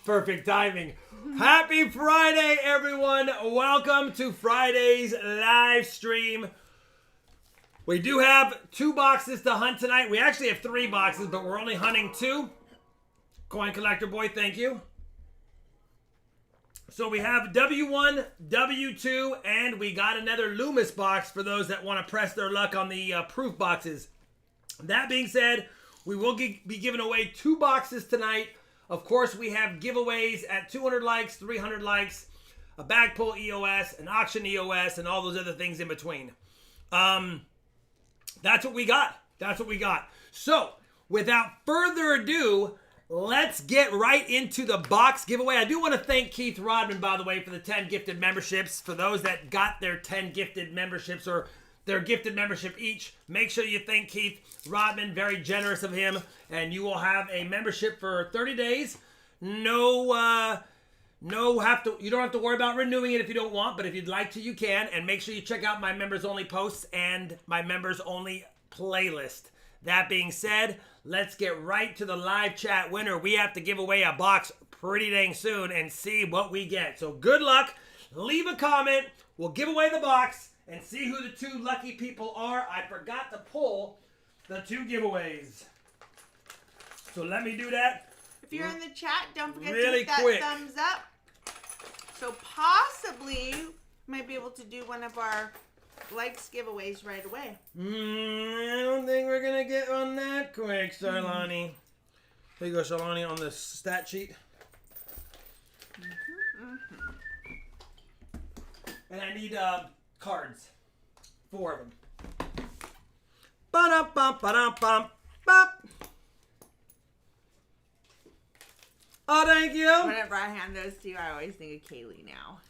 Perfect timing. Happy Friday, everyone. Welcome to Friday's live stream. We do have 2 boxes to hunt tonight. We actually have 3 boxes, but we're only hunting 2. Coin Collector Boy, thank you. So we have W1, W2, and we got another Loomis box for those that want to press their luck on the proof boxes. That being said, we will be giving away 2 boxes tonight. Of course, we have giveaways at 200 likes, 300 likes, a bag pull EOS, an auction EOS, and all those other things in between. That's what we got. That's what we got. So, without further ado, let's get right into the box giveaway. I do want to thank Keith Rodman, by the way, for the 10 gifted memberships. For those that got their 10 gifted memberships or their gifted membership each, make sure you thank Keith Rodman. Very generous of him. And you will have a membership for 30 days. You don't have to worry about renewing it if you don't want, but if you'd like to, you can. And make sure you check out my members only posts and my members only playlist. That being said, let's get right to the live chat winner. We have to give away a box pretty dang soon and see what we get. So good luck. Leave a comment. We'll give away the box and see who the 2 lucky people are. I forgot to pull the 2 giveaways. So let me do that. If you're in the chat, don't forget to really hit that quick. thumbs up. So possibly might be able to do one of our likes giveaways right away. I don't think we're going to get on that quick, Charlani. Here you go, Charlani, on the stat sheet. And I need cards. 4 of them. Ba-dum-bum-ba-dum-bum. Bop. Oh, thank you. Whenever I hand those to you, I always think of Kaylee now.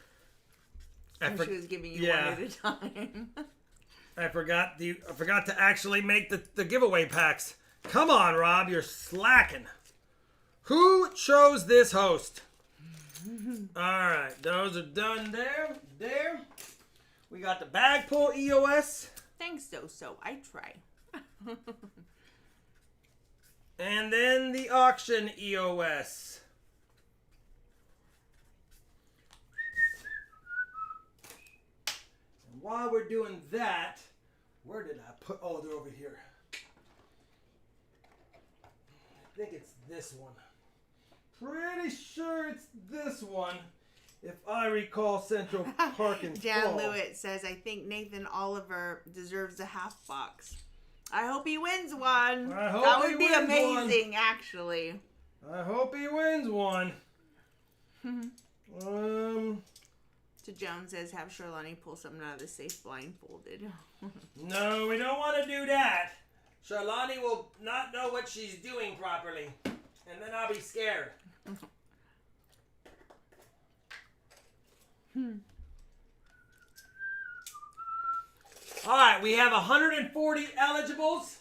She was giving you one at a time. I forgot to actually make the giveaway packs. Come on, Rob, you're slacking. Who chose this host? All right, those are done there. There. We got the bag pull EOS. Thanks, so I try. And then the auction EOS. And while we're doing that, where did I put? Oh, they're over here. I think it's this one. Pretty sure it's this one. If I recall Central Park and Dan Lewitt says, I think Nathan Oliver deserves a half box. I hope he wins one. That would be amazing, actually. I hope he wins one. So Joan says, have Charlani pull something out of the safe blindfolded. No, we don't want to do that. Charlani will not know what she's doing properly. And then I'll be scared. All right, we have 140 eligibles.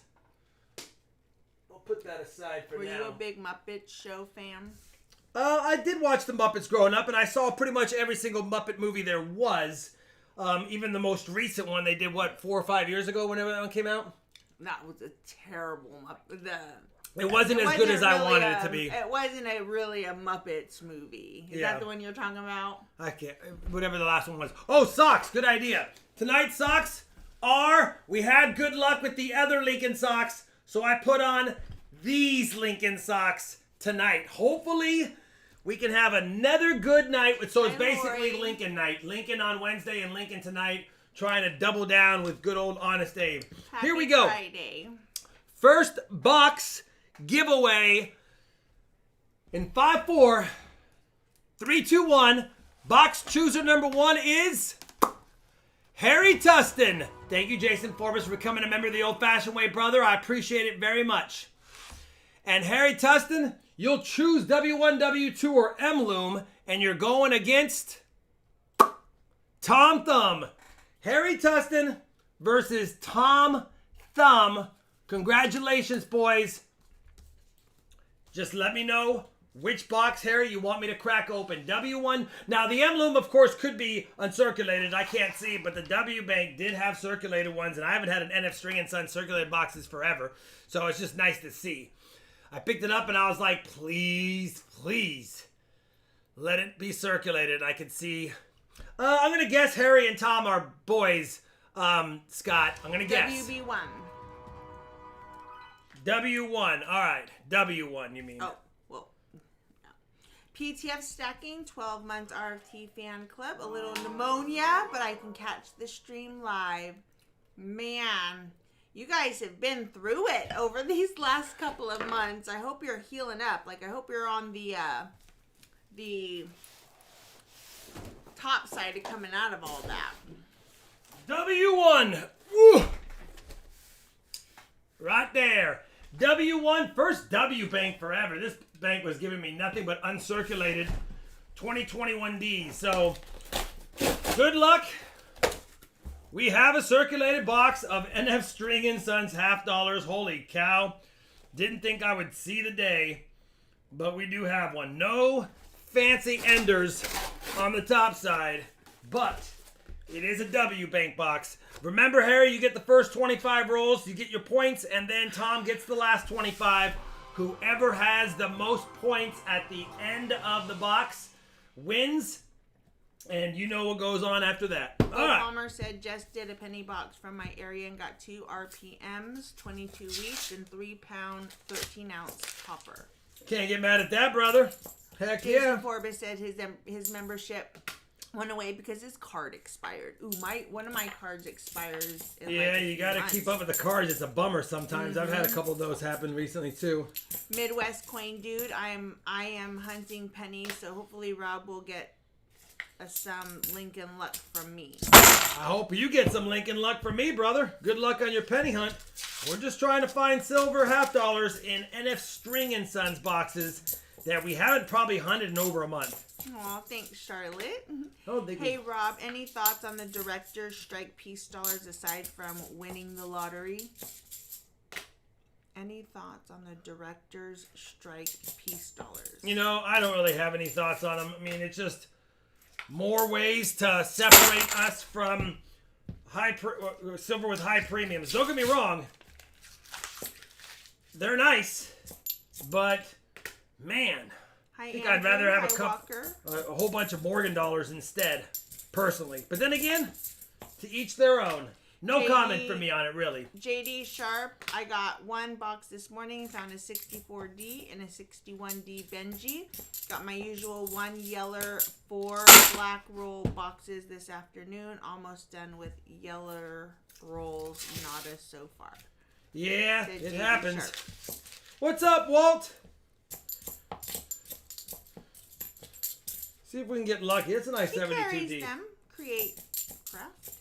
I'll put that aside for now. Were you a big Muppet Show fan? I did watch the Muppets growing up, and I saw pretty much every single Muppet movie there was. Even the most recent one they did, 4 or 5 years ago, whenever that one came out? That was a terrible Muppet. It wasn't as good as I wanted it to be. It wasn't really a Muppets movie. Is that the one you're talking about? I can't. Whatever the last one was. Oh, socks. Good idea. Tonight's socks are, we had good luck with the other Lincoln socks, so I put on these Lincoln socks tonight. Hopefully, we can have another good night. So it's basically Lincoln night. Lincoln on Wednesday and Lincoln tonight. Trying to double down with good old Honest Abe. Happy Here we go. Friday. First box giveaway in 5, 4, 3, 2, 1. Box chooser number 1 is Harry Tustin. Thank you, Jason Forbes, for becoming a member of the Old Fashioned Way, brother. I appreciate it very much. And Harry Tustin, you'll choose W1, W2, or M-Loom, and you're going against Tom Thumb. Harry Tustin versus Tom Thumb. Congratulations, boys. Just let me know which box, Harry, you want me to crack open. W1. Now, the M-Loom, of course, could be uncirculated. I can't see, but the W-Bank did have circulated ones, and I haven't had an NF String & Son circulated boxes forever, so it's just nice to see. I picked it up, and I was like, please, please, Let it be circulated. I can see. I'm going to guess Harry and Tom are boys. Scott, I'm going to guess. WB1. W1. All right. W1, you mean. Oh, well. No. PTF stacking, 12 months RFT fan club. A little pneumonia, but I can catch the stream live. Man, you guys have been through it over these last couple of months. I hope you're healing up. Like, I hope you're on the top side of coming out of all that. W1. Woo! Right there. W1, first W bank forever. This bank was giving me nothing but uncirculated 2021 Ds. So, good luck. We have a circulated box of NF String & Sons $half. Holy cow. Didn't think I would see the day, but we do have one. No fancy enders on the top side, but it is a W bank box. Remember, Harry, you get the first 25 rolls, you get your points, and then Tom gets the last 25. Whoever has the most points at the end of the box wins. And you know what goes on after that. All right. Palmer said, just did a penny box from my area and got 2 RPMs, 22 weeks, and 3-pound, 13-ounce copper. Can't get mad at that, brother. Heck Jason yeah. Forbes said his membership went away because his card expired. Ooh, one of my cards expires in Yeah, like you got to keep up with the cards. It's a bummer sometimes. I've had a couple of those happen recently too. Midwest Coin Dude, I am hunting pennies, so hopefully Rob will get some Lincoln luck from me. I hope you get some Lincoln luck from me, brother. Good luck on your penny hunt. We're just trying to find silver $half in NF String & Sons boxes that we haven't probably hunted in over a month. Aw, thanks, Charlotte. Oh, thank you. Hey, Rob, any thoughts on the Director's Strike Peace Dollars aside from winning the lottery? Any thoughts on the Director's Strike Peace Dollars? You know, I don't really have any thoughts on them. I mean, it's just more ways to separate us from silver with high premiums. Don't get me wrong. They're nice, but man, I think I'd rather have a whole bunch of Morgan dollars instead, personally. But then again, to each their own. No comment from me on it, really. JD Sharp, I got one box this morning, found a 64D and a 61D Benji. Got my usual 1 yeller, 4 black roll boxes this afternoon. Almost done with yeller rolls, nada so far. Yeah, it happens. Sharp. What's up, Walt? See if we can get lucky. It's a nice 72D. Carries them. Create craft.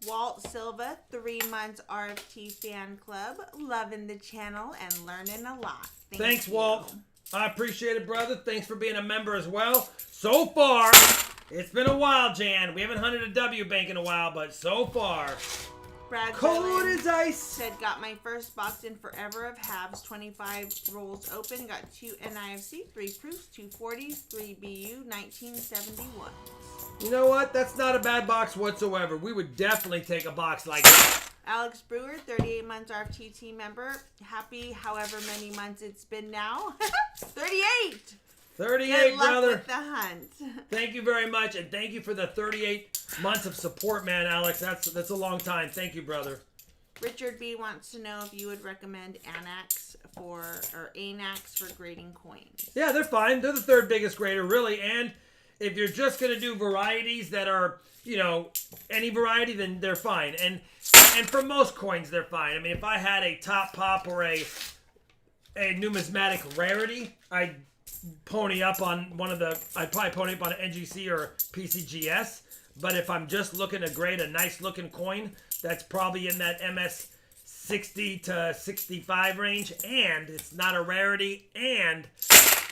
Walt Silva, 3 months RFT fan club. Loving the channel and learning a lot. Thanks, Walt. I appreciate it, brother. Thanks for being a member as well. So far, it's been a while, Jan. We haven't hunted a W bank in a while, but so far. Brad cold as ice. Said, got my first box in forever of halves. 25 rolls open. Got 2 NIFC, 3 proofs, 2 40s, 3 BU, 1971. You know what? That's not a bad box whatsoever. We would definitely take a box like that. Alex Brewer, 38 months RFT member. Happy however many months it's been now. 38! 38, Good luck brother. With the hunt. Thank you very much, and thank you for the 38 months of support, man, Alex. That's a long time. Thank you, brother. Richard B wants to know if you would recommend Anax for grading coins. Yeah, they're fine. They're the 3rd biggest grader, really, and if you're just going to do varieties that are, you know, any variety, then they're fine. And for most coins, they're fine. I mean, if I had a top pop or a numismatic rarity, I'd pony up on I'd probably pony up on an NGC or PCGS. But if I'm just looking to grade a nice looking coin, that's probably in that MS 60 to 65 range, and it's not a rarity, and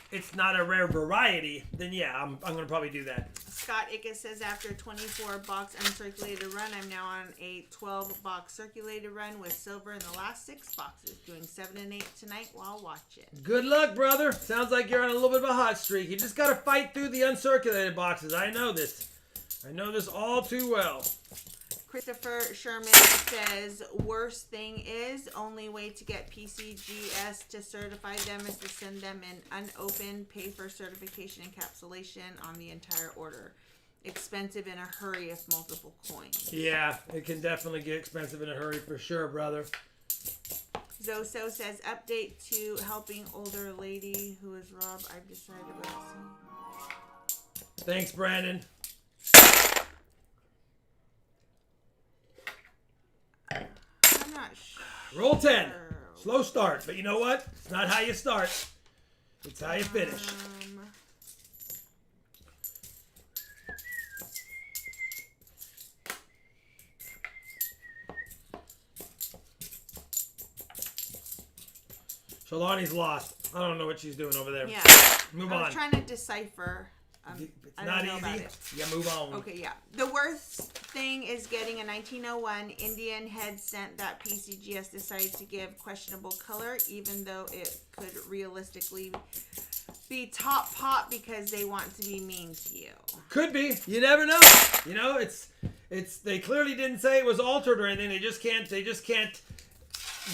it's not a rare variety, then yeah, I'm going to probably do that. Scott Ickes says, after a 24-box uncirculated run, I'm now on a 12-box circulated run with silver in the last 6 boxes. Doing 7 and 8 tonight while watching. Good luck, brother. Sounds like you're on a little bit of a hot streak. You just got to fight through the uncirculated boxes. I know this. I know this all too well. Christopher Sherman says, worst thing is, only way to get PCGS to certify them is to send them an unopened, pay for certification encapsulation on the entire order. Expensive in a hurry if multiple coins. Yeah, it can definitely get expensive in a hurry for sure, brother. Zoso says, update to helping older lady who is Rob. I've decided about it. Thanks, Brandon. I'm not sure. Roll 10. Slow start, but you know what? It's not how you start. It's how you finish. Shalani's lost. I don't know what she's doing over there. Yeah. Move I on. was trying to decipher. It's I not don't know easy. about it. Yeah, move on. Okay, yeah. The worst thing is getting a 1901 Indian head scent that PCGS decided to give questionable color, even though it could realistically be top pot because they want to be mean to you. Could be. You never know. You know, it's they clearly didn't say it was altered or anything. They just can't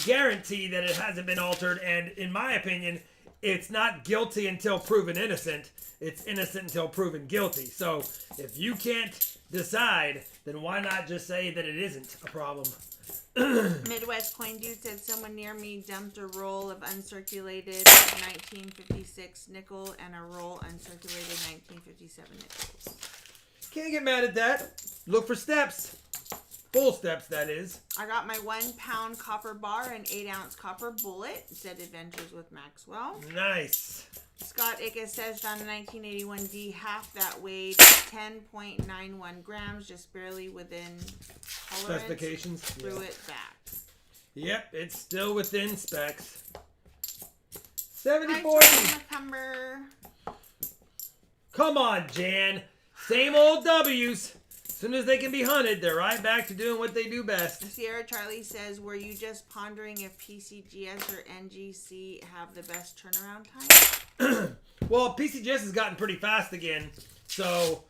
guarantee that it hasn't been altered, and in my opinion, it's not guilty until proven innocent. It's innocent until proven guilty. So if you can't decide, then why not just say that it isn't a problem? Midwest Coin Dude said someone near me dumped a roll of uncirculated 1956 nickel and a roll uncirculated 1957 nickels. Can't get mad at that. Look for steps. Full steps, that is. I got my 1 pound copper bar and 8 ounce copper bullet. It said Adventures with Maxwell. Nice. Scott Ickes says found a 1981 D half that weighed 10.91 grams, just barely within tolerance. Specifications. Threw it back. Yep, it's still within specs. Hi, 70-40. Cucumber. Come on, Jan. Same old W's. As soon as they can be hunted, they're right back to doing what they do best. Sierra Charlie says, were you just pondering if PCGS or NGC have the best turnaround time? Well, PCGS has gotten pretty fast again. So,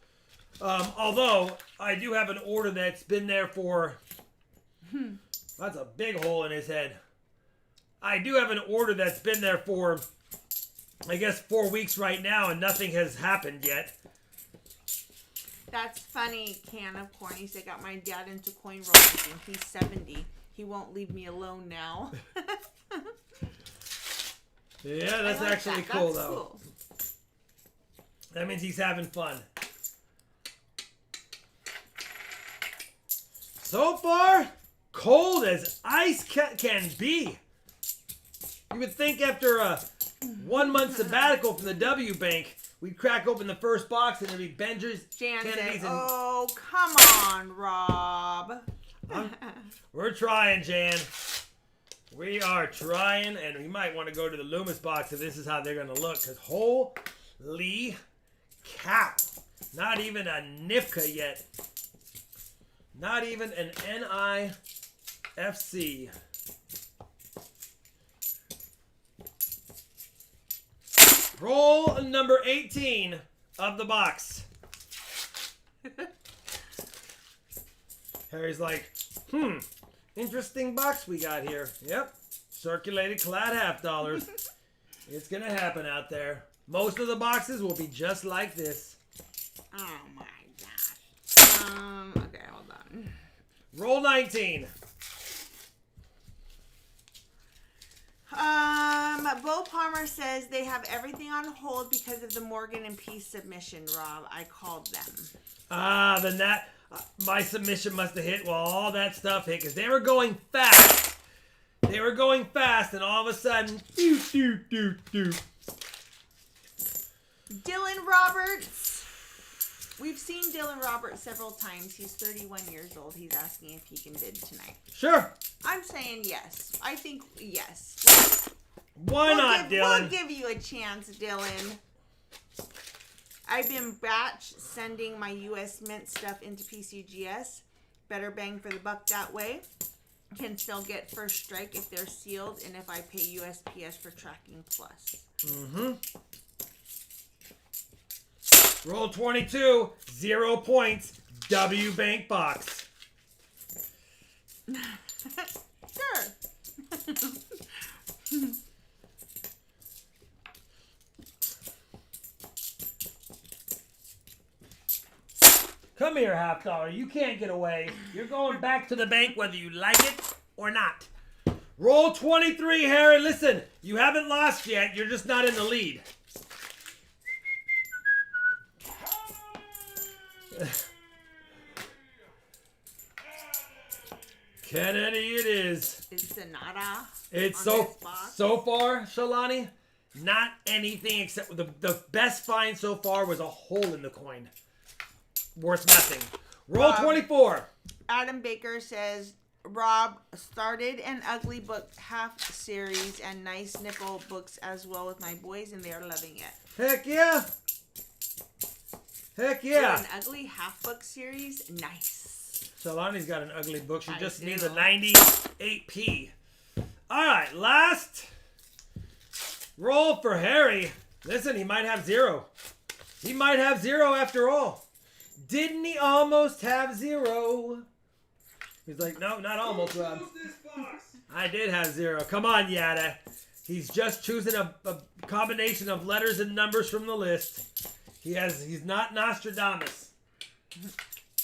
although I do have an order that's been there for... That's a big hole in his head. I do have an order that's been there for, I guess, 4 weeks right now, and nothing has happened yet. That's funny, Can of Corn. He said, got my dad into coin rolling. He's 70. He won't leave me alone now. Yeah, that's like actually that. cool, That's though. cool. That means he's having fun. So far, cold as ice can be. You would think after a 1 month sabbatical from the W Bank, we'd crack open the first box and there'd be Benjers, Jan Kennedys, said, and... oh, come on, Rob. We're trying, Jan. We are trying, and we might want to go to the Loomis box if this is how they're going to look, because holy cow. Not even a NIFCA yet. Not even an NIFC. Roll number 18 of the box. Harry's like, interesting box we got here. Yep, circulated clad $half. It's gonna happen out there. Most of the boxes will be just like this. Oh my gosh. Okay, hold on. Roll 19. Bo Palmer says they have everything on hold because of the Morgan and Peace submission, Rob. I called them. Then that, my submission must have hit while all that stuff hit, because they were going fast. They were going fast, and all of a sudden, Dylan Roberts. We've seen Dylan Roberts several times. He's 31 years old. He's asking if he can bid tonight. Sure. I'm saying yes. I think yes. Why not, Dylan? We'll give you a chance, Dylan. I've been batch sending my U.S. Mint stuff into PCGS. Better bang for the buck that way. Can still get first strike if they're sealed and if I pay USPS for tracking plus. Roll 22, 0 points, W Bank box. Come here, $50. You can't get away. You're going back to the bank whether you like it or not. Roll 23, Harry. Listen, you haven't lost yet. You're just not in the lead. Kennedy it is. It's Sonata. It's so far, Shalani, not anything except the best find so far was a hole in the coin. Worth nothing. Roll 24. Adam Baker says, Rob started an ugly book half series and nice nipple books as well with my boys, and they are loving it. Heck yeah. Heck yeah. An ugly half book series? Nice. Shalani's got an ugly book. She just do. needs a 98p. All right, last roll for Harry. Listen, he might have 0. He might have 0 after all. Didn't he almost have 0? He's like, no, not almost, Rob. I did have 0. Come on, Yada. He's just choosing a combination of letters and numbers from the list. He's not Nostradamus.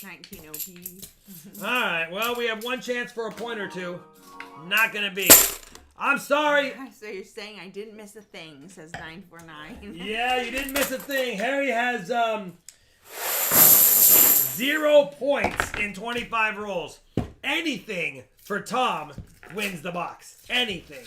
19 OP. All right, well, we have one chance for a point or two. Not going to be. I'm sorry. So you're saying I didn't miss a thing, says 949. Yeah, you didn't miss a thing. Harry has 0 points in 25 rolls. Anything for Tom wins the box. Anything.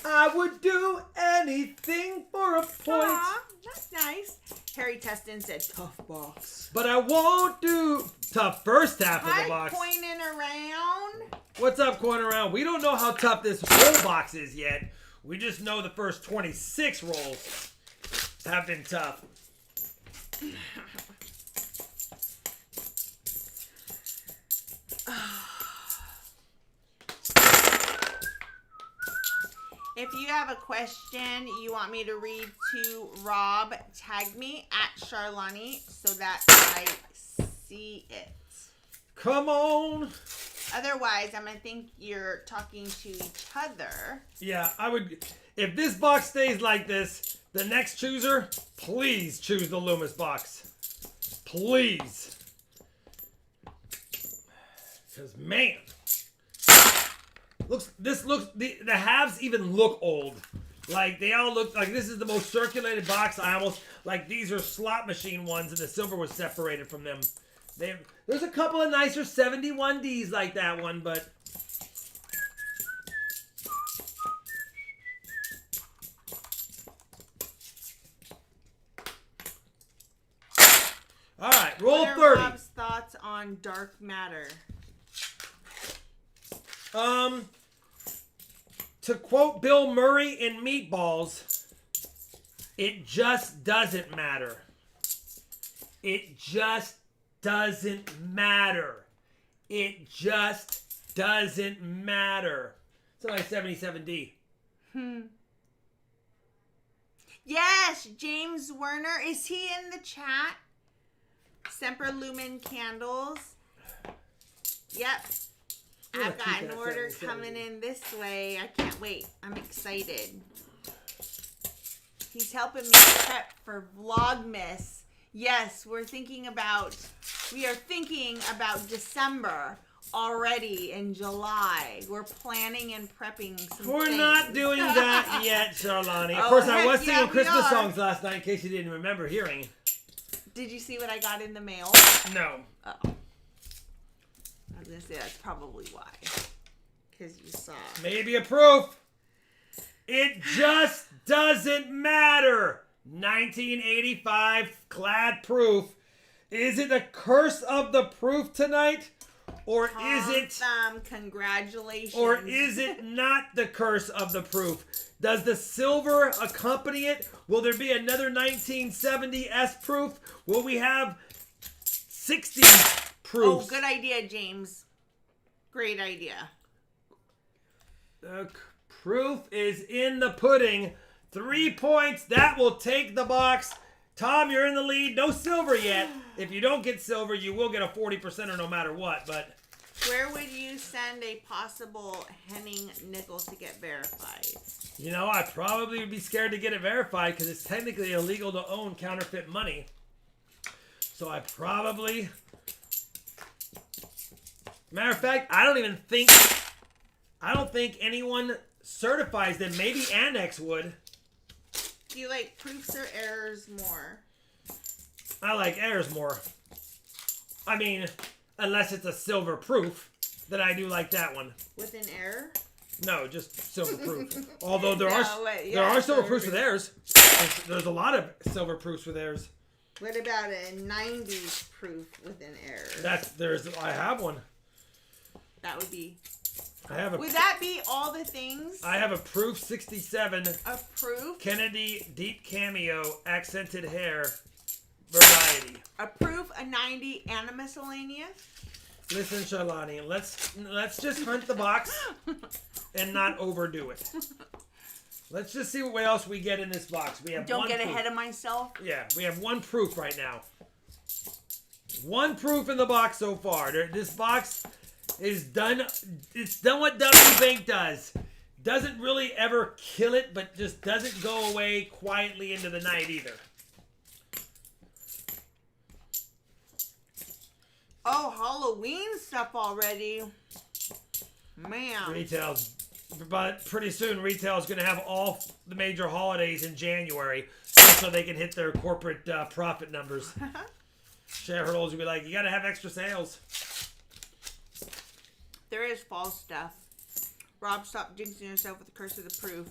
I would do anything for a point. Aw, that's nice. Harry Teston said tough box. But I won't do tough first half of the box. Pointing around. What's up, Corner Around? We don't know how tough this whole box is yet. We just know the first 26 rolls have been tough. If you have a question you want me to read to Rob, tag me at Charlani so that I see it. Come on. Otherwise, I'm going to think you're talking to each other. Yeah, I would. If this box stays like this, the next chooser, please choose the Loomis box. Please. Because, man. The halves even look old. Like, they all look like this is the most circulated box. Like, these are slot machine ones, and the silver was separated from them. There's a couple of nicer 71Ds like that one, but... All right, roll What are 30. Rob's thoughts on dark matter? To quote Bill Murray in Meatballs, it just doesn't matter. It just doesn't matter. It just doesn't matter. It's only 77D. Yes, James Werner. Is he in the chat? Semper Lumen Candles. Yep. I've got an order coming in this way. I can't wait. I'm excited. He's helping me prep for Vlogmas. Yes, we are thinking about December already in July. We're planning and prepping some We're things. not doing that yet, Charlani. Of Oh, course, I heck was singing yeah, we Christmas are. songs last night in case you didn't remember hearing. Did you see what I got in the mail? No. Uh-oh. I was going to say that's probably why. Because you saw. Maybe a proof. It just doesn't matter. 1985 clad proof. Is it the curse of the proof tonight? Or is it... Congratulations. Or is it not the curse of the proof? Does the silver accompany it? Will there be another 1970 S proof? Will we have 60 proofs? Oh, good idea, James. Great idea. The proof is in the pudding. 3 points. That will take the box. Tom, you're in the lead. No silver yet. If you don't get silver, you will get a 40%er no matter what. But where would you send a possible Henning nickel to get verified? You know, I probably would be scared to get it verified because it's technically illegal to own counterfeit money. So I probably... Matter of fact, I don't think anyone certifies them. Maybe Annex would. Do you like proofs or errors more? I like errors more. I mean, unless it's a silver proof, then I do like that one. With an error? No, just silver proof. Although there No, are silver proofs with errors. There's a lot of silver proofs with errors. What about a 90s proof with an error? I have one. That would be... Would that be all the things? I have a proof 67. A proof? Kennedy deep cameo accented hair variety. A proof, a 90, and a miscellaneous? Listen, Shalani, let's just hunt the box and not overdo it. Let's just see what else we get in this box. We have Don't get ahead of myself. Yeah, we have one proof right now. One proof in the box so far. This box is done. It's done what W Bank does. Doesn't really ever kill it, but just doesn't go away quietly into the night either. Oh, Halloween stuff already. Man. Retail's, but pretty soon retail's going to have all the major holidays in January so they can hit their corporate profit numbers. Shareholders will be like, you got to have extra sales. There is false stuff. Rob, stop jinxing yourself with the curse of the proof.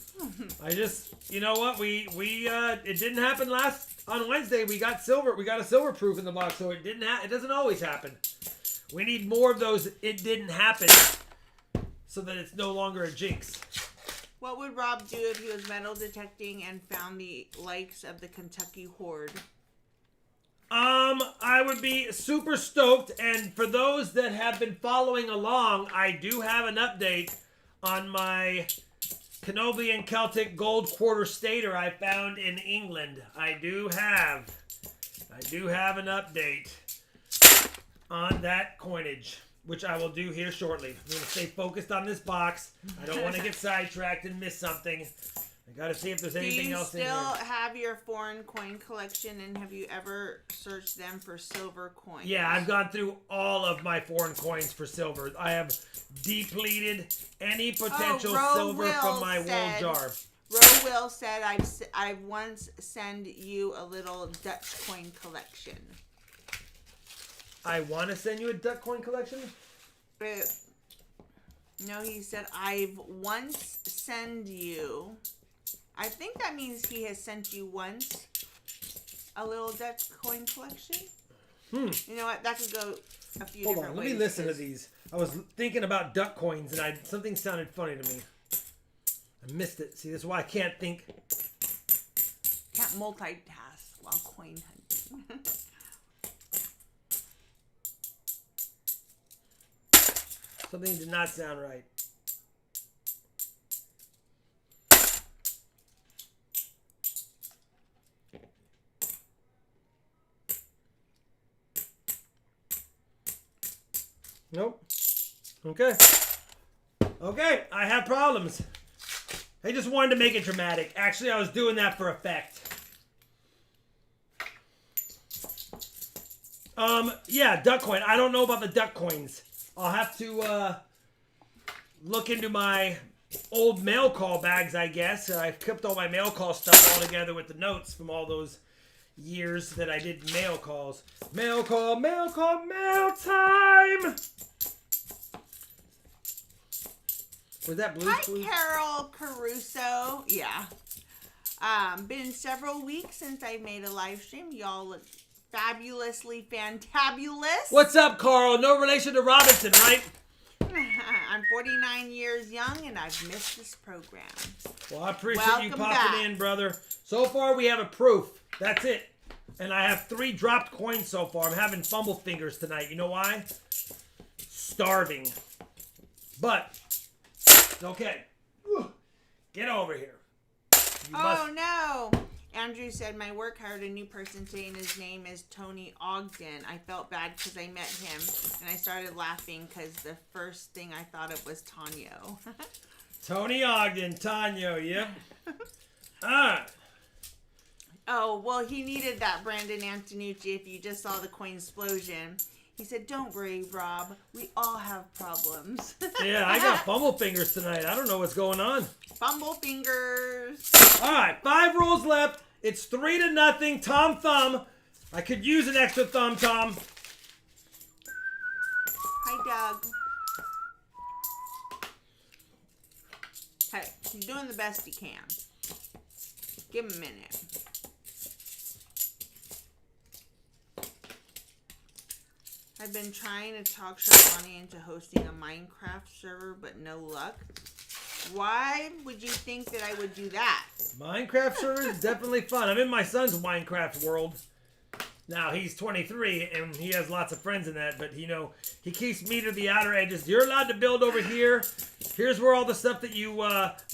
You know what? It didn't happen on Wednesday. We got a silver proof in the box, so it doesn't always happen. We need more of those. It didn't happen, so that it's no longer a jinx. What would Rob do if he was metal detecting and found the likes of the Kentucky Horde? I would be super stoked, and for those that have been following along, I do have an update on my Canobian Celtic gold quarter stater I found in England. I do have an update on that coinage, which I will do here shortly. I'm going to stay focused on this box. I don't want to get sidetracked and miss something. I got to see if there's anything else in here. Do you still have your foreign coin collection, and have you ever searched them for silver coins? Yeah, I've gone through all of my foreign coins for silver. I have depleted any potential silver from my wool jar. Will said, I've once send you a little Dutch coin collection. I want to send you a Dutch coin collection? No, he said, I've once send you... I think that means he has sent you once a little Dutch coin collection. You know what? That could go a few different ways. Hold on, let me listen to these. I was thinking about duck coins, and something sounded funny to me. I missed it. See, this is why I can't think. Can't multitask while coin hunting. Something did not sound right. Nope. Okay, I have problems. I just wanted to make it dramatic. Actually, I was doing that for effect. Yeah, duck coin. I don't know about the duck coins. I'll have to look into my old mail call bags, I guess. I've kept all my mail call stuff all together with the notes from all those years that I did mail calls. Mail call, mail time! Was that Blue's Clues? Hi, Carol Caruso. Yeah. Been several weeks since I made a live stream. Y'all look fabulously fantabulous. What's up, Carl? No relation to Robinson, right? I'm 49 years young, and I've missed this program. Well, I appreciate you popping in, brother. So far, we have a proof. That's it. And I have 3 dropped coins so far. I'm having fumble fingers tonight. You know why? Starving. But, it's okay. Get over here. No. Andrew said, my work hired a new person today, and his name is Tony Ogden. I felt bad because I met him, and I started laughing because the first thing I thought of was Tanyo. Tony Ogden, Tanyo, yep. Oh, well, he needed that, Brandon Antonucci, if you just saw the coin explosion. He said, don't worry, Rob. We all have problems. Yeah, I got fumble fingers tonight. I don't know what's going on. Fumble fingers. All right, 5 rolls left. It's 3-0. Tom Thumb. I could use an extra thumb, Tom. Hi, Doug. Hey, he's doing the best he can. Give him a minute. I've been trying to talk Sharlani into hosting a Minecraft server, but no luck. Why would you think that I would do that? Minecraft server is definitely fun. I'm in my son's Minecraft world. Now, he's 23, and he has lots of friends in that, but, you know, he keeps me to the outer edges. You're allowed to build over here. Here's where all the stuff that you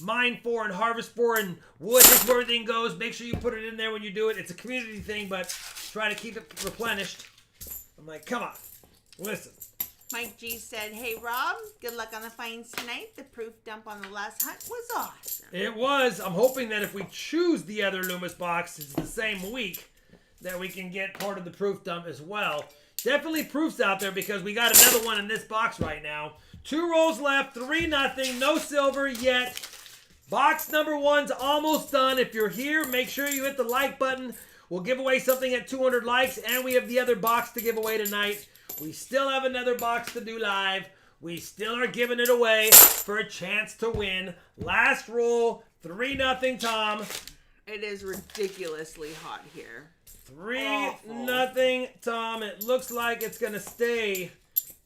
mine for and harvest for and wood, here's where everything goes. Make sure you put it in there when you do it. It's a community thing, but try to keep it replenished. I'm like, come on. Listen. Mike G said, hey, Rob, good luck on the finds tonight. The proof dump on the last hunt was awesome. It was. I'm hoping that if we choose the other Loomis box, it's the same week, that we can get part of the proof dump as well. Definitely proofs out there because we got another one in this box right now. 2 rolls left, 3-0, no silver yet. Box number 1's almost done. If you're here, make sure you hit the like button. We'll give away something at 200 likes, and we have the other box to give away tonight. We still have another box to do live. We still are giving it away for a chance to win. Last roll, 3-0, Tom. It is ridiculously hot here. 3-0, Tom. It looks like it's going to stay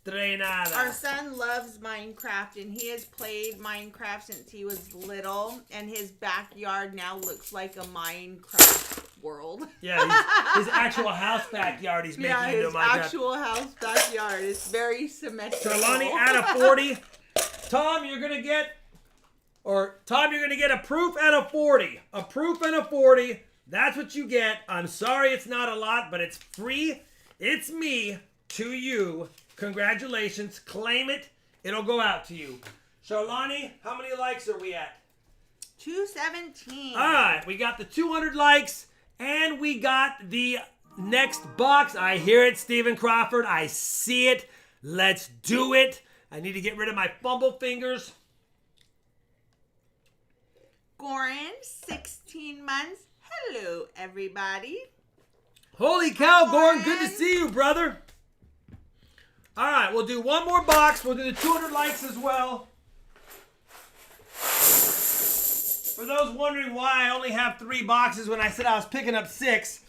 3-0. Our son loves Minecraft, and he has played Minecraft since he was little, and his backyard now looks like a Minecraft world. Yeah, his actual house backyard he's making into a Minecraft. His actual house backyard is very symmetrical. Trelawney at a 40. Tom, you're going to get a proof and a 40. A proof and a 40. That's what you get. I'm sorry it's not a lot, but it's free. It's me to you. Congratulations. Claim it. It'll go out to you. Charlani, how many likes are we at? 217. All right. We got the 200 likes, and we got the next box. I hear it, Stephen Crawford. I see it. Let's do it. I need to get rid of my fumble fingers. Goran, 16 months. Hello, everybody. Holy cow, Goran. Good to see you, brother. All right, we'll do one more box. We'll do the 200 likes as well. For those wondering why I only have 3 boxes when I said I was picking up 6,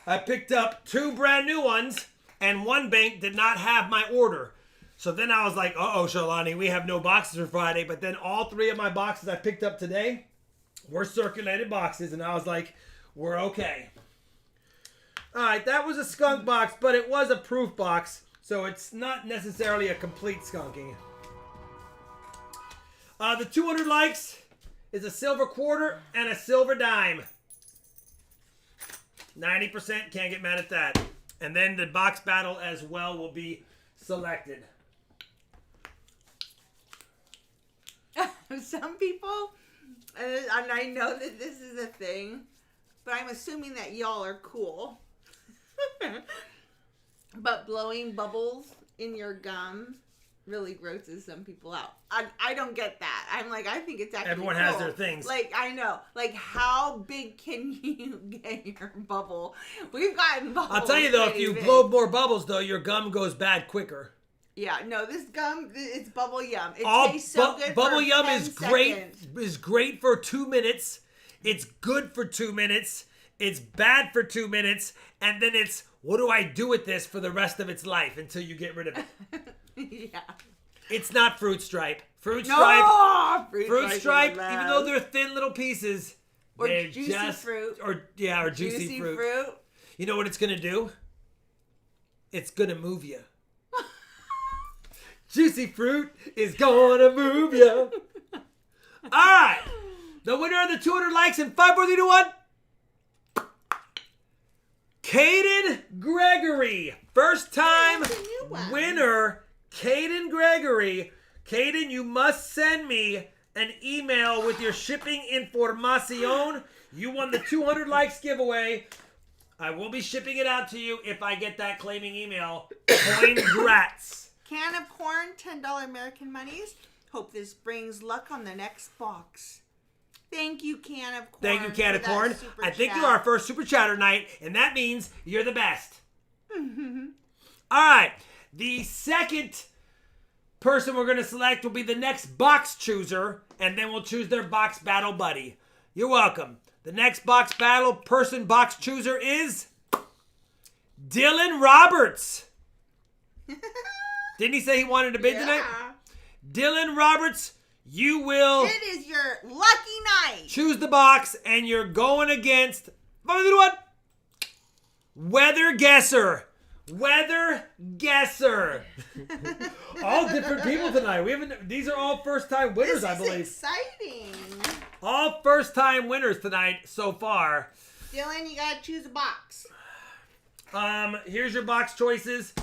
I picked up 2 brand new ones, and 1 bank did not have my order. So then I was like, uh-oh, Shalani, we have no boxes for Friday. But then all 3 of my boxes I picked up today were circulated boxes, and I was like, we're okay. All right, that was a skunk box, but it was a proof box, so it's not necessarily a complete skunking. The 200 likes is a silver quarter and a silver dime. 90%, can't get mad at that. And then the box battle as well will be selected. Some people, and I know that this is a thing, but I'm assuming that y'all are cool. But blowing bubbles in your gum really grosses some people out. I don't get that. I'm like, I think it's actually Everyone cool. has their things. Like, I know. Like, how big can you get your bubble? We've gotten bubbles. I'll tell you though, if you blow more bubbles though, your gum goes bad quicker. Yeah, no, this gum, it's bubble yum. It All tastes so good. Bubble for yum 10 is seconds. great for 2 minutes. It's good for 2 minutes. It's bad for 2 minutes, and then it's what do I do with this for the rest of its life until you get rid of it? Yeah. It's not Fruit Stripe. Fruit No! Stripe, even though they're thin little pieces, Or they're juicy just fruit. or juicy fruit. You know what it's gonna do? It's gonna move you. Juicy fruit is gonna move you. All right, the winner of the 200 likes in 5, 4, 3, 2, 1. Caden Gregory, first time winner. Caden Gregory. Caden, you must send me an email with your shipping information. You won the 200 likes giveaway. I will be shipping it out to you if I get that claiming email. Congrats. Can of corn, $10 American monies. Hope this brings luck on the next box. Thank you, Can of Corn. Thank you, Can of Corn. I think you're our first Super Chatter night, and that means you're the best. All right. The second person we're going to select will be the next box chooser, and then we'll choose their box battle buddy. You're welcome. The next box battle person box chooser is Dylan Roberts. Didn't he say he wanted to bid tonight? Dylan Roberts, you will... It is your lucky night. Choose the box, and you're going against... What? Weather Guesser. Weather Guesser. All different people tonight. These are all first-time winners, I believe. This is exciting. All first-time winners tonight so far. Dylan, you gotta choose a box. Here's your box choices.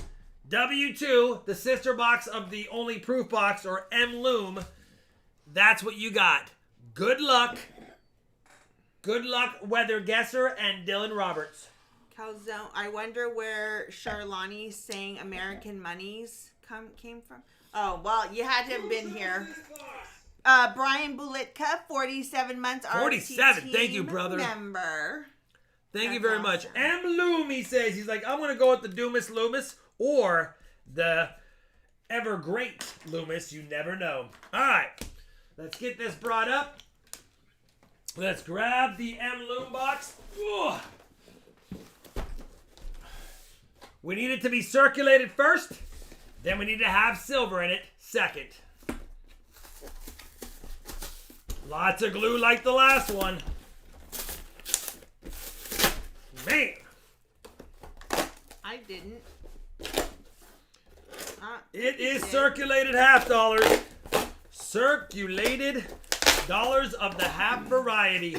W2, the sister box of the Only Proof box, or M Loom. That's what you got. Good luck. Good luck, Weather Guesser and Dylan Roberts. Calzone. I wonder where Charlani saying American monies came from. Oh, well, you had to have been here. Brian Bulitka, 47 months. 47. Thank you, brother. Member. Thank you very much. M Loom, he says. He's like, I'm going to go with the Doomis Loomis or the ever great Loomis. You never know. All right. Let's get this brought up. Let's grab the M Loom box. Ugh. We need it to be circulated first. Then we need to have silver in it second. Lots of glue like the last one. Man. I didn't. It is circulated half dollars. Circulated dollars of the half variety.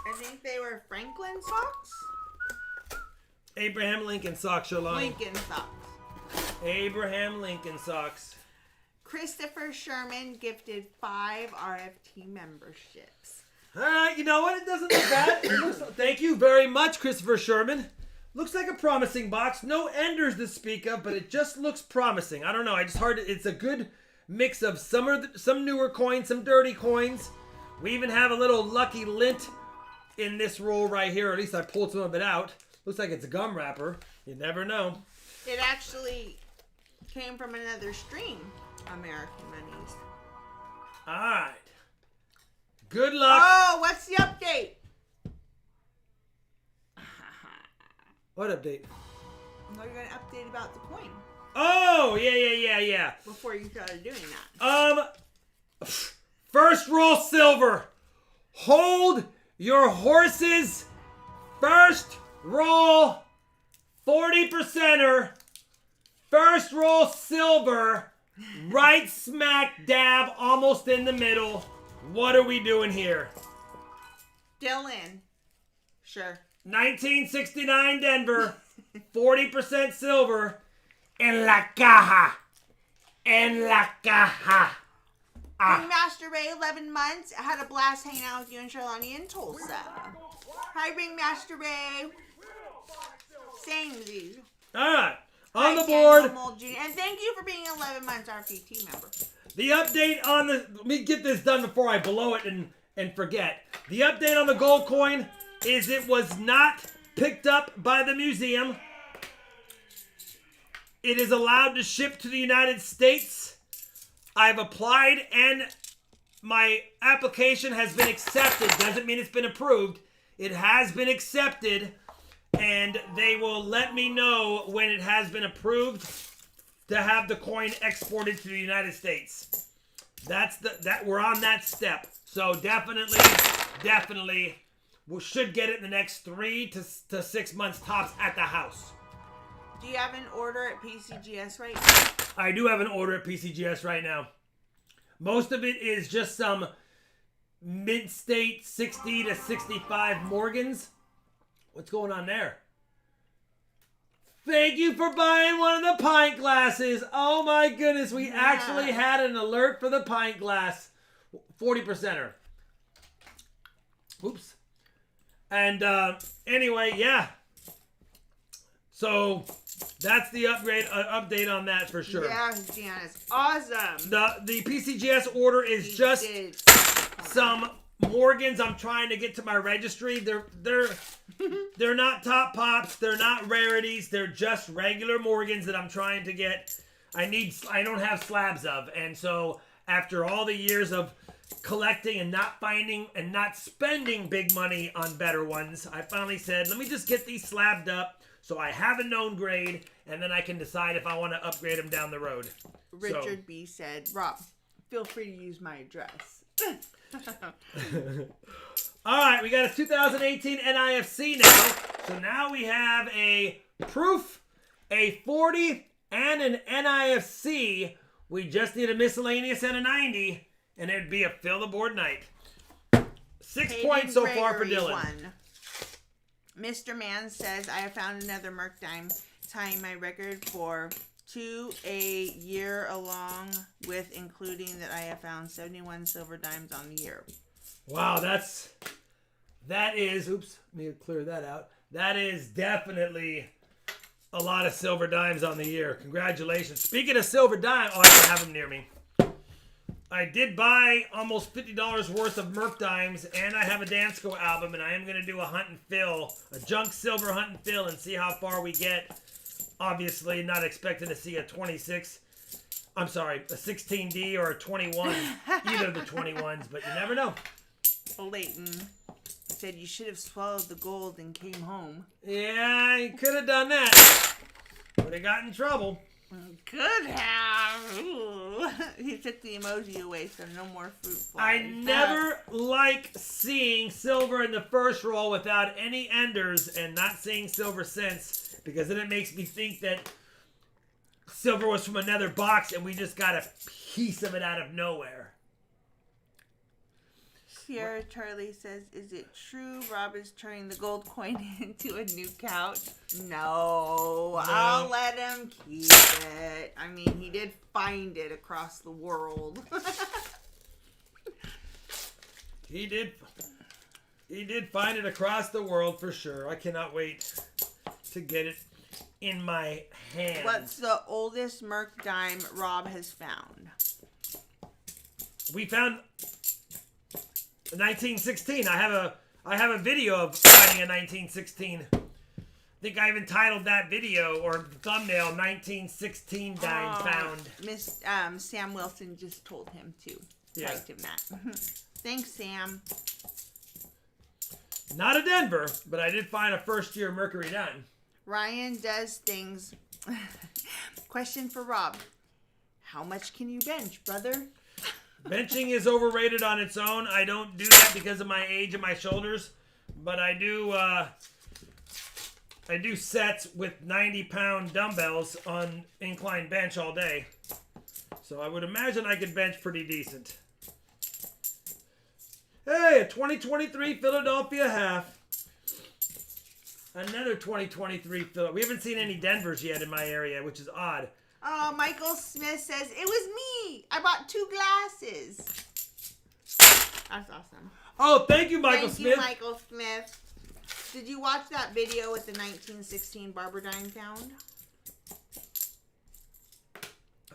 I think they were Franklin socks? Abraham Lincoln socks, Shalom. Lincoln socks. Abraham Lincoln socks. Christopher Sherman gifted 5 RFT memberships. All right, you know what? It doesn't look bad. Thank you very much, Christopher Sherman. Looks like a promising box. No enders to speak of, but it just looks promising. I don't know. It's a good mix of some newer coins, some dirty coins. We even have a little lucky lint in this roll right here. Or at least I pulled some of it out. Looks like it's a gum wrapper. You never know. It actually came from another stream. American Monies. All right. Good luck. Oh, what's the update? What update? No, you're going to update about the coin. Oh, yeah. Before you started doing that. First roll silver. Hold your horses. First roll 40%er. First roll silver. Right smack dab, almost in the middle. What are we doing here? Dylan. Sure. 1969 Denver. 40% silver. En la caja. En la caja. Ringmaster Ray, 11 months. I had a blast hanging out with you and Charlani in Tulsa. Hi, Ringmaster Ray. Samesies. All right. On the Daniel board. Mold Jr. And thank you for being an 11 months RPT member. The update on the... Let me get this done before I blow it and forget. The update on the gold coin is it was not picked up by the museum. It is allowed to ship to the United States. I've applied and my application has been accepted. Doesn't mean it's been approved. It has been accepted. And they will let me know when it has been approved to have the coin exported to the United States. We're on that step. So definitely, we should get it in the next 3 to 6 months tops at the house. Do you have an order at PCGS right now? I do have an order at PCGS right now. Most of it is just some mid-state 60 to 65 Morgans. What's going on there? Thank you for buying one of the pint glasses. Oh my goodness, we actually had an alert for the pint glass. 40%er. Oops. And anyway, yeah. So that's the update on that for sure. Yeah, Janice, awesome. The PCGS order is just some Morgans. I'm trying to get to my registry. They're not top pops. They're not rarities. They're just regular Morgans that I'm trying to get. I don't have slabs of, and so after all the years of collecting and not finding and not spending big money on better ones, I finally said, let me just get these slabbed up so I have a known grade, and then I can decide if I want to upgrade them down the road. Richard B. said, Rob, feel free to use my address. All right, we got a 2018 NIFC now. So now we have a proof, a 40, and an NIFC. We just need a miscellaneous and a 90. And it would be a fill the board night. 6 points so far for Dylan. Won. Mr. Man says, I have found another Merc dime, tying my record for 2 a year, along with including that I have found 71 silver dimes on the year. Wow, that is, oops, let me clear that out. That is definitely a lot of silver dimes on the year. Congratulations. Speaking of silver dime, I don't have them near me. I did buy almost $50 worth of Merc dimes, and I have a Dansko album, and I am going to do a hunt and fill, a junk silver hunt and fill, and see how far we get. Obviously, not expecting to see a 16D or a 21, either of the 21s, but you never know. Leighton said you should have swallowed the gold and came home. Yeah, you could have done that. Would have got in trouble. Could have. Ooh. He took the emoji away, so no more fruit flies. I never like seeing silver in the first roll without any enders and not seeing silver since, because then it makes me think that silver was from another box and we just got a piece of it out of nowhere. Sierra Charlie says, is it true Rob is turning the gold coin into a new couch? No, I'll let him keep it. I mean, he did find it across the world. He did find it across the world for sure. I cannot wait to get it in my hands. What's the oldest Merc dime Rob has found? We found 1916. I have a video of finding a 1916. I think I even titled that video or thumbnail 1916 dime found. Sam Wilson just told him to. Yeah. Typed him that. Thanks, Sam. Not a Denver, but I did find a first-year Mercury dime. Ryan does things. Question for Rob. How much can you bench, brother? Benching is overrated on its own. I don't do that because of my age and my shoulders, but I do sets with 90-pound dumbbells on incline bench all day. So I would imagine I could bench pretty decent. Hey, a 2023 Philadelphia half. Another 2023 Philadelphia. We haven't seen any Denvers yet in my area, which is odd. Oh, Michael Smith says, it was me. I bought 2 glasses. That's awesome. Oh, thank you, Michael Smith. Thank you, Michael Smith. Did you watch that video with the 1916 Barber dime found?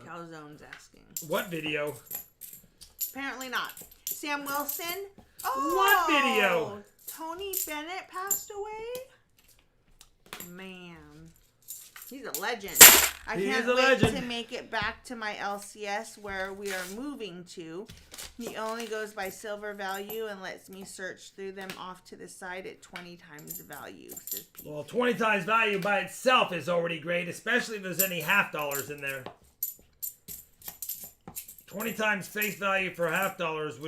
Calzone's asking. What video? Apparently not. Sam Wilson? Oh, what video? Tony Bennett passed away? Man. He's a legend. I can't wait to make it back to my LCS where we are moving to. He only goes by silver value and lets me search through them off to the side at 20 times the value. Says Pete. Well, 20 times value by itself is already great, especially if there's any half dollars in there. 20 times face value for half dollars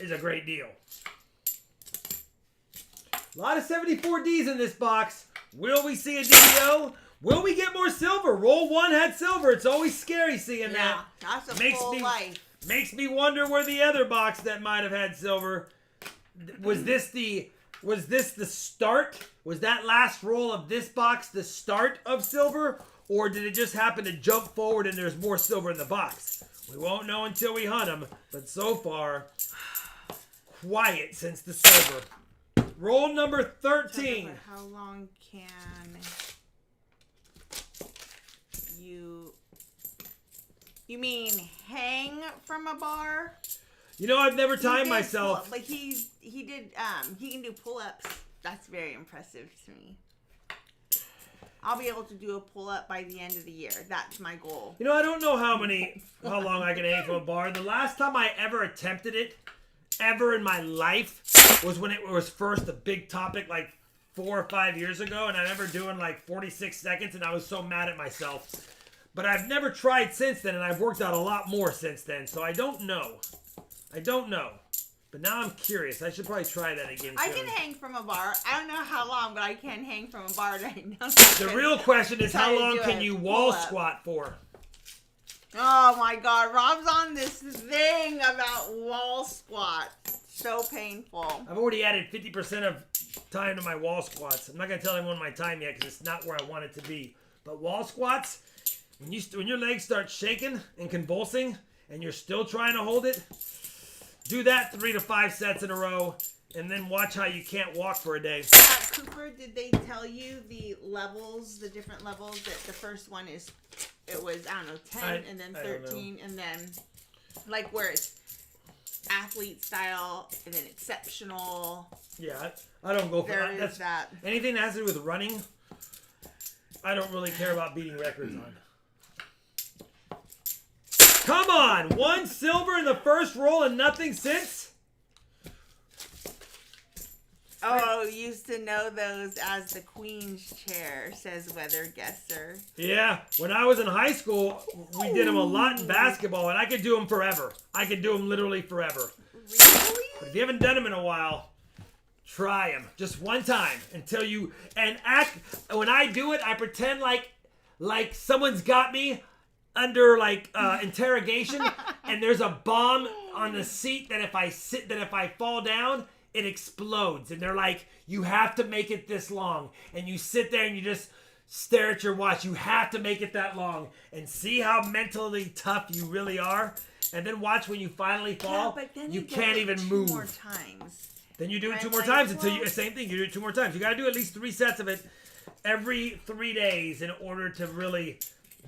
is a great deal. A lot of 74Ds in this box. Will we see a DDO? Will we get more silver? Roll 1 had silver. It's always scary seeing that. Yeah, that's a full life. Makes me wonder where the other box that might have had silver. Was this the Was this the start? Was that last roll of this box the start of silver? Or did it just happen to jump forward and there's more silver in the box? We won't know until we hunt them. But so far, quiet since the silver. Roll number 13. How long can you... You mean hang from a bar? You know, I've never timed myself. Like he can do pull-ups. That's very impressive to me. I'll be able to do a pull-up by the end of the year. That's my goal. You know, I don't know how long I can hang from a bar. The last time I ever attempted it, ever in my life, was when it was first a big topic like 4 or 5 years ago, and I remember doing like 46 seconds, and I was so mad at myself. But I've never tried since then, and I've worked out a lot more since then, so I don't know. But now I'm curious. I should probably try that again soon. I can hang from a bar. I don't know how long, but I can hang from a bar right now. The real question is, how long can you wall squat for? Oh my God, Rob's on this thing about wall squat. So painful. I've already added 50% of time to my wall squats. I'm not going to tell anyone my time yet because it's not where I want it to be. But wall squats, when your legs start shaking and convulsing and you're still trying to hold it, do that 3 to 5 sets in a row, and then watch how you can't walk for a day. Cooper, did they tell you the levels, the different levels? That the first one is, it was, I don't know, 10, and then 13, and then, like, where it's athlete style, and then exceptional. Yeah, I don't go for that. Anything that has to do with running, I don't really care about beating records on. Come on! 1 silver in the first roll and nothing since? Oh, used to know those as the Queen's chair, says Weather Guesser. Yeah, when I was in high school, we did them a lot in basketball, and I could do them forever. I could do them literally forever. Really? But if you haven't done them in a while, try them. Just one time until you... And act... When I do it, I pretend like someone's got me under interrogation, and there's a bomb on the seat that if I fall down, it explodes. And they're like, you have to make it this long. And you sit there and you just stare at your watch. You have to make it that long. And see how mentally tough you really are. And then watch when you finally fall, you can't even move. 2 more times. Then you do it 2 more times until you... Same thing, you do it 2 more times. You got to do at least 3 sets of it every 3 days in order to really...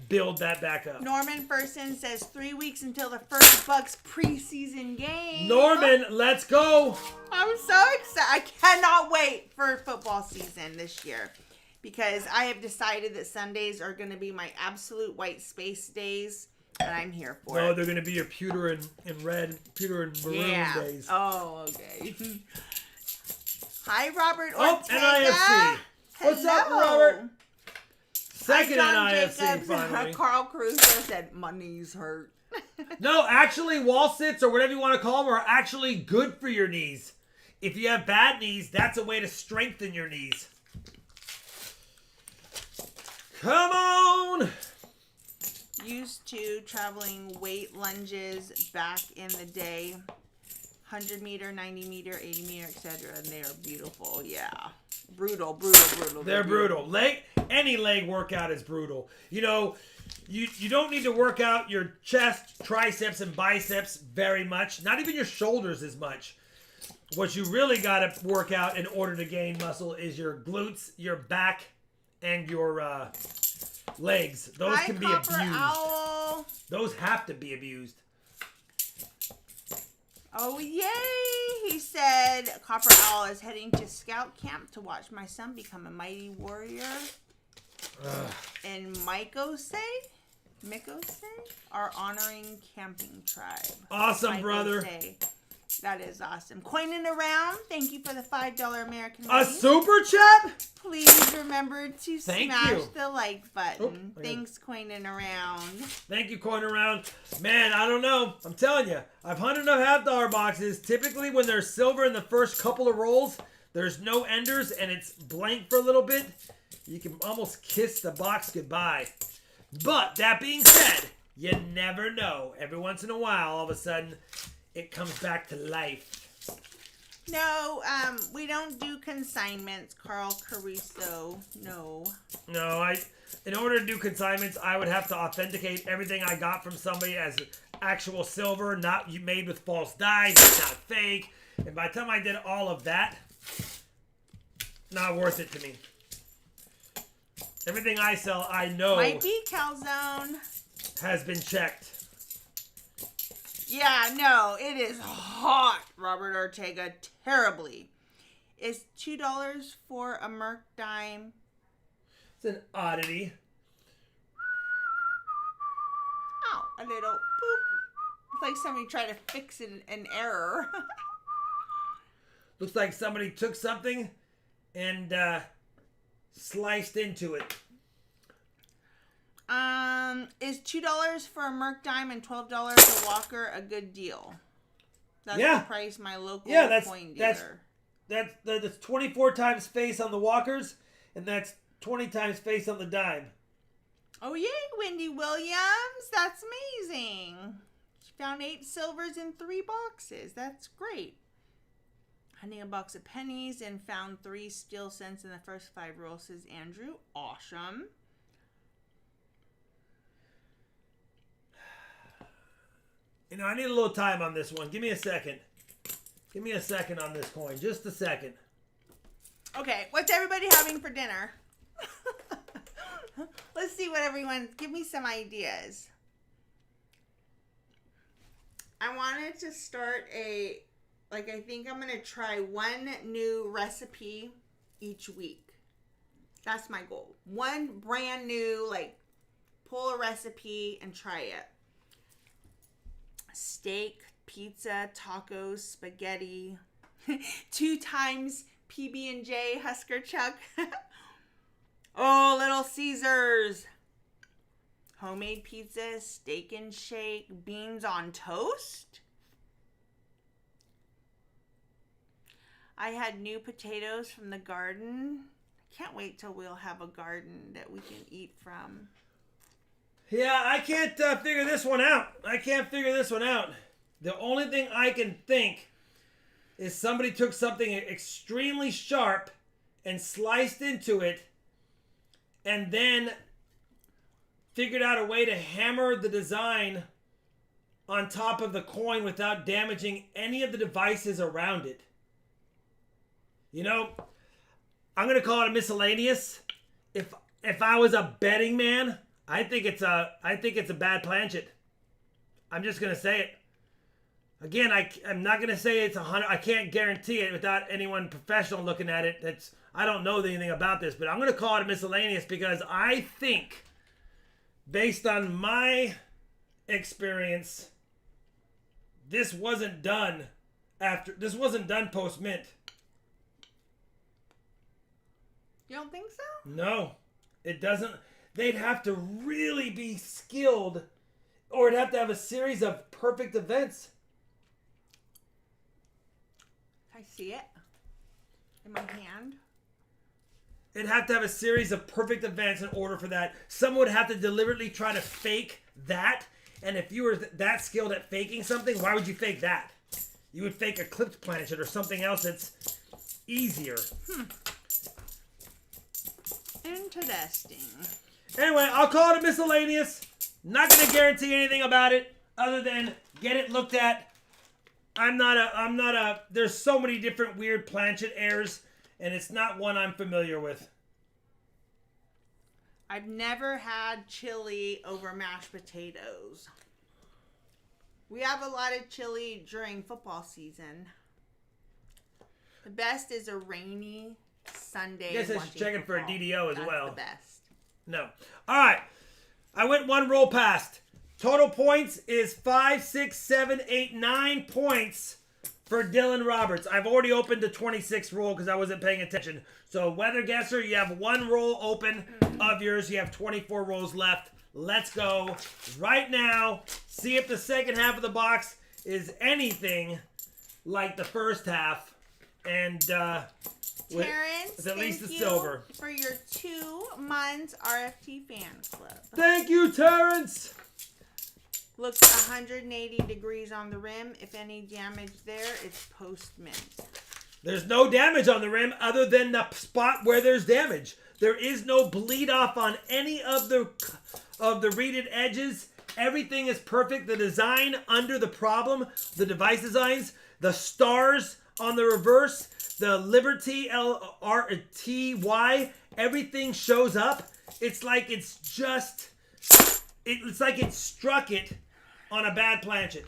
build that back up. Norman Ferson says 3 weeks until the first Bucks preseason game. Norman, let's go. I'm so excited. I cannot wait for football season this year because I have decided that Sundays are going to be my absolute white space days, and I'm here for it. No, they're going to be your pewter and maroon days. Oh, okay. Hi, Robert Ortega. NIFC. What's up, Robert? Second NIFC, finally. Carl Cruiser said, my knees hurt. No, actually, wall sits or whatever you want to call them are actually good for your knees. If you have bad knees, that's a way to strengthen your knees. Come on! Used to traveling weight lunges back in the day. 100 meter, 90 meter, 80 meter, etc. And they are beautiful. Yeah. Brutal. They're brutal. Any leg workout is brutal. You know, you don't need to work out your chest, triceps, and biceps very much. Not even your shoulders as much. What you really got to work out in order to gain muscle is your glutes, your back, and your legs. Those can be abused. Owl. Those have to be abused. Oh, yay! He said, Copper Owl is heading to scout camp to watch my son become a mighty warrior. And Microscope are honoring camping tribe. Awesome, brother. That is awesome. Coining around. Thank you for the $5 American A money. super chat? Please remember to smash the like button. Thanks, Coining Around. Thank you, Coining Around. Man, I don't know. I'm telling you, I've hunted enough $half boxes. Typically, when there's silver in the first couple of rolls, there's no enders and it's blank for a little bit. You can almost kiss the box goodbye. But that being said, you never know. Every once in a while, all of a sudden, it comes back to life. No, we don't do consignments, Carl Caruso. No. No, in order to do consignments, I would have to authenticate everything I got from somebody as actual silver, not made with false dyes, it's not fake. And by the time I did all of that, not worth it to me. Everything I sell, I know Might be Calzone. has been checked. Yeah, no, it is hot, Robert Ortega, terribly. Is $2 for a Merc dime? It's an oddity. Oh, a little boop. It's like somebody tried to fix an error. Looks like somebody took something and sliced into it. Is $2 for a Merc dime and $12 a Walker a good deal? That's the price my local coin dealer. That's 24 times face on the Walkers, and that's 20 times face on the dime. Oh yay, Wendy Williams! That's amazing. She found 8 silvers in 3 boxes. That's great. Hunting a box of pennies and found 3 steel cents in the first 5 rolls, says Andrew. Awesome. You know, I need a little time on this one. Give me a second. Give me a second on this coin. Just a second. Okay, what's everybody having for dinner? Let's see what everyone... Give me some ideas. I wanted to start I think I'm going to try one new recipe each week. That's my goal. One brand new, pull a recipe and try it. Steak, pizza, tacos, spaghetti, 2 times PB&J Husker Chuck. Oh, Little Caesars. Homemade pizza, steak and shake, beans on toast. I had new potatoes from the garden. Can't wait till we'll have a garden that we can eat from. Yeah, I can't figure this one out. The only thing I can think is somebody took something extremely sharp and sliced into it and then figured out a way to hammer the design on top of the coin without damaging any of the devices around it. You know, I'm going to call it a miscellaneous. If I was a betting man, I think it's a bad planchet. I'm just gonna say it. Again, I'm not gonna say it's 100. I can't guarantee it without anyone professional looking at it. I don't know anything about this, but I'm gonna call it a miscellaneous because I think, based on my experience, this wasn't done post mint. You don't think so? No, it doesn't. They'd have to really be skilled, or it'd have to have a series of perfect events. I see it in my hand. It'd have to have a series of perfect events in order for that. Someone would have to deliberately try to fake that. And if you were that skilled at faking something, why would you fake that? You would fake a clipped planchet or something else that's easier. Interesting. Anyway, I'll call it a miscellaneous. Not going to guarantee anything about it other than get it looked at. There's so many different weird planchet airs, and it's not one I'm familiar with. I've never had chili over mashed potatoes. We have a lot of chili during football season. The best is a rainy Sunday. I guess I should check it for a DDO as well. That's the best. No. All right. I went one roll past. Total points is 5, 6, 7, 8, 9 points for Dylan Roberts. I've already opened the 26th roll because I wasn't paying attention. So, Weather Guesser, you have one roll open of yours. You have 24 rolls left. Let's go right now. See if the second half of the box is anything like the first half. And, Terrence, at least the thank silver. You for your 2 months RFT fan club. Thank you, Terrence. Looks 180 degrees on the rim. If any damage there, it's post mint. There's no damage on the rim other than the spot where there's damage. There is no bleed off on any of the reeded edges. Everything is perfect. The design under the problem, the device designs, the stars on the reverse, the Liberty LRTY, everything shows up. It's like it's like it struck it on a bad planchet.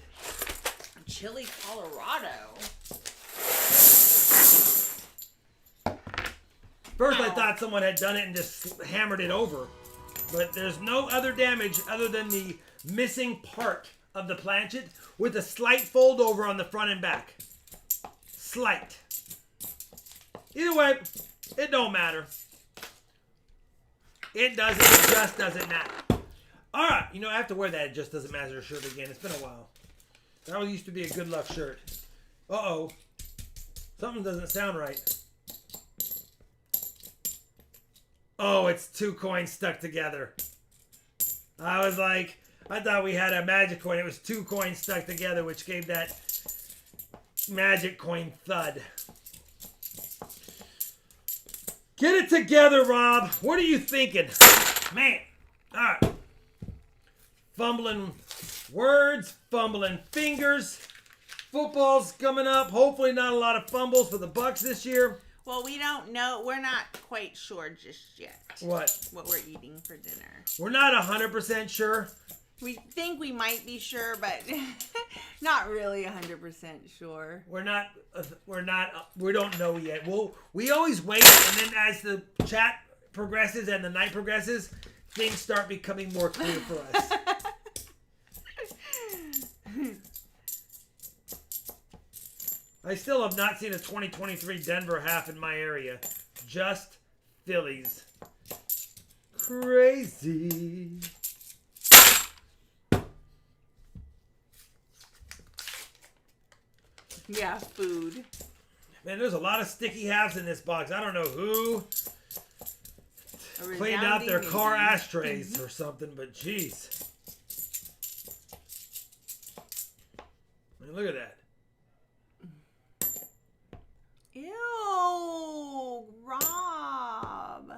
Chili, Colorado. First, I thought someone had done it and just hammered it over. But there's no other damage other than the missing part of the planchet with a slight fold over on the front and back. Slight. Either way, it don't matter. It just doesn't matter. All right, you know, I have to wear that It Just Doesn't Matter shirt again. It's been a while. That one used to be a good luck shirt. Uh-oh. Something doesn't sound right. Oh, it's 2 coins stuck together. I was like, I thought we had a magic coin. It was 2 coins stuck together, which gave that magic coin thud. Get it together, Rob. What are you thinking? Man. All right. Fumbling words, fumbling fingers. Football's coming up. Hopefully not a lot of fumbles for the Bucks this year. Well, we don't know. We're not quite sure just yet. What we're eating for dinner. We're not 100% sure. We think we might be sure, but not really 100% sure. We don't know yet. We always wait, and then as the chat progresses and the night progresses, things start becoming more clear for us. I still have not seen a 2023 Denver half in my area. Just Phillies. Crazy. Yeah, food. Man, there's a lot of sticky halves in this box. I don't know who cleaned out their car ashtrays or something, but jeez. I mean, look at that. Ew, Rob.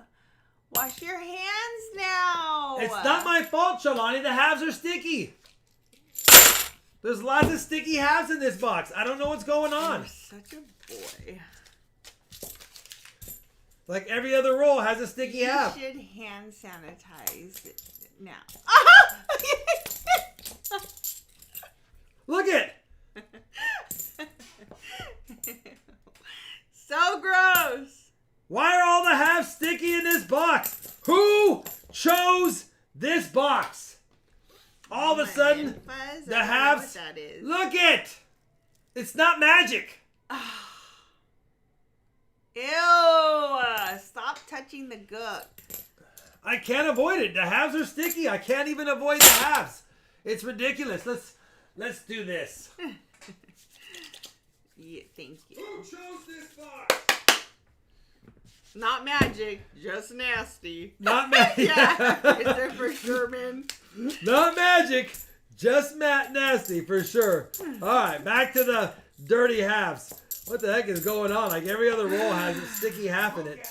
Wash your hands now. It's not my fault, Shalani. The halves are sticky. There's lots of sticky halves in this box. I don't know what's going on. You're such a boy. Like every other roll has a sticky half. You should hand sanitize it now. Look it. So gross. Why are all the halves sticky in this box? Who chose this box? All of a sudden, the halves. Look it. It's not magic. Ew. Stop touching the gook. I can't avoid it. The halves are sticky. I can't even avoid the halves. It's ridiculous. Let's do this. Yeah, thank you. Who chose this box? Not magic, just nasty. Not magic. Yeah, is there for Sherman? Not magic, just nasty for sure. All right, back to the dirty halves. What the heck is going on? Like every other roll has a sticky half in it.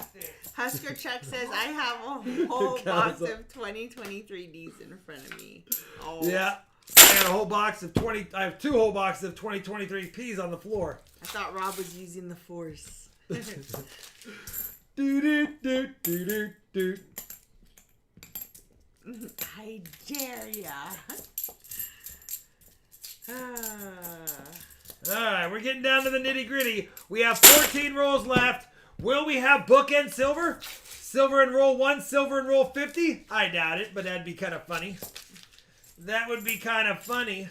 Husker Chuck says, I have a whole box of 2023Ds in front of me. Oh. Yeah. I got a whole box of 20. I have 2 whole boxes of 2023 Ps on the floor. I thought Rob was using the force. Do. I dare ya. Alright, we're getting down to the nitty gritty. We have 14 rolls left. Will we have bookend silver? Silver in roll 1, silver in roll 50? I doubt it, but that'd be kind of funny. That would be kind of funny.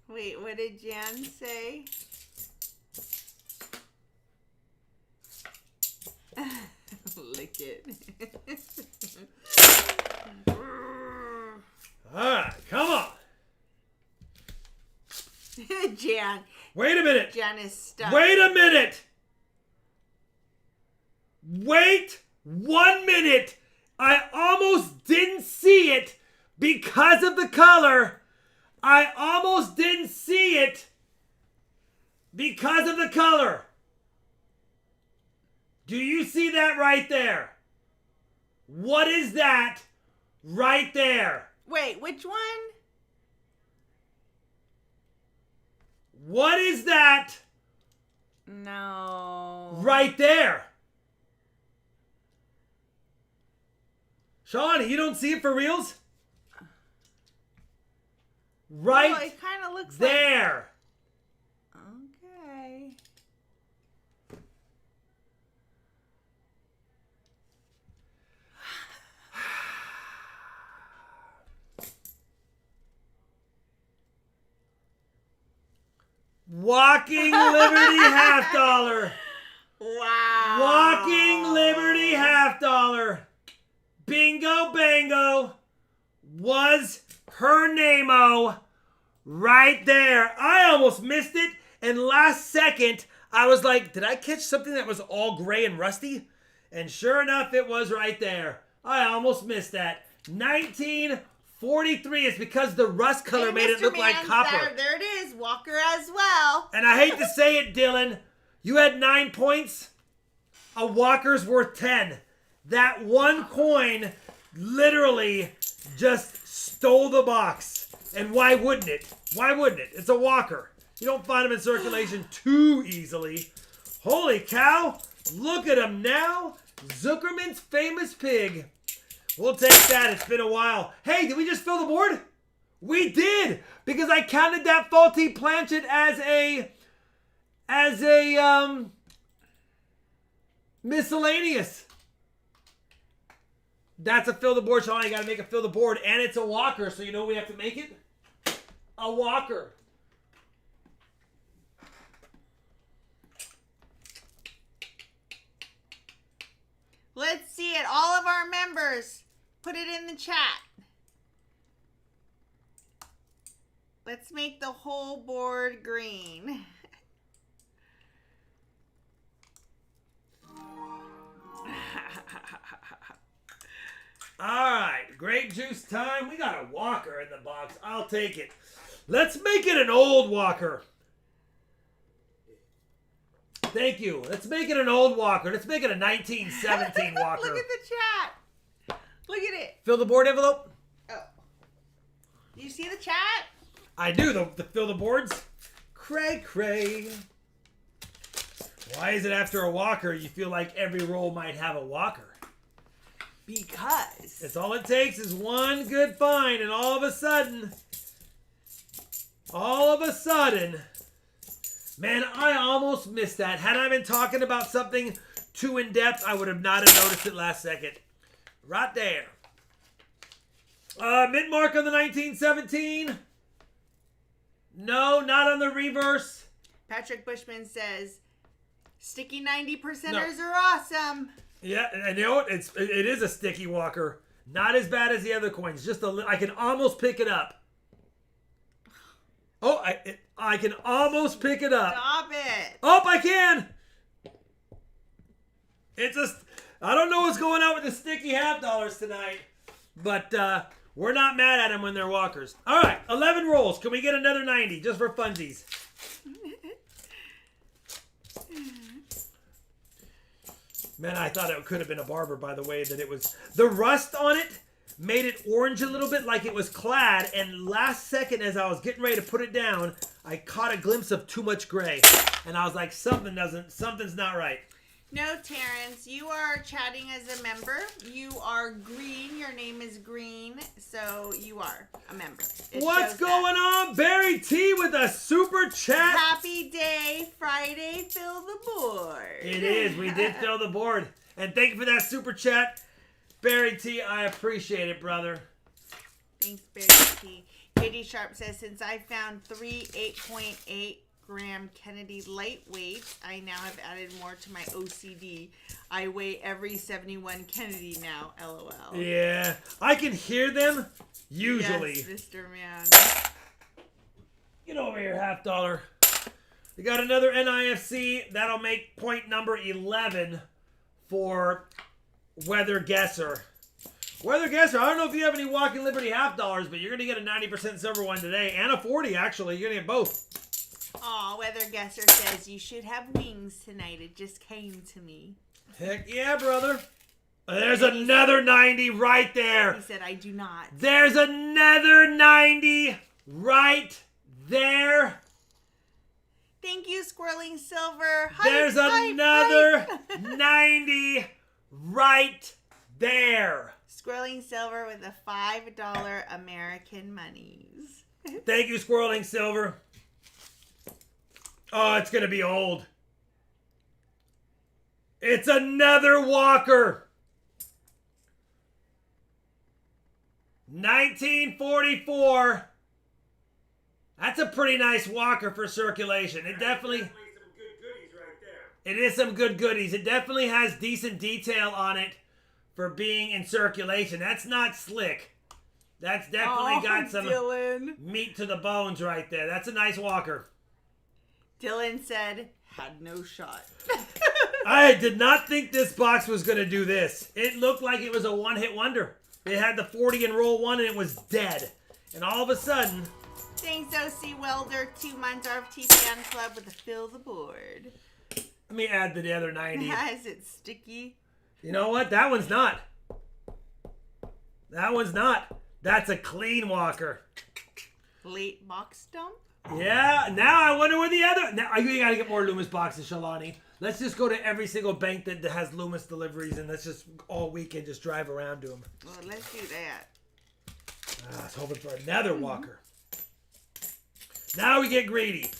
Wait, what did Jan say? Lick it. Alright, come on. Jan. Wait a minute. Jan is stuck. Wait a minute. Wait 1 minute. I almost didn't see it because of the color. I almost didn't see it because of the color. Do you see that right there? What is that right there? Wait, which one? What is that No. right there? Shawnee, you don't see it for reals? Right Oh, it kind of looks there. Okay. Walking Liberty half dollar. Wow. Walking Liberty half dollar. Bingo bango. Was her name-o right there. I almost missed it. And last second, I was like, did I catch something that was all gray and rusty? And sure enough, it was right there. I almost missed that. 1943 is because the rust color Hey, made it Mr. look like Man's copper. There it is. Walker as well. And I hate to say it, Dylan, you had 9 points. A Walker's worth 10. That one coin literally just stole the box. And why wouldn't it? Why wouldn't it? It's a Walker. You don't find them in circulation too easily. Holy cow. Look at him now. Zuckerman's famous pig. We'll take that. It's been a while. Hey, did we just fill the board? We did. Because I counted that faulty planchet as a miscellaneous. That's a fill the board, Sean. You got to make a fill the board. And it's a Walker, so you know we have to make it? A Walker. Let's see it. All of our members, put it in the chat. Let's make the whole board green. All right, grape juice time. We got a Walker in the box. I'll take it. Let's make it an old Walker. Thank you. Let's make it an old Walker. Let's make it a 1917 Walker. Look at the chat. Look at it. Fill the board envelope. Oh. Do you see the chat? I do, the fill the boards. Cray, cray. Why is it after a Walker you feel like every roll might have a Walker? Because. It's all it takes is one good find, and all of a sudden, man, I almost missed that. Had I been talking about something too in-depth, I would have not have noticed it last second. Right there. Mint mark on the 1917. No, not on the reverse. Patrick Bushman says, sticky 90%ers are awesome. Yeah, and you know what? It is a sticky Walker. Not as bad as the other coins. Just I can almost pick it up. Oh, I can almost pick it up. Stop it. Oh, I can. I don't know what's going on with the sticky half dollars tonight, but we're not mad at them when they're Walkers. All right, 11 rolls. Can we get another 90 just for funsies? Man, I thought it could have been a barber by the way that it was. The rust on it made it orange a little bit like it was clad, and last second as I was getting ready to put it down, I caught a glimpse of too much gray. And I was like, something's not right. No, Terrence, you are chatting as a member. You are green. Your name is green, so you are a member. What's going on? Barry T with a super chat. Happy day, Friday, fill the board. It is. We did fill the board. And thank you for that super chat. Barry T, I appreciate it, brother. Thanks, Barry T. Katie Sharp says, since I found 3 8.8 gram Kennedy lightweights, I now have added more to my OCD. I weigh every 71 Kennedy now, LOL. Yeah, I can hear them usually. Yes, Mr. Man. Get over here, half dollar. We got another NIFC. That'll make point number 11 for Weather Guesser. Weather Guesser, I don't know if you have any Walking Liberty half dollars, but you're going to get a 90% silver one today. And a 40, actually. You're going to get both. Aw, Weather Guesser says you should have wings tonight. It just came to me. Heck yeah, brother. There's another 90 right there. He said, I do not. There's another 90 right there. Thank you, Squirreling Silver. There's another 90 right there. Squirreling Silver with the $5 American monies. Thank you, Squirreling Silver. Oh, it's going to be old. It's another Walker. 1944. That's a pretty nice Walker for circulation. It definitely... some good goodies right there. It is some good goodies. It definitely has decent detail on it for being in circulation. That's not slick. That's definitely got some Dylan. meat to the bones right there. That's a nice Walker. Dylan said, had no shot. I did not think this box was going to do this. It looked like it was a one-hit wonder. It had the 40 and roll one, and it was dead. And all of a sudden... Thanks, OC Welder, 2 months RFT Fan Club with a fill the board. Let me add the other 90. Is it sticky? You know what? That one's not. That one's not. That's a clean Walker. Late box dump? Yeah, now I wonder where the other... Now, you got to get more Loomis boxes, Shalani. Let's just go to every single bank that has Loomis deliveries, and let's just all weekend just drive around to them. Well, let's do that. I was hoping for another Walker. Now we get greedy.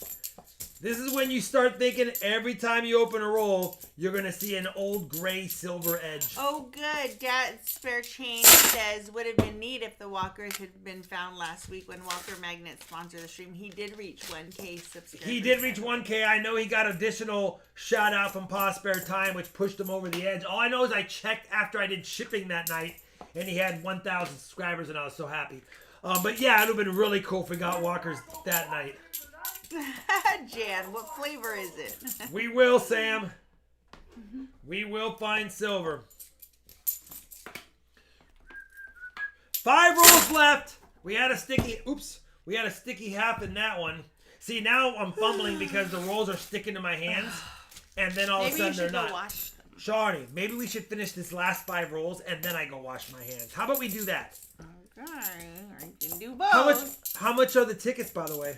This is when you start thinking every time you open a roll, you're going to see an old gray silver edge. Oh, good. Dad's Spare Change says, would have been neat if the Walkers had been found last week when Walker Magnet sponsored the stream. He did reach 1K subscribers. He did reach 1K. I know he got additional shout out from Pa Spare Time, which pushed him over the edge. All I know is I checked after I did shipping that night, and he had 1,000 subscribers, and I was so happy. But yeah, it would have been really cool if we got Walkers that night. Jan, what flavor is it? We will, Sam. We will find silver. 5 rolls left. We had a sticky... Oops. We had a sticky half in that one. See, now I'm fumbling because the rolls are sticking to my hands. And then all of a sudden they're not. Wash them. Shawnee, maybe we should finish this last 5 rolls and then I go wash my hands. How about we do that? Okay, I can do both. How much are the tickets, by the way?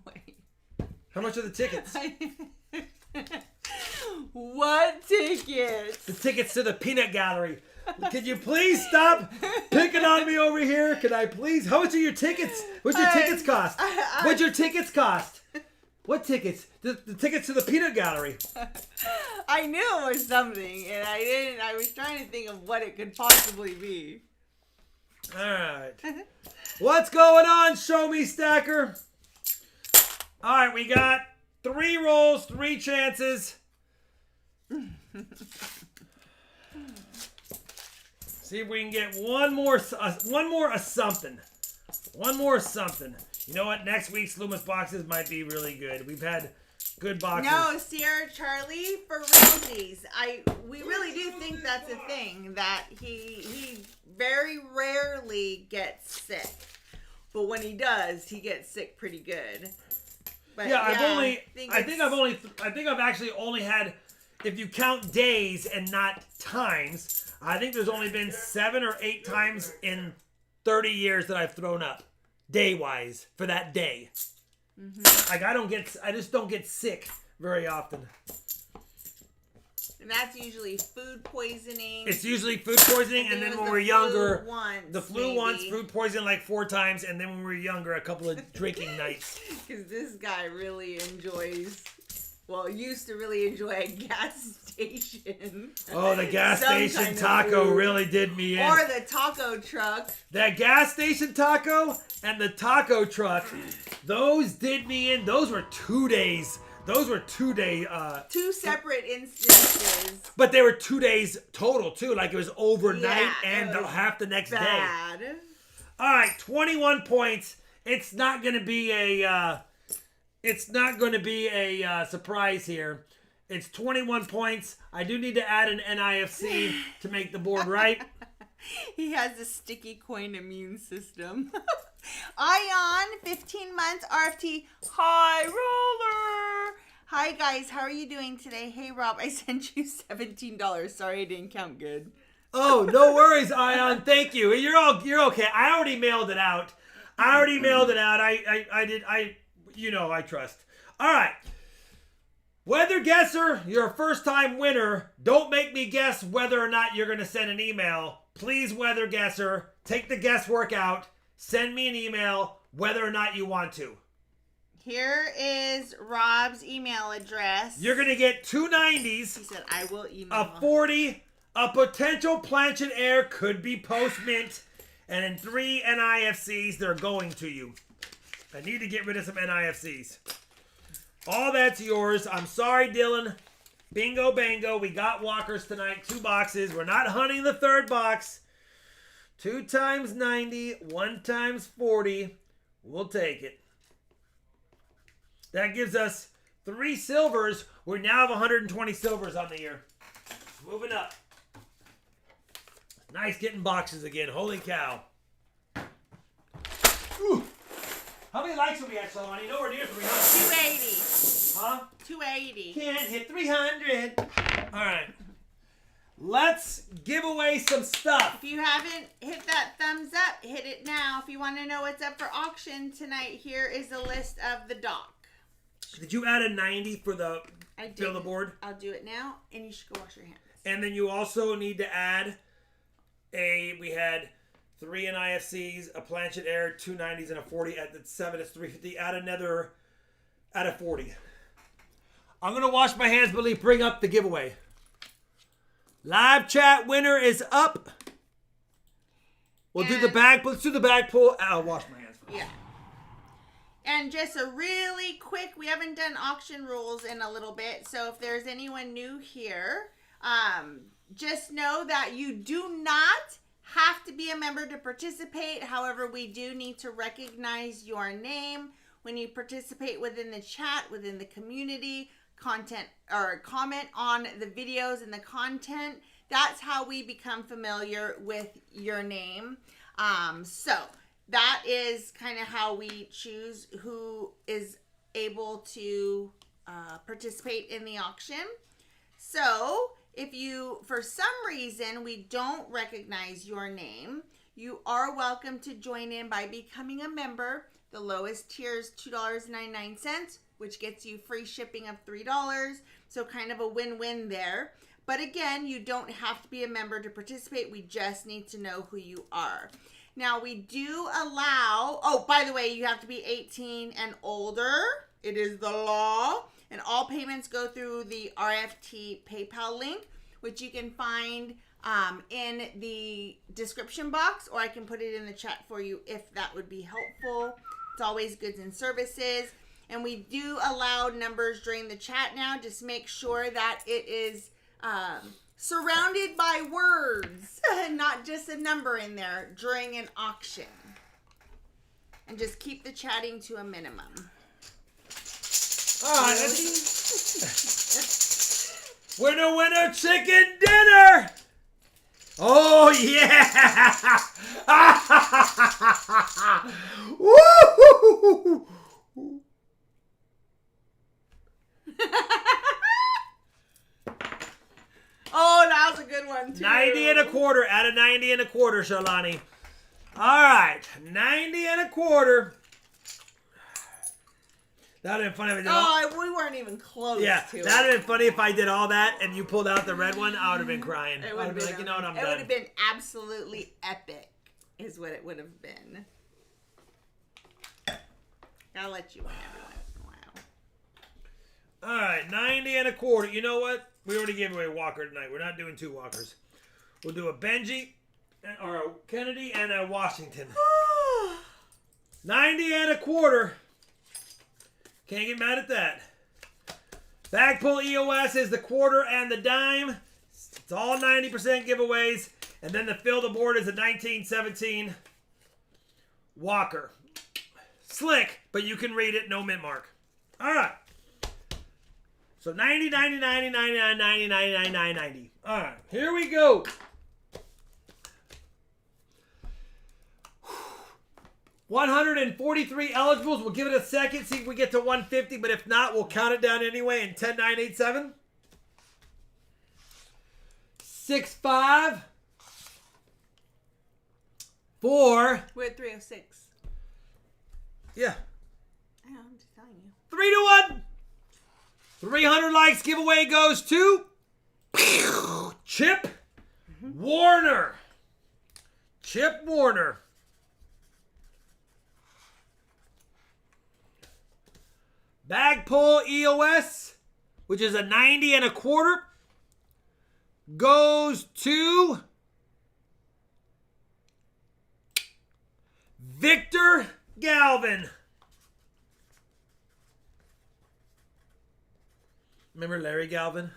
Wait. How much are the tickets? What tickets? The tickets to the Peanut Gallery. Can you please stop picking on me over here? Can I please? How much are your tickets? What's your tickets cost? What's your tickets cost? What tickets? The tickets to the Peanut Gallery. I knew it was something, and I didn't. I was trying to think of what it could possibly be. All right. What's going on, Show Me Stacker? All right, we got 3 rolls, 3 chances. See if we can get one more of something. One more something. You know what? Next week's Loomis boxes might be really good. We've had good boxes. No, Sierra Charlie, for realsies. We really do think that's a thing, that he very rarely gets sick. But when he does, he gets sick pretty good. But yeah, I think I've actually only had, if you count days and not times, I think there's only been 7 or 8 times in 30 years that I've thrown up, day-wise, for that day. Mm-hmm. Like I just don't get sick very often. And that's usually food poisoning. It's usually food poisoning, and then when we're younger, the flu once, food poisoning like 4 times, and then when we were younger, a couple of drinking nights. Because this guy really used to really enjoy a gas station. Oh, the gas station taco really did me in. Or the taco truck. That gas station taco and the taco truck, those did me in. Those were 2 days. Those were 2 day. 2 separate instances. But they were 2 days total too. Like it was overnight and half the next day. All right, 21 points. It's not going to be a. It's not going to be a surprise here. It's 21 points. I do need to add an NIFC to make the board right. He has a sticky coin immune system. Ion, 15 months, RFT, high roller. Hi guys, how are you doing today? Hey Rob, I sent you $17. Sorry I didn't count good. Oh, no worries, Ion. Thank you. You're okay. I already mailed it out. I trust. All right. Weather guesser, you're a first-time winner. Don't make me guess whether or not you're going to send an email. Please, weather guesser, take the guesswork out. Send me an email whether or not you want to. Here is Rob's email address. You're going to get 2 90s. He said, I will email. A 40, a potential Planchet Air, could be post-mint, and then 3 NIFCs, they're going to you. I need to get rid of some NIFCs. All that's yours. I'm sorry, Dylan. Bingo, bango. We got walkers tonight. 2 boxes. We're not hunting the 3rd box. 2 times 90, 1 times 40. We'll take it. That gives us 3 silvers. We now have 120 silvers on the year. Moving up. Nice getting boxes again. Holy cow. Ooh. How many likes will we at, Solani? Nowhere near 300. 280. Huh? 280. Can't hit 300. All right. Let's give away some stuff. If you haven't hit that thumbs up, hit it now. If you want to know what's up for auction tonight, here is a list of the dock. Did you add a 90 for the I did. fill the board? I'll do it now, and you should go wash your hands. And then you also need to add we had 3 NIFCs, a Planchet Air, 2 90s, and a 40. At the 7, it's 350. Add a 40. I'm going to wash my hands, Billy. Bring up the giveaway. Live chat winner is up. We'll do the bag. Let's do the bag pull. I'll wash my hands first. Yeah. And just a really quick, we haven't done auction rules in a little bit, so if there's anyone new here, just know that you do not have to be a member to participate. However, we do need to recognize your name when you participate within the chat, within the community, content, or comment on the videos and the content. That's how we become familiar with your name. So that is kind of how we choose who is able to participate in the auction. So if you, for some reason, we don't recognize your name, you are welcome to join in by becoming a member. The lowest tier is $2.99, which gets you free shipping of $3. So kind of a win-win there. But again, you don't have to be a member to participate. We just need to know who you are. Now, we do allow, oh, by the way, you have to be 18 and older. It is the law. And all payments go through the RFT PayPal link, which you can find in the description box, or I can put it in the chat for you if that would be helpful. It's always goods and services. And we do allow numbers during the chat now. Just make sure that it is surrounded by words, not just a number in there during an auction. And just keep the chatting to a minimum. All right. Winner, winner, chicken dinner. Oh, yeah. Woo! Oh, that was a good one, too. 90 and a quarter. Add a 90 and a quarter, Shalani. All right. 90 and a quarter. That would have been funny if I did all... we weren't even close Yeah, to it. that would have been funny if I did all that and you pulled out the red one. I would have been crying. I would have been like, you know what, I'm done. It would have been absolutely epic, is what it would have been. I'll let you win every once in a while. All right, 90 and a quarter. You know what? We already gave away a Walker tonight. We're not doing 2 Walkers. We'll do a Benji, or a Kennedy, and a Washington. 90 and a quarter. Can't get mad at that. Bag pull EOS is the quarter and the dime. It's all 90% giveaways. And then the fill the board is a 1917 Walker. Slick, but you can read it, no mint mark. All right. So 90, 90, 90, 99, 90, 99, 90, 90. All right, here we go. 143 eligibles. We'll give it a second, see if we get to 150, but if not, we'll count it down anyway in 10, 9, 8, 7. 6, 5. 4. We're at 306. Yeah. I know, I'm just telling you. 3 to 1. 300 likes giveaway goes to Chip Warner. Chip Warner. Bagpole EOS, which is a 90 and a quarter, goes to Victor Galvin. Remember Larry Galvin?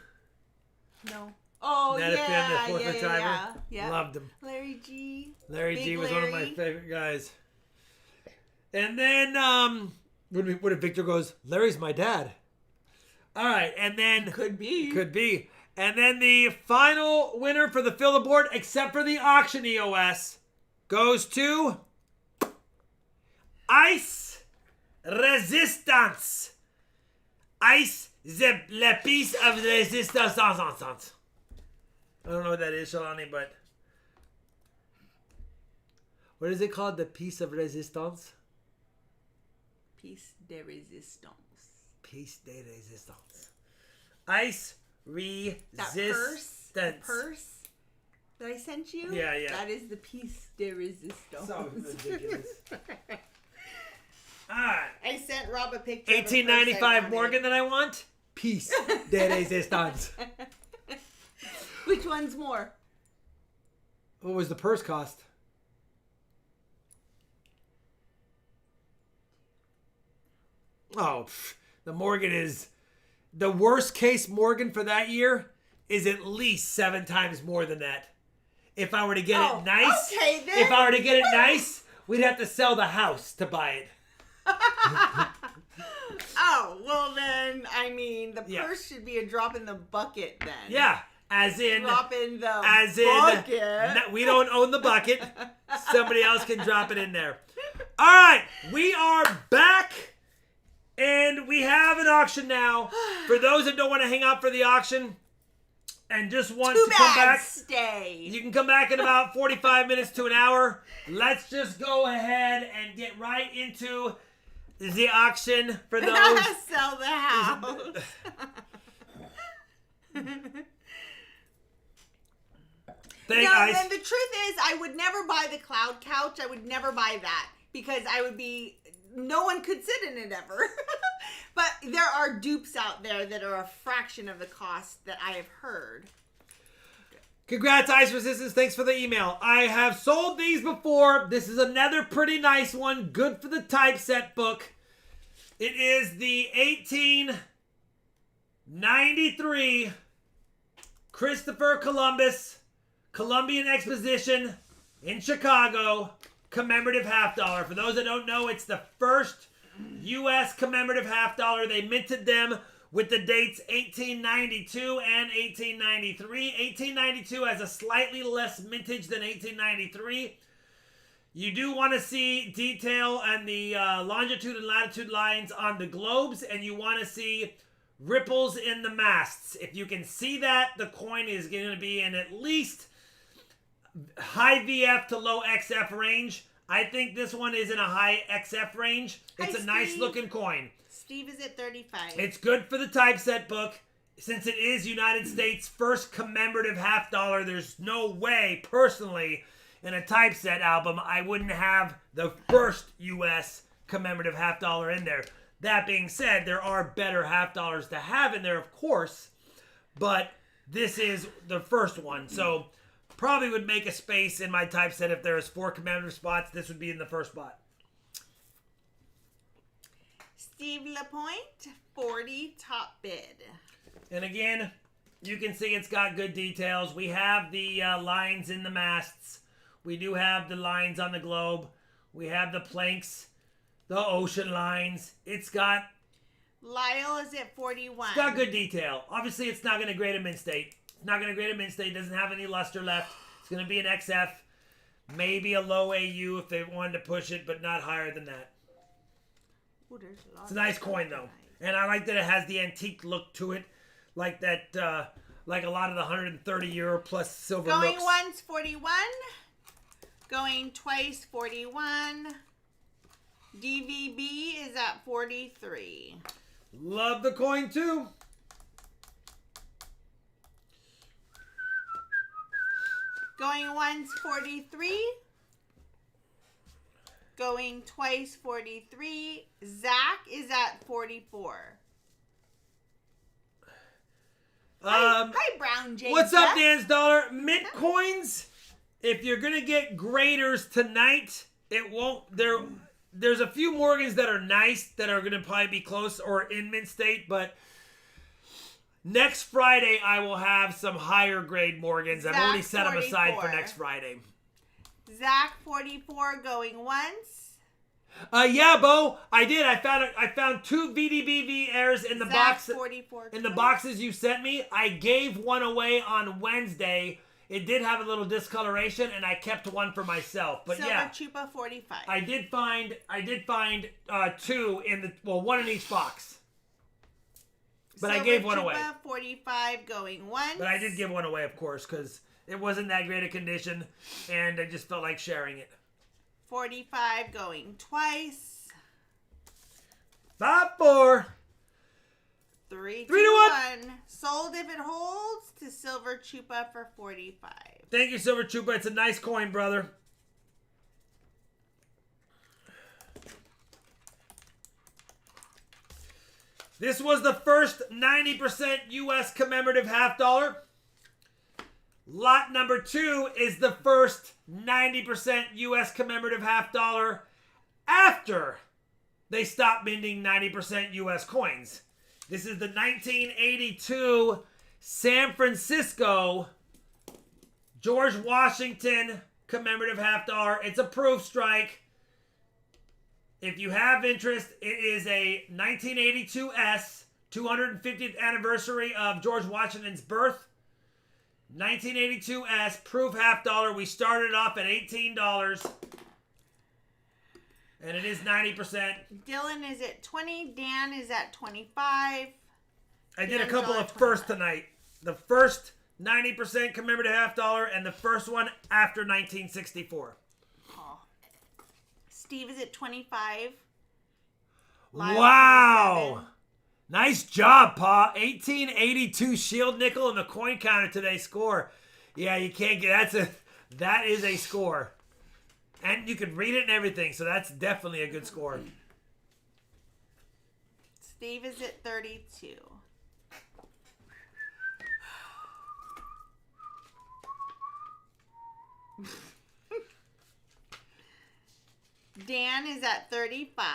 No. Oh, That yeah, the fourth yeah, driver? yeah. Loved him. Larry G. Larry Big G was one of my Larry. favorite guys. And then, what if Victor goes, Larry's my dad? All right, and then... Could be. Could be. And then the final winner for the fill the board, except for the auction EOS, goes to Ice Resistance. Ice la piece of resistance. I don't know what that is, Shalani, but what is it called? The piece of resistance? Piece de resistance. Piece de resistance. Ice resistance. That purse that I sent you? Yeah, yeah. That is the piece de resistance. So ridiculous. All right. I sent Rob a picture. of a purse I $18.95 wanted. Morgan that I want. Piece de resistance. Which one's more? What was the purse cost? Oh, the Morgan is... The worst case Morgan for that year is at least 7 times more than that. If I were to get it nice... Okay, then. If I were to get it nice, we'd have to sell the house to buy it. Oh, well then, I mean, the Yeah. purse should be a drop in the bucket then. Yeah, as in... Drop in the As in, bucket. no, we don't own the bucket. Somebody else can drop it in there. All right, we are back, and we have an auction now. For those that don't want to hang out for the auction and just want to come back, stay. you can come back in about 45 minutes to an hour. Let's just go ahead and get right into the auction for those. Sell the house. Then the truth is, I would never buy the cloud couch. I would never buy that because I would be. No one could sit in it ever. But there are dupes out there that are a fraction of the cost that I have heard. Congrats, Ice Resistance. Thanks for the email. I have sold these before. This is another pretty nice one. Good for the typeset book. It is the 1893 Christopher Columbus Columbian Exposition in Chicago commemorative $50. For those that don't know, it's the first U.S. commemorative $50. They minted them with the dates 1892 and 1893. 1892 has a slightly less mintage than 1893. You do want to see detail on the longitude and latitude lines on the globes, and you want to see ripples in the masts. If you can see that, the coin is going to be in at least high VF to low XF range. I think this one is in a high XF range. It's a nice looking coin. Steve is at 35. It's good for the typeset book. Since it is United States' first commemorative $50, there's no way, personally, in a typeset album, I wouldn't have the first U.S. commemorative $50 in there. That being said, there are better $50 to have in there, of course, but this is the first one. So probably would make a space in my typeset if there's 4 commemorative spots. This would be in the first spot. Steve Lapointe, 40 top bid. And again, you can see it's got good details. We have the lines in the masts. We do have the lines on the globe. We have the planks, the ocean lines. It's got... Lyle is at 41. It's got good detail. Obviously, it's not going to grade a mint state. It's not going to grade a mint state. It doesn't have any luster left. It's going to be an XF. Maybe a low AU if they wanted to push it, but not higher than that. Ooh, there's a lot It's a nice coin, though. And I like that it has the antique look to it. Like that, like a lot of the 130 euro plus silver Going looks. once, 41. Going twice, 41. DVB is at 43. Love the coin, too. Going once, 43. Going twice, 43. Zach is at 44. Hi, Brown Jay. What's up, Dan's Dollar? Mint coins. If you're gonna get graders tonight, it won't. There's a few Morgans that are nice that are gonna probably be close or in mint state, but next Friday I will have some higher grade Morgans. I've already set them aside for next Friday. Zach 44 going once. Yeah, Bo, I did. I found two VDBV airs in the box. 44 in the boxes you sent me. I gave one away on Wednesday. It did have a little discoloration, and I kept one for myself. But Silver yeah, Chupa 45. I did find two in the one in each box. But Silver I gave one Chupa away. 45 going once. But I did give one away, of course, because it wasn't that great a condition, and I just felt like sharing it. 45 going twice. 5-4. 3 to 1. Sold if it holds to Silver Chupa for 45. Thank you, Silver Chupa. It's a nice coin, brother. This was the first 90% U.S. commemorative half dollar. Lot number 2 is the first 90% U.S. commemorative half dollar after they stopped minting 90% U.S. coins. This is the 1982 San Francisco George Washington commemorative half dollar. It's a proof strike. If you have interest, it is a 1982 S, 250th anniversary of George Washington's birth. 1982 S, proof half dollar. We started off at $18. And it is 90%. Dylan is at 20. Dan is at 25. I did a couple of firsts tonight. The first 90% commemorative half dollar and the first one after 1964. Oh. Steve is at 25. Wow. Nice job, Pa. 1882 shield nickel and the coin counter today score. Yeah, you can't get that is a score. And you can read it and everything, so that's definitely a good score. Steve is at 32. Dan is at 35.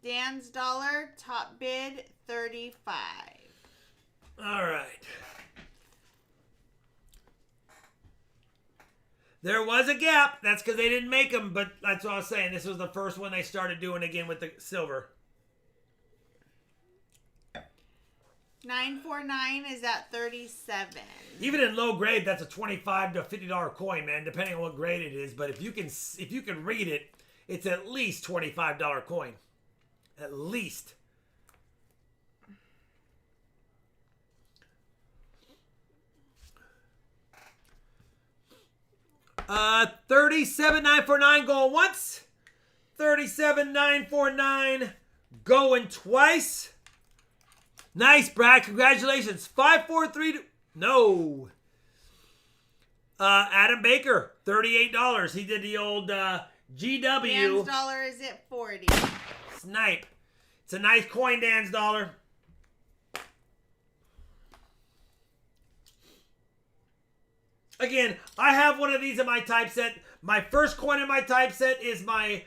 Dan's dollar, top bid, 35. All right. There was a gap. That's because they didn't make them, but that's what I was saying. This was the first one they started doing again with the silver. 949 is at 37. Even in low grade, that's a $25 to $50 coin, man, depending on what grade it is. But if you can read it, it's at least $25 coin. At least. $37,949 going once. $37,949 going twice. Nice, Brad. Congratulations. 543. No. Adam Baker, $38. He did the old GW. Dan's dollar is at 40. Snipe. It's a nice coin, Dan's dollar. Again, I have one of these in my typeset. My first coin in my typeset is my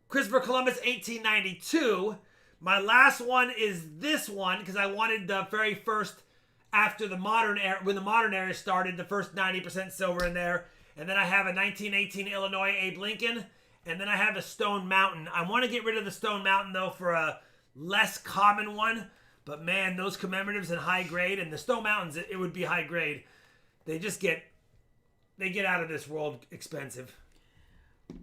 Christopher Columbus 1892. My last one is this one because I wanted the very first after the modern era, when the modern era started, the first 90% silver in there. And then I have a 1918 Illinois Abe Lincoln. And then I have a Stone Mountain. I want to get rid of the Stone Mountain, though, for a less common one. But, man, those commemoratives in high grade, and the Stone Mountains, it would be high grade. they get out of this world expensive.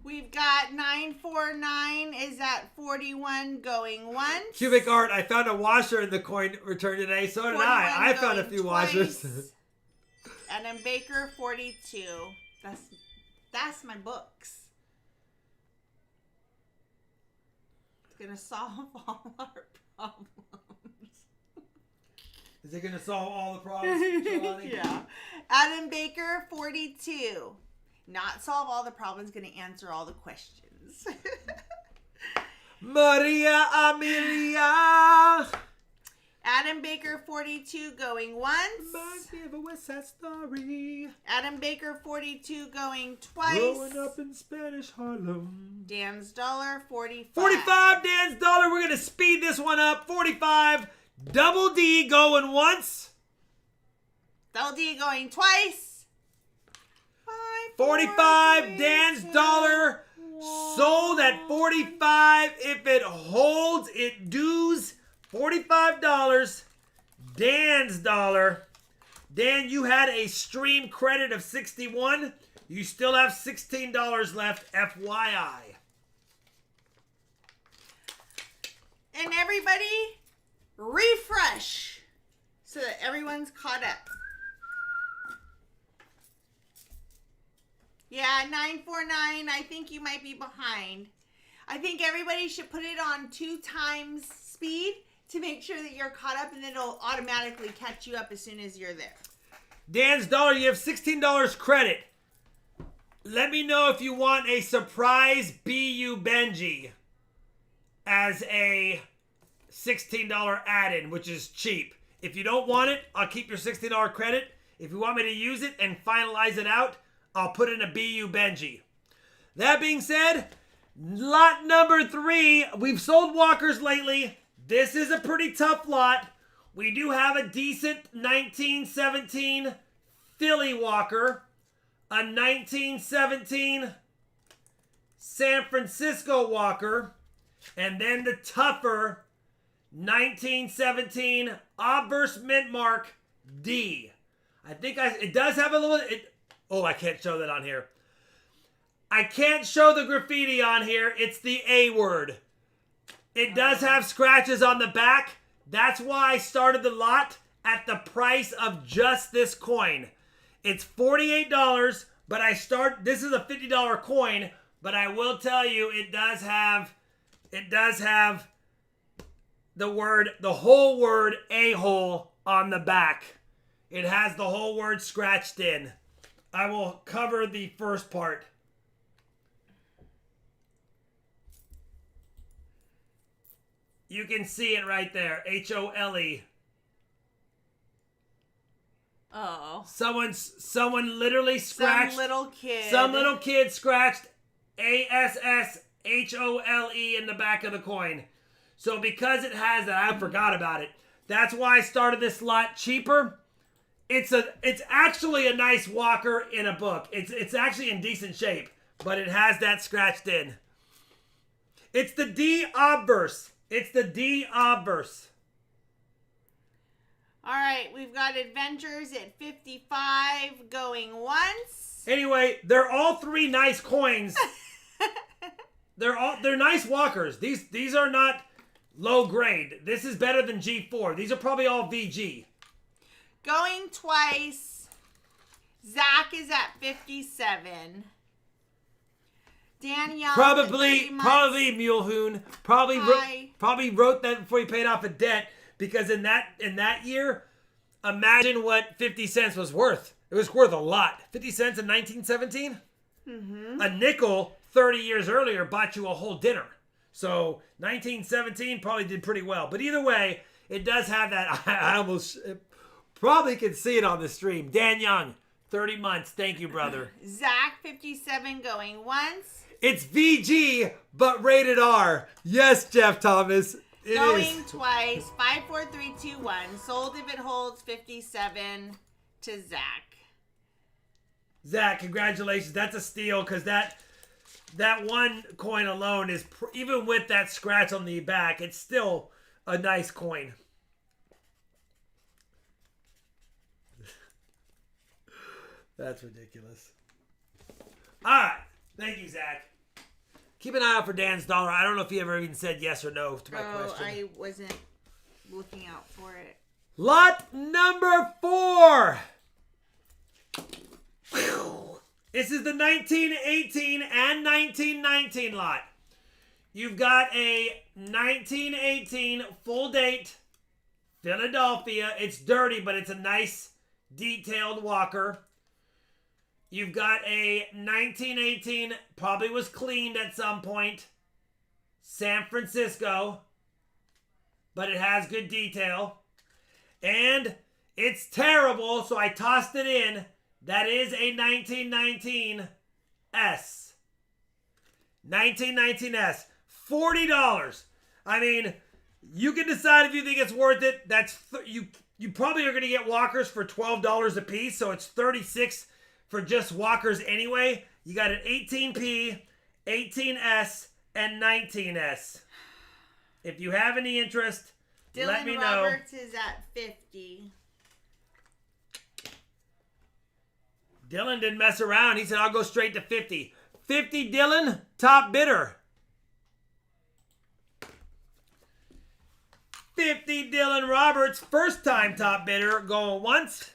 We've got 949 is at 41 going once. Cubic Art, I found a washer in the coin return today. So did I. I found a few washers. And then Baker 42. That's my books. It's gonna solve all our problems. Is it gonna solve all the problems, Jelani? Yeah. Adam Baker 42. Not solve all the problems, gonna answer all the questions. Maria Amelia. Adam Baker 42 going once. Reminds me of a West Side Story. Adam Baker 42 going twice. Growing up in Spanish Harlem. Dan's Dollar 45. 45, Dan's Dollar. We're gonna speed this one up. 45. Double D going once. Double D going twice. 45, Dan's Dollar. Sold at 45. If it holds, it dues. $45. Dan's Dollar. Dan, you had a stream credit of 61. You still have $16 left, FYI. And everybody, refresh so that everyone's caught up. Yeah, 949, I think you might be behind. I think everybody should put it on 2 times speed to make sure that you're caught up, and then it'll automatically catch you up as soon as you're there. Dan's Dollar, you have $16 credit. Let me know if you want a surprise BU Benji as a $16 add-in, which is cheap. If you don't want it, I'll keep your $16 credit. If you want me to use it and finalize it out, I'll put in a BU Benji. That being said, lot number 3. We've sold walkers lately. This is a pretty tough lot. We do have a decent 1917 Philly walker, a 1917 San Francisco walker, and then the tougher 1917 Obverse Mint Mark D. I think it does have a little... I can't show that on here. I can't show the graffiti on here. It's the A word. It does have scratches on the back. That's why I started the lot at the price of just this coin. It's $48, but this is a $50 coin, but I will tell you it does have the whole word a-hole on the back. It has the whole word scratched in. I will cover the first part. You can see it right there. H-O-L-E. Oh. Someone literally scratched. Some little kid scratched A-S-S-H-O-L-E in the back of the coin. So because it has that, I forgot about it. That's why I started this lot cheaper. It's actually a nice walker in a book. It's actually in decent shape, but it has that scratched in. It's the D obverse. It's the D obverse. All right, we've got Adventures at 55 going once. Anyway, they're all 3 nice coins. They're nice walkers. These are not low grade. This is better than G4. These are probably all VG. Going twice. Zach is at 57. Dan Young. Probably Mulehoon. Probably wrote that before he paid off a debt, because in that year, imagine what 50 cents was worth. It was worth a lot. 50 cents in 1917? Mm-hmm. A nickel 30 years earlier bought you a whole dinner. So 1917 probably did pretty well. But either way, it does have that. I almost probably can see it on the stream. Dan Young, 30 months. Thank you, brother. Zach, 57 going once. It's VG, but rated R. Yes, Jeff Thomas. Going twice. 54321. Sold if it holds 57 to Zach. Zach, congratulations. That's a steal, because that one coin alone is, even with that scratch on the back, it's still a nice coin. That's ridiculous. All right. Thank you, Zach. Keep an eye out for Dan's dollar. I don't know if he ever even said yes or no to my question. I wasn't looking out for it. Lot number 4. Whew. This is the 1918 and 1919 lot. You've got a 1918 full date Philadelphia. It's dirty, but it's a nice detailed walker. You've got a 1918, probably was cleaned at some point, San Francisco, but it has good detail. And it's terrible, so I tossed it in. That is a 1919 S. 1919 S. $40. I mean, you can decide if you think it's worth it. That's you probably are going to get walkers for $12 a piece, so it's $36 for just walkers anyway. You got an 18P, 18S, and 19S. If you have any interest, let me know. Dylan Roberts is at 50. Dylan didn't mess around. He said, I'll go straight to 50. 50, Dylan, top bidder. 50, Dylan Roberts, first time top bidder, going once.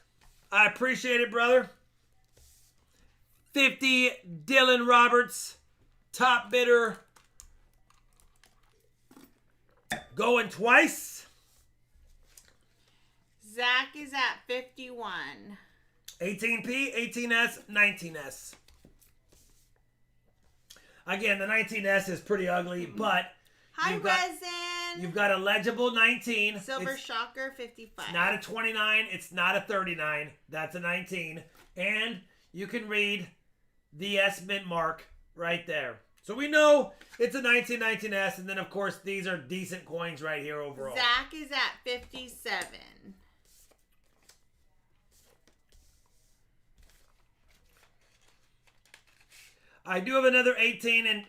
I appreciate it, brother. 50, Dylan Roberts, top bidder, going twice. Zach is at 51. 18P, 18S, 19S. Again, the 19S is pretty ugly, but Hi, Resin. You've got a legible 19. Silver Shocker, 55. It's not a 29. It's not a 39. That's a 19. And you can read the S mint mark right there. So we know it's a 1919S, and then, of course, these are decent coins right here overall. Zach is at 57. I do have another 18 and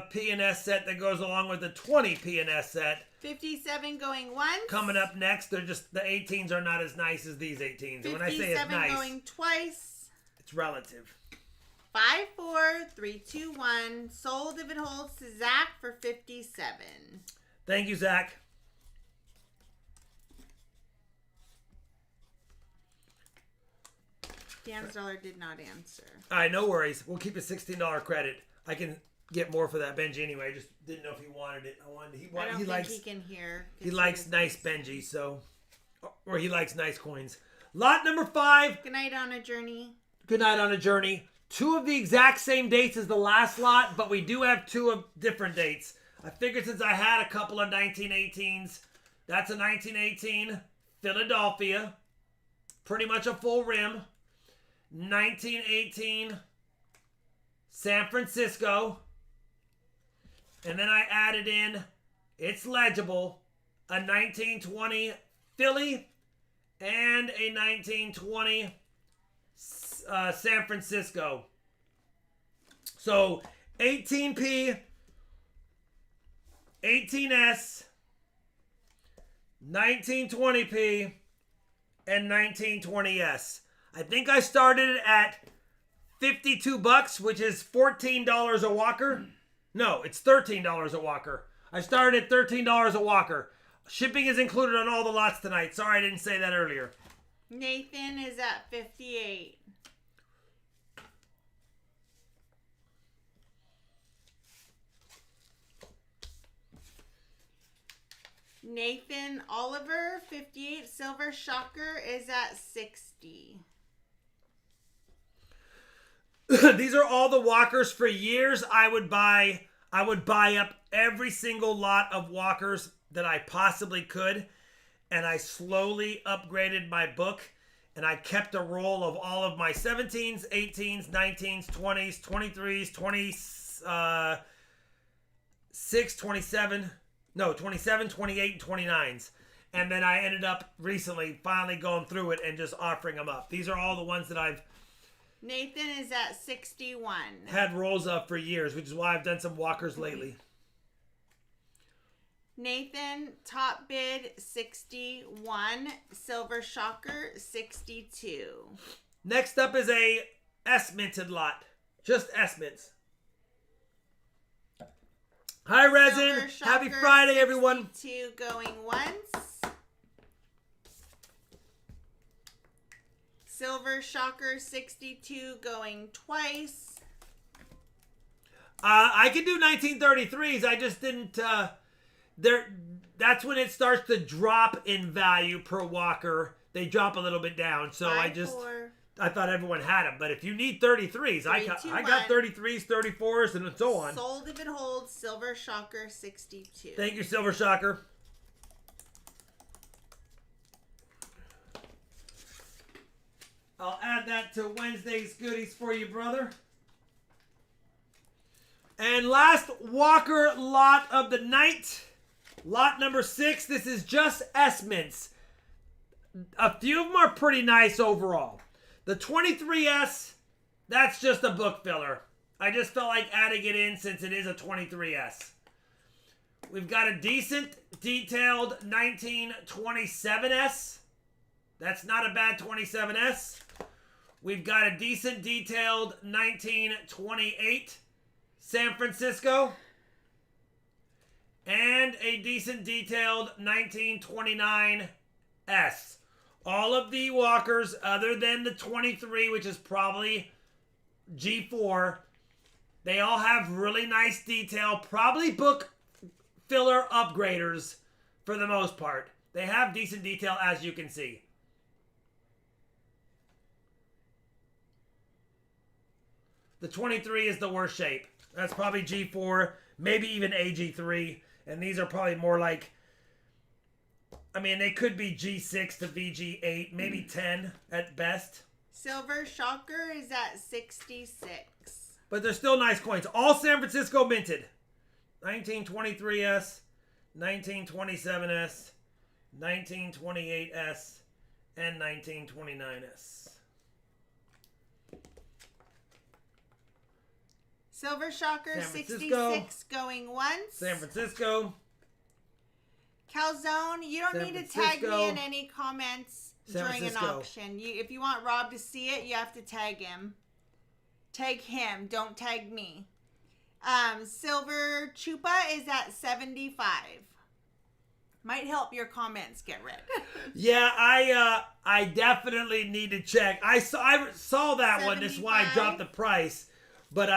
P and S set that goes along with the 20 P and S set. 57 going once. Coming up next, they're just, the 18s are not as nice as these 18s. And when I say it's 57 nice, going twice. it's relative. 5, 4, 3, 2, 1. Sold if it holds to Zach for 57. Thank you, Zach. Dan's dollar did not answer. All right, no worries. We'll keep a $16 credit. I can get more for that Benji anyway. I just didn't know if he wanted it. I don't think he can hear. He likes nice Benji, so, or he likes nice coins. Lot number 5. Good night on a journey. Good night on a journey. 2 of the exact same dates as the last lot, but we do have 2 of different dates. I figured since I had a couple of 1918s, that's a 1918 Philadelphia. Pretty much a full rim. 1918 San Francisco. And then I added in, it's legible, a 1920 Philly and a 1920 San Francisco. So 18P, 18S, 1920P, and 1920S. I think I started it at $52, which is $14 a walker. No, it's $13 a walker. I started at $13 a walker. Shipping is included on all the lots tonight. Sorry I didn't say that earlier. Nathan is at 58. Nathan Oliver, 58. Silver Shocker is at 60. These are all the walkers. For years I would buy up every single lot of walkers that I possibly could, and I slowly upgraded my book, and I kept a roll of all of my 17s, 18s, 19s, 20s, 23s, 27, 28, and 29s. And then I ended up recently finally going through it and just offering them up. These are all the ones that I've Nathan is at 61. had rolls of for years, which is why I've done some walkers lately. Nathan, top bid 61. Silver Shocker 62. Next up is a S-minted lot. Just S-mints. Hi, Resin. Happy Friday, everyone. 62 going once. Silver Shocker 62 going twice. I can do 1933s. I just didn't. That's when it starts to drop in value per walker. They drop a little bit down. So I thought everyone had them. But if you need 33s, I got 33s, 34s, and so on. Sold if it holds. Silver Shocker 62. Thank you, Silver Shocker. I'll add that to Wednesday's goodies for you, brother. And last walker lot of the night. Lot number 6. This is just S-mints. A few of them are pretty nice overall. The 23S, that's just a book filler. I just felt like adding it in since it is a 23S. We've got a decent detailed 1927S. That's not a bad 27S. We've got a decent detailed 1928 San Francisco. And a decent detailed 1929S. All of the walkers, other than the 23, which is probably G4, they all have really nice detail. Probably book filler upgraders for the most part. They have decent detail, as you can see. The 23 is the worst shape. That's probably G4, maybe even AG3. And these are probably more like, I mean, they could be G6 to VG8, maybe 10 at best. Silver Shocker is at 66. But they're still nice coins. All San Francisco minted. 1923S, 1927S, 1928S, and 1929S. Silver Shocker 66 going once. San Francisco. Calzone, you don't need to tag me in any comments during an auction. If you want Rob to see it, you have to tag him. Tag him. Don't tag me. Silver Chupa is at 75. Might help your comments get read. Yeah, I definitely need to check. I saw that 75. One. This is why I dropped the price. But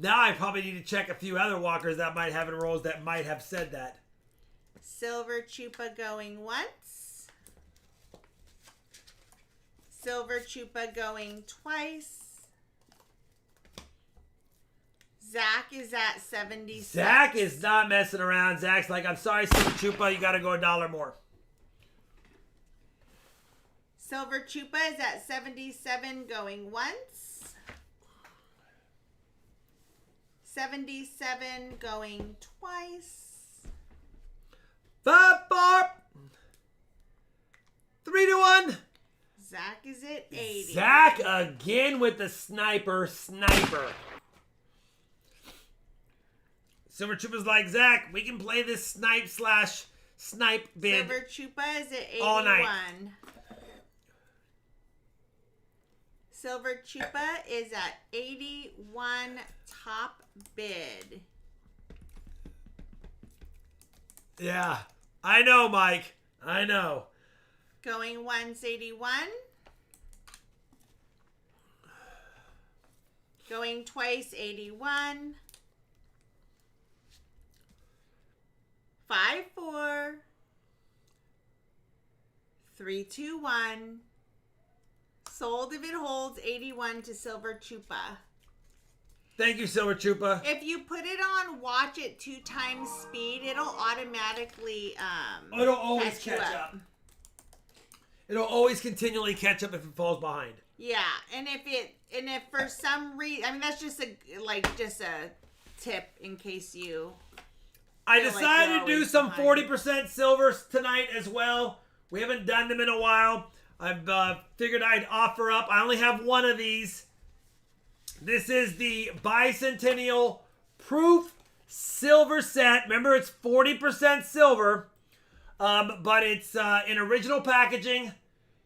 now I probably need to check a few other walkers that might have enrolls that might have said that. Silver Chupa going once. Silver Chupa going twice. Zach is at 76. Zach is not messing around. Zach's like, I'm sorry, Silver Chupa, you got to go $1 more. Silver Chupa is at 77 going once. 77 going twice. 5, 4, 3, 2, 1. Zach is at 80. Zach again with the sniper. Silver Chupa's like, Zach, we can play this snipe bid. Silver Chupa is at 81. All night. Silver Chupa is at 81 top bid. Yeah, I know, Mike. I know. Going once, 81. Going twice, 81. 5, 4. 3, 2, 1. Sold if it holds, 81 to Silver Chupa. Thank you, Silver Chupa. If you put it on watch at 2 times speed, it'll automatically it'll always catch up. It'll always continually catch up if it falls behind. Yeah, and if for some reason, I mean, that's just a tip in case you. I decided to do some 40% silvers tonight as well. We haven't done them in a while. I've figured I'd offer up. I only have one of these. This is the Bicentennial Proof Silver Set. Remember, it's 40% silver, but it's in original packaging.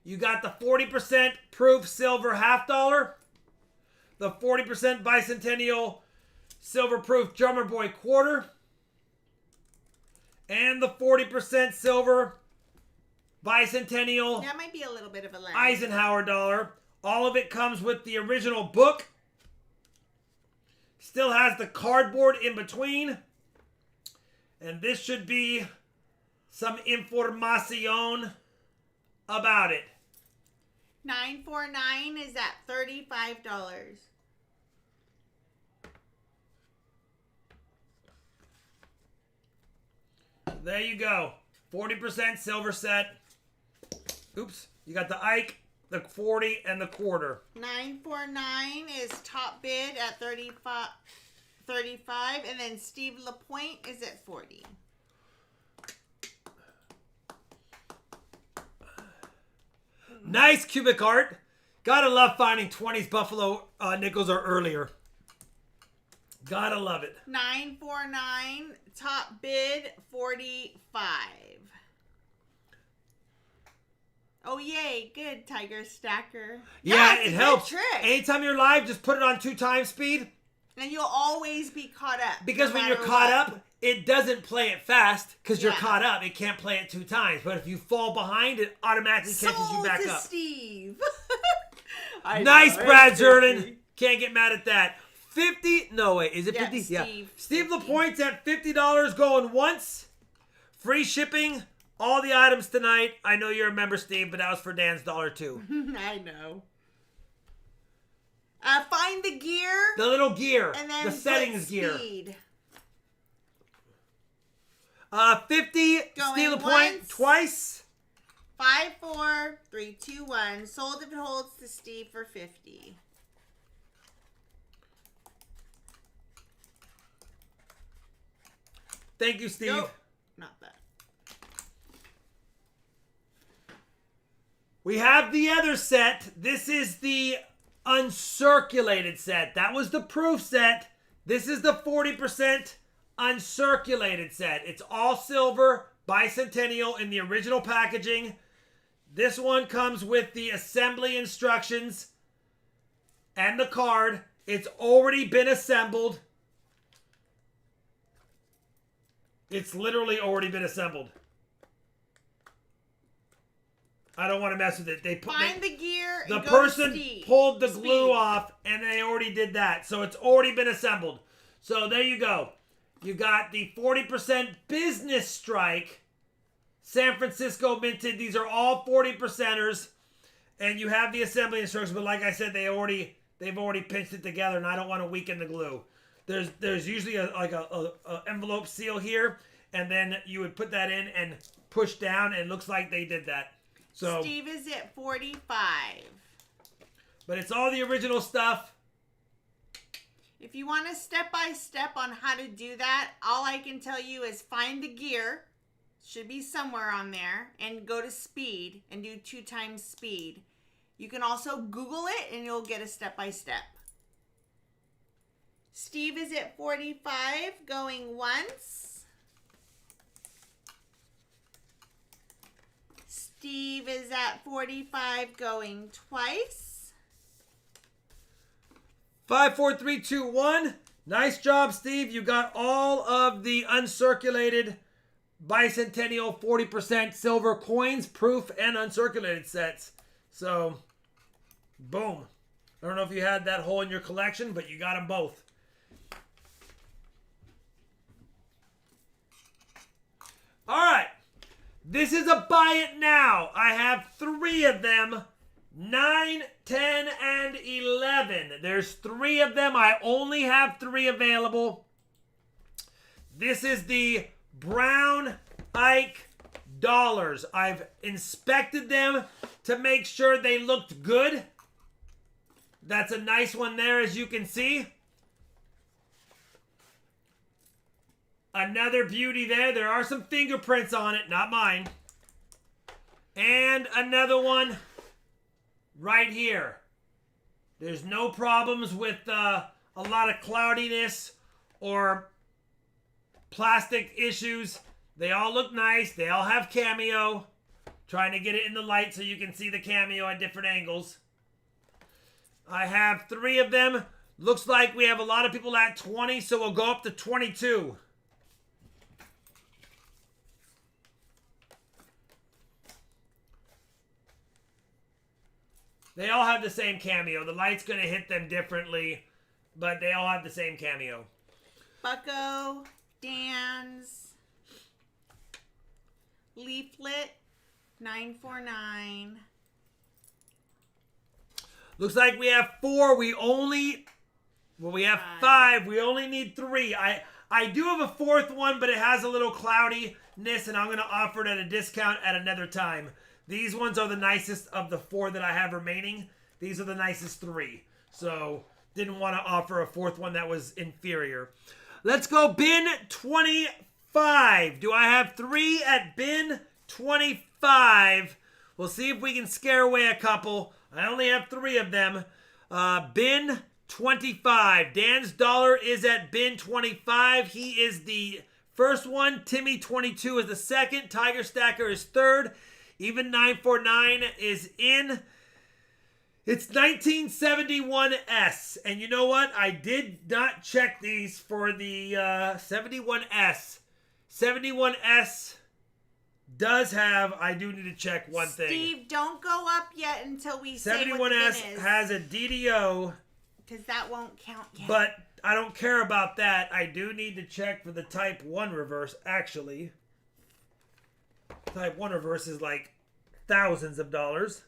You got the 40% Proof Silver $half. the 40% Bicentennial Silver Proof Drummer Boy quarter, and the 40% silver Bicentennial That might be a little bit of a lag. Eisenhower dollar. All of it comes with the original book. Still has the cardboard in between. And this should be some information about it. 949 is at $35. There you go. 40% silver set. Oops. You got the Ike, the 40, and the quarter. 949 is top bid at 35, and then Steve LaPointe is at 40. Nice cubic art. Gotta love finding 20s Buffalo nickels or earlier. Gotta love it. 949, top bid 45. Oh yay, good Tiger Stacker. Yeah, That's it a helps. good trick. Anytime you're live, just put it on 2 times speed. And you'll always be caught up. Because no when you're matter caught what. up, it doesn't play it fast because you're Yeah. caught up. It can't play it 2 times. But if you fall behind, it automatically catches you Sold back to up. Steve. I Nice, know, Brad it's Zerlin. 50. Can't get mad at that. 50? No, wait. Is it Yeah, 50? Steve. Steve 50. LaPointe's at $50 going once. Free shipping. All the items tonight. I know you're a member, Steve, but that was for Dan's dollar too. I know. Find the gear. The little gear. And then The settings put gear. speed. 50. Going Steve LaPointe once. twice. 5, 4, 3, 2, 1. Sold if it holds to Steve for 50. Thank you, Steve. Nope. Not that. We have the other set. This is the uncirculated set. That was the proof set. This is the 40% uncirculated set. It's all silver, bicentennial in the original packaging. This one comes with the assembly instructions and the card. It's already been assembled. It's literally already been assembled. I don't want to mess with it. They put Find the gear. the And go person to Steve. pulled the glue Speed. off and they already did that. So it's already been assembled. So there you go. You got the 40% business strike. San Francisco minted. These are all 40%ers. And you have the assembly instructions, but like I said, they've already pinched it together, and I don't want to weaken the glue. There's usually a envelope seal here, and then you would put that in and push down, and it looks like they did that. So, Steve is at 45. but it's all the original stuff. If you want a step-by-step on how to do that, all I can tell you is find the gear. Should be somewhere on there. And go to speed and do 2 times speed. You can also Google it and you'll get a step-by-step. Steve is at 45 going once. Steve is at 45 going twice. 5, 4, 3, 2, 1. Nice job, Steve. You got all of the uncirculated bicentennial 40% silver coins, proof, and uncirculated sets. So, boom. I don't know if you had that hole in your collection, but you got them both. All right. This is a buy it now. I have 3 of them. 9, 10, and 11. There's 3 of them. I only have 3 available. This is the Brown Ike dollars. I've inspected them to make sure they looked good. That's a nice one there, as you can see. Another beauty there. There are some fingerprints on it, not mine. And another one right here. There's no problems with a lot of cloudiness or plastic issues. They all look nice. They all have cameo. Trying to get it in the light so you can see the cameo at different angles. I have 3 of them. Looks like we have a lot of people at 20, so we'll go up to 22. They all have the same cameo. The light's going to hit them differently, but they all have the same cameo. Bucko, Dan's, Leaflet, 949. Looks like we have 4. We have 5. We only need 3. I do have a 4th one, but it has a little cloudiness, and I'm going to offer it at a discount at another time. These ones are the nicest of the 4 that I have remaining. These are the nicest 3. So, didn't want to offer a 4th one that was inferior. Let's go bin 25. Do I have 3 at bin 25? We'll see if we can scare away a couple. I only have 3 of them. Bin 25. Dan's dollar is at bin 25. He is the first one. Timmy 22 is the second. Tiger Stacker is third. Even 949 is in. It's 1971S. And you know what? I did not check these for the 71S. 71S does have, I do need to check one thing. Steve, don't go up yet until we say what the 71S bin is. has a DDO. Because that won't count yet. But I don't care about that. I do need to check for the Type 1 reverse, actually. Type 1 reverse is like thousands of dollars.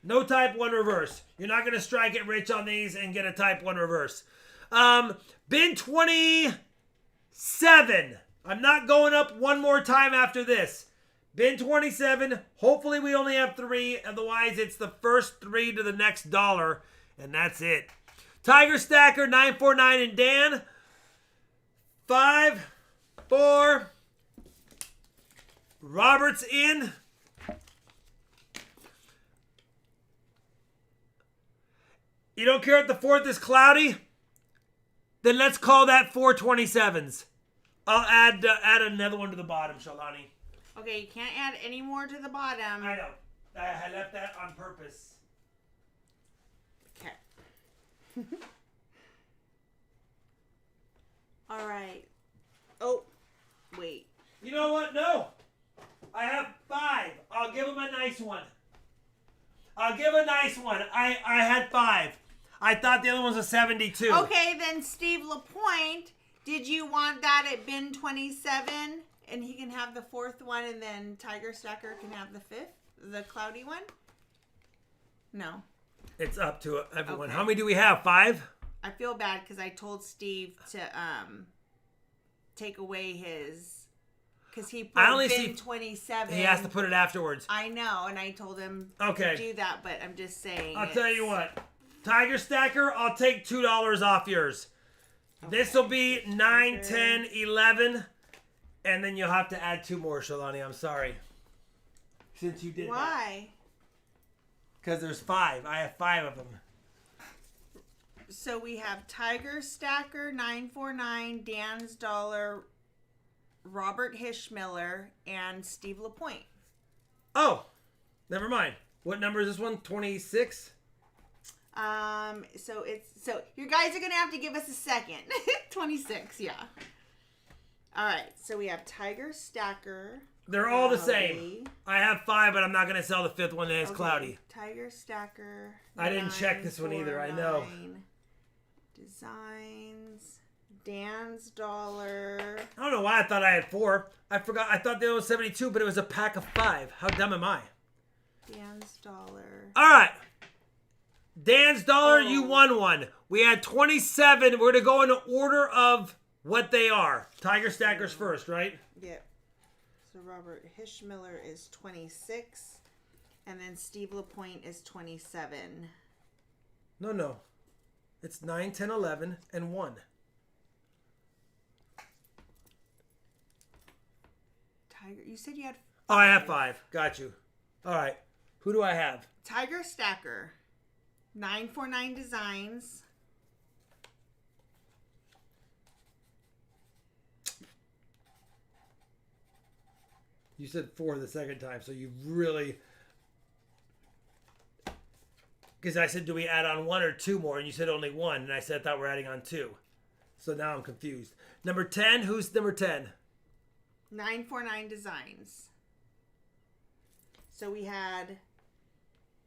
No Type 1 reverse. You're not going to strike it rich on these and get a Type 1 reverse. Bin 27. I'm not going up one more time after this. Bin 27. Hopefully we only have 3. Otherwise it's the first 3 to the next dollar. And that's it. Tiger Stacker 949 and Dan. 5, 4. Robert's in. You don't care if the 4th is cloudy? Then let's call that 427s. I'll add another one to the bottom, Shalani. Okay, you can't add any more to the bottom. I know. I left that on purpose. Okay. All right. Oh, wait. You know what? No. I have 5. I'll give him a nice one. I'll give a nice one. I had 5. I thought the other one was a 72. Okay, then Steve LaPointe, did you want that at bin 27? And he can have the 4th one, and then Tiger Stacker can have the 5th, the cloudy one? No. It's up to everyone. Okay. How many do we have? 5? I feel bad because I told Steve to take away his, because he put I only bin see 27. He has to put it afterwards. I know, and I told him Okay. to do that, but I'm just saying. I'll tell you what. Tiger Stacker, I'll take $2 off yours. Okay. This will be 9, 10, 11. And then you'll have to add 2 more, Shalani. I'm sorry. Since you did Why? Because there's 5. I have 5 of them. So we have Tiger Stacker, 949, Dan's Dollar, Robert Hishmiller, and Steve LaPointe. Oh, never mind. What number is this one? 26? So you guys are gonna have to give us a second. 26, yeah. All right, so we have Tiger Stacker. They're all the same. I have 5, but I'm not gonna sell the 5th one that is cloudy. Tiger Stacker. I didn't check this one either. I know. Designs. Dan's Dollar. I don't know why I thought I had 4. I forgot. I thought there was 72, but it was a pack of 5. How dumb am I? Dan's Dollar. All right. Dan's Dollar, you won one. We had 27. We're going to go in order of what they are. Tiger Stacker's first, right? Yep. So Robert Hishmiller is 26. And then Steve LaPointe is 27. No. It's 9, 10, 11, and 1. Tiger, you said you had 5. Oh, I have 5. Got you. All right. Who do I have? Tiger Stacker. 949 Designs. You said 4 the second time, so you really... Because I said, do we add on 1 or 2 more? And you said only 1. And I said, I thought we're adding on 2. So now I'm confused. Number 10, who's number 10? 949 Designs. So we had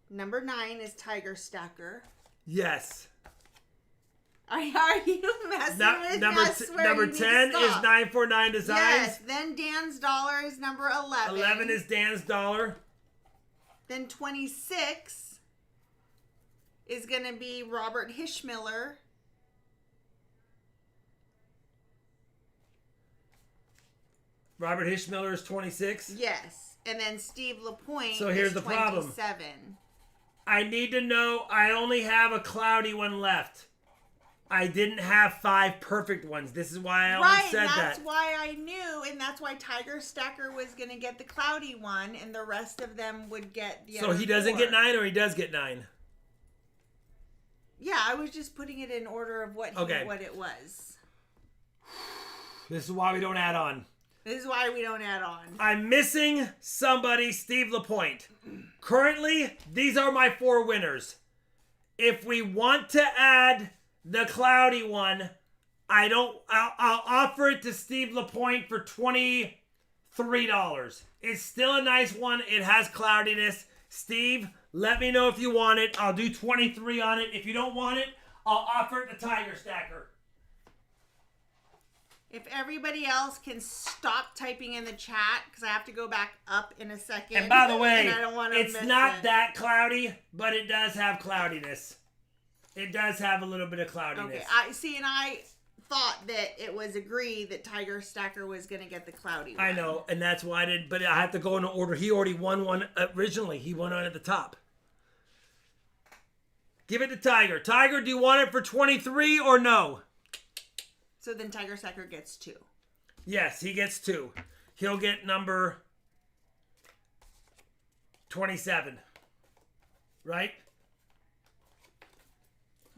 number 9 is Tiger Stacker. Yes. Are you messing with number me? I swear number you need 10 to is stop. 949 Designs. Yes. Then Dan's Dollar is number 11. 11 is Dan's Dollar. Then 26 is going to be Robert Hishmiller. Robert Hishmiller is 26. Yes. And then Steve LaPointe So here's is the problem. 27. I need to know, I only have a cloudy one left. I didn't have 5 perfect ones. This is why I only said that. Right, that's why I knew, and that's why Tiger Stacker was going to get the cloudy one, and the rest of them would get the So other he doesn't 4. get 9 or he does get 9? Yeah, I was just putting it in order of what it was. This is why we don't add on. This is why we don't add on. I'm missing somebody, Steve LaPointe. Currently, these are my 4 winners. If we want to add the cloudy one, I'll offer it to Steve LaPointe for $23. It's still a nice one. It has cloudiness. Steve, let me know if you want it. I'll do 23 on it. If you don't want it, I'll offer it to Tiger Stacker. If everybody else can stop typing in the chat, because I have to go back up in a second. And by the way, and I don't want to it's miss not it. that cloudy, but it does have cloudiness. It does have a little bit of cloudiness. Okay, I thought that it was agreed that Tiger Stacker was going to get the cloudy one. I know, and that's why I didn't, but I have to go in order. He already won one originally. He won one at the top. Give it to Tiger. Tiger, do you want it for 23 or no? So then Tiger Stacker gets 2. Yes, he gets 2. He'll get number 27. Right?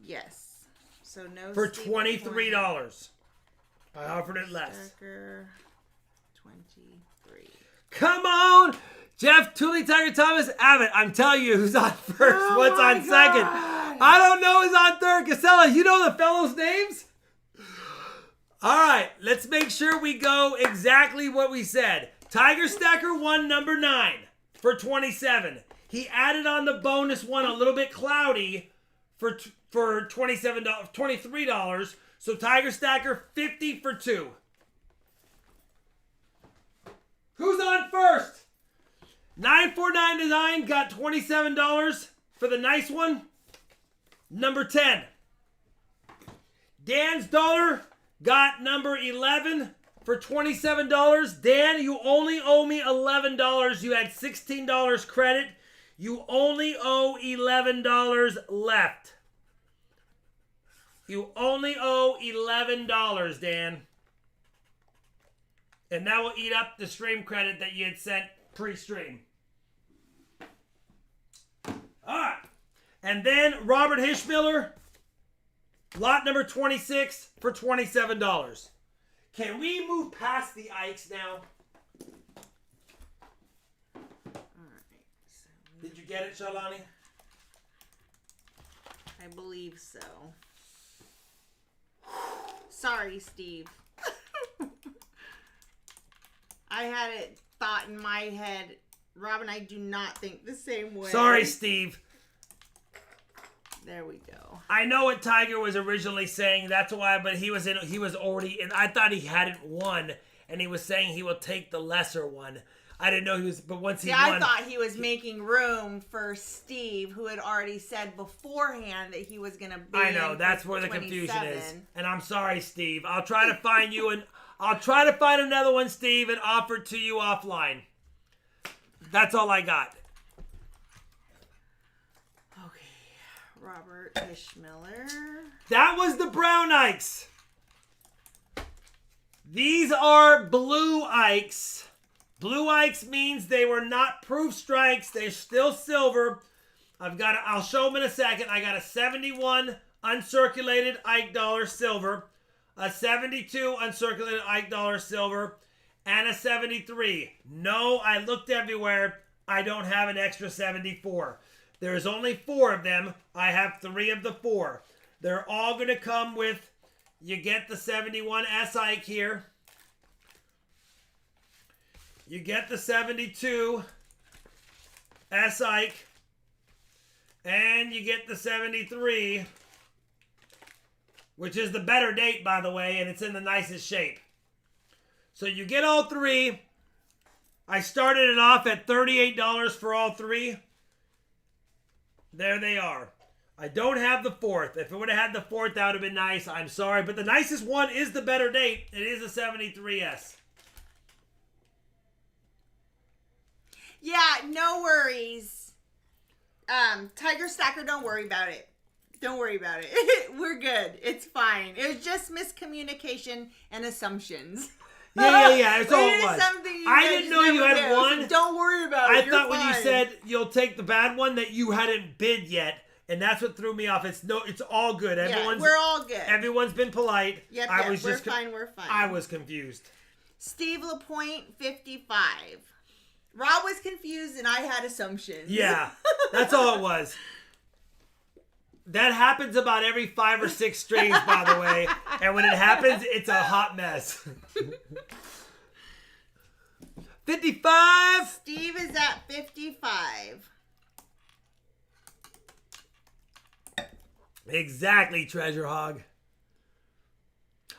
Yes. So no. For Steve $23. LaPointe. I offered it less. Stacker, 23. Come on! Jeff, Tooley, Tiger, Thomas, Abbott. I'm telling you who's on first. Oh What's my on second? God. I don't know who's on third. Casella, you know the fellows' names? All right, let's make sure we go exactly what we said. Tiger Stacker won number 9 for 27. He added on the bonus one a little bit cloudy for $23. So Tiger Stacker 50 for 2. Who's on first? 949 Design got $27 for the nice one. Number 10. Dan's Dollar got number 11 for $27. Dan, you only owe me $11. You had $16 credit. You only owe $11 left. You only owe $11, Dan. And that will eat up the stream credit that you had sent pre-stream. All right. And then Robert Hishmiller, lot number 26 for $27. Can we move past the Ikes now? Alright. So Did you get it, Shalani? I believe so. Sorry, Steve. I had it thought in my head. Rob and I do not think the same way. Sorry, Steve. There we go. I know what Tiger was originally saying. That's why, but he was already in. I thought he hadn't won, and he was saying he will take the lesser one. I didn't know he was, but once he won. I thought he was making room for Steve, who had already said beforehand that he was going to be. I know, that's where the confusion is. And I'm sorry, Steve. I'll try to find you, and I'll try to find another one, Steve, and offer it to you offline. That's all I got. Robert Hishmiller. That was the brown Ikes. These are blue Ikes. Blue Ikes means they were not proof strikes. They're still silver. I'll show them in a second. I got a 71 uncirculated Ike dollar silver, a 72 uncirculated Ike dollar silver, and a 73. No, I looked everywhere. I don't have an extra 74. There's only 4 of them. I have 3 of the 4. They're all going to come with, you get the 71 S Ike here. You get the 72 S Ike. And you get the 73, which is the better date, by the way, and it's in the nicest shape. So you get all 3. I started it off at $38 for all 3. There they are. I don't have the 4th. If it would have had the 4th, that would have been nice. I'm sorry, but the nicest one is the better date. It is a 73S. Yeah, no worries. Tiger Stacker, don't worry about it. Don't worry about it. We're good. It's fine. It was just miscommunication and assumptions. Yeah. That's all it was. I didn't know you had knew, one. so don't worry about it. I thought when you said you'll take the bad one that you hadn't bid yet, and that's what threw me off. It's all good. We're all good. Everyone's been polite. Yep, we're fine. We're fine. I was confused. Steve LaPointe, 55. Rob was confused and I had assumptions. Yeah, that's all it was. That happens about every 5 or 6 streams, by the way. And when it happens, it's a hot mess. 55. Steve is at 55. Exactly, Treasure Hog.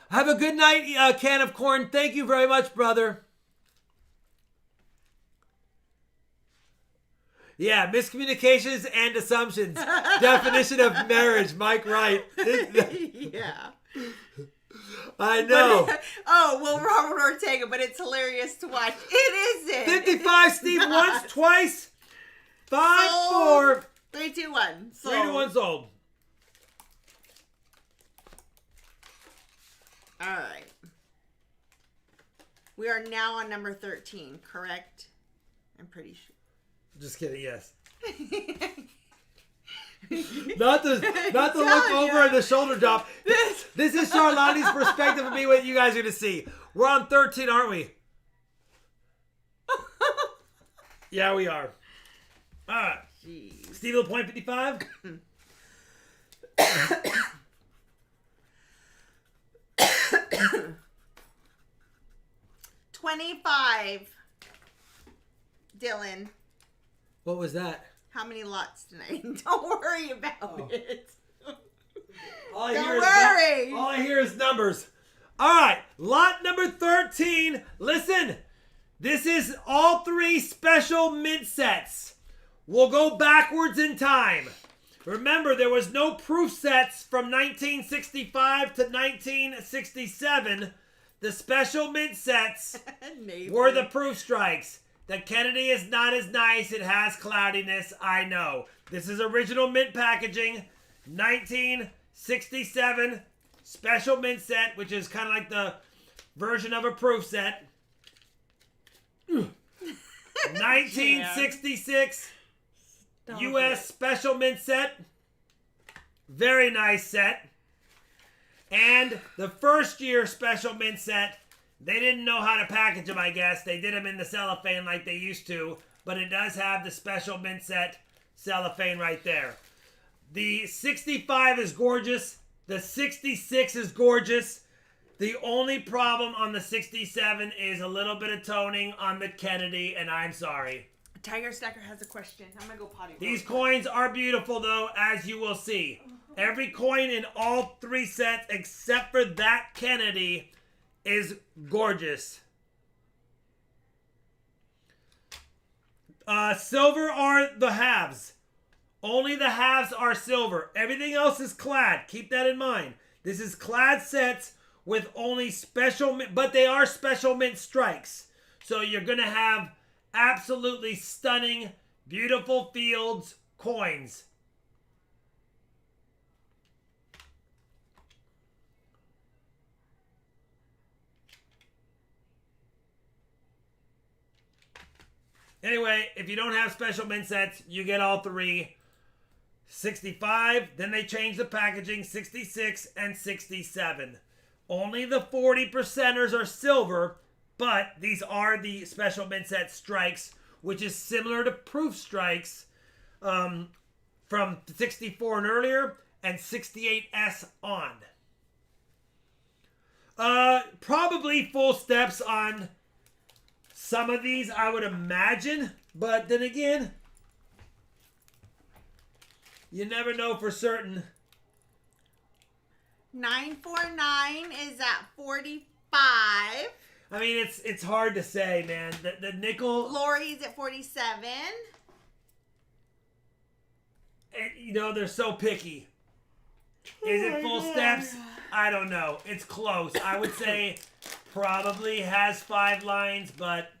Have a good night, Can of Corn. Thank you very much, brother. Yeah, miscommunications and assumptions. Definition of marriage, Mike Wright. Yeah. I know. Robert Ortega, but it's hilarious to watch. It isn't. 55, Steve, once, twice. 5, Sold. 4. 3, 2, 1. 3 to 1 sold. All right. We are now on number 13, correct? I'm pretty sure. Just kidding, yes. not to look over at the shoulder drop. This is Charlotte's perspective of me, what you guys are going to see. We're on 13, aren't we? Yeah, we are. All right. Jeez. Steve LaPointe, 55. $25. Dylan. What was that? How many lots tonight? Don't worry about it. All I hear is numbers. All right, lot number 13. Listen, this is all 3 special mint sets. We'll go backwards in time. Remember, there was no proof sets from 1965 to 1967. The special mint sets were the proof strikes. The Kennedy is not as nice. It has cloudiness. I know. This is original mint packaging. 1967 special mint set, which is kind of like the version of a proof set. 1966 U.S. special mint set. Very nice set. And the first year special mint set. They didn't know how to package them, I guess. They did them in the cellophane like they used to. But it does have the special mint set cellophane right there. The 65 is gorgeous. The 66 is gorgeous. The only problem on the 67 is a little bit of toning on the Kennedy, and I'm sorry. Tiger Stacker has a question. I'm going to go potty. These coins are beautiful, though, as you will see. Every coin in all 3 sets, except for that Kennedy, is gorgeous. Silver are the halves. Only the halves are silver. Everything else is clad. Keep that in mind. This is clad sets with only special mint, but they are special mint strikes. So you're going to have absolutely stunning, beautiful fields coins. Anyway, if you don't have special mint sets, you get all 3. 65, then they changed the packaging, 66 and 67. Only the 40%ers are silver. But these are the special mint set strikes, which is similar to proof strikes from 64 and earlier and 68S on. Probably full steps on some of these, I would imagine. But then again, you never know for certain. 949 is at 45. I mean, it's hard to say, man. The nickel... Lori's at 47. You know, they're so picky. Is it full steps? I don't know. It's close. I would say probably has 5 lines, but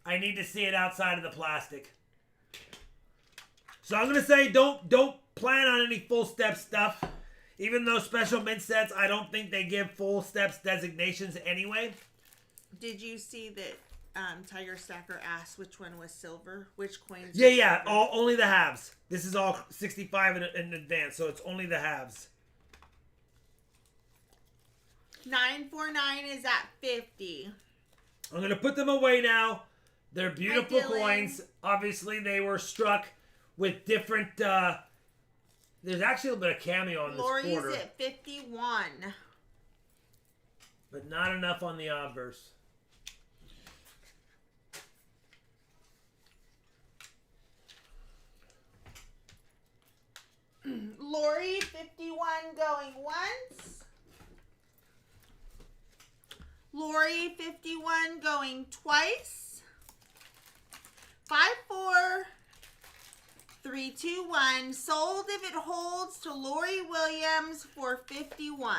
I need to see it outside of the plastic. So I'm going to say don't plan on any full step stuff. Even though special mint sets, I don't think they give full steps designations anyway. Did you see that Tiger Stacker asked which one was silver? Which coins? Yeah. Only the halves. This is all 65 in advance, so it's only the halves. 949 is at 50. I'm going to put them away now. They're beautiful Hi, Dylan. coins. Obviously, they were struck with different... there's actually a little bit of cameo on this Lori's quarter. at 51. But not enough on the obverse. Lori, 51 going once. Lori, 51 going twice. 5, 4, 3, 2, 1. Sold if it holds to Lori Williams for 51.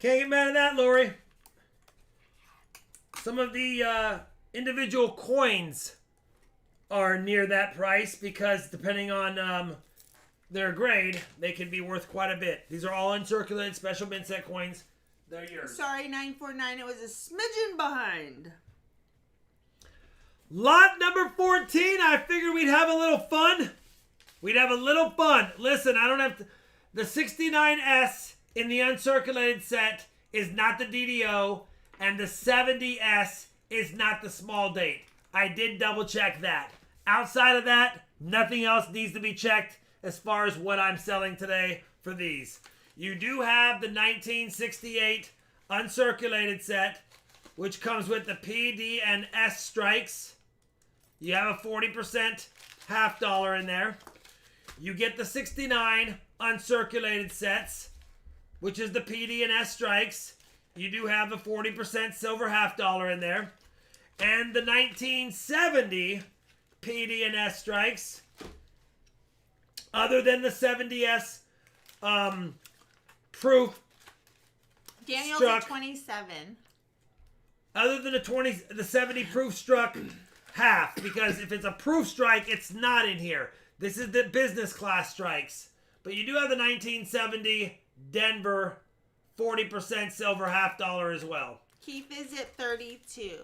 Can't get mad at that, Lori. Some of the individual coins are near that price because depending on their grade, they can be worth quite a bit. These are all uncirculated special mint set coins. They're yours. Sorry, 949. It was a smidgen behind. Lot number 14. I figured we'd have a little fun. Listen, I don't have to... The 69S in the uncirculated set is not the DDO, and the 70S is not the small date. I did double check that. Outside of that, nothing else needs to be checked as far as what I'm selling today for these. You do have the 1968 uncirculated set, which comes with the PD and S strikes. You have a 40% half dollar in there. You get the 69 uncirculated sets, which is the PD and S strikes. You do have the 40% silver half dollar in there. And the 1970 PD and S strikes, other than the 70S proof Daniel's struck, at 27. other than the 70 proof struck half, because if it's a proof strike, it's not in here. This is the business class strikes. But you do have the 1970 Denver 40% silver half dollar as well. Keith is at 32.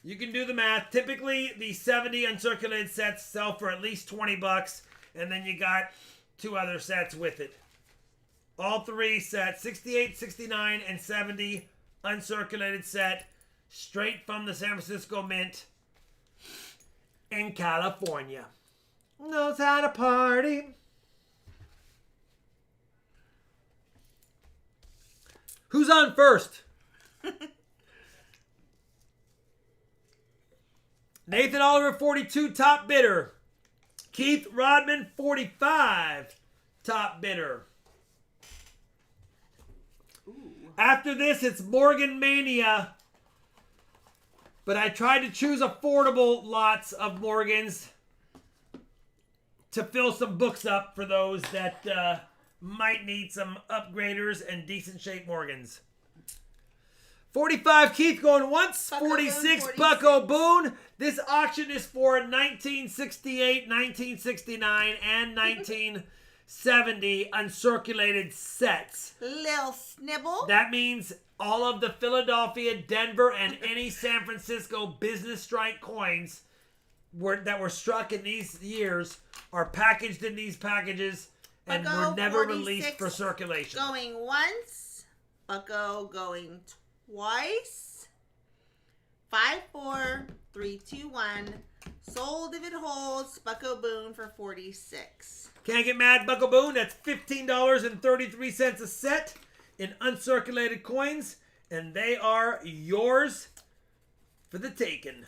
You can do the math. Typically, the 70 uncirculated sets sell for at least $20, and then you got 2 other sets with it. All 3 sets, 68, 69, and 70 uncirculated set, straight from the San Francisco Mint in California. Knows how to party. Who's on first? Nathan Oliver, 42, top bidder. Keith Rodman, 45, top bidder. Ooh. After this, it's Morgan Mania. But I tried to choose affordable lots of Morgans to fill some books up for those that might need some upgraders and decent shape Morgans. 45, Keith going once. Bucko 46, Boone, Bucko Boone. This auction is for 1968, 1969, and 1970 uncirculated sets. Lil Snibble. That means all of the Philadelphia, Denver, and any San Francisco business strike coins that were struck in these years are packaged in these packages and Bucko were never 46 released for circulation. Going once. Bucko going twice. 5, 4, 3, 2, 1. Sold if it holds. Bucko Boone for 46. Can't get mad, Bucko Boone. That's $15.33 a set in uncirculated coins, and they are yours for the taking.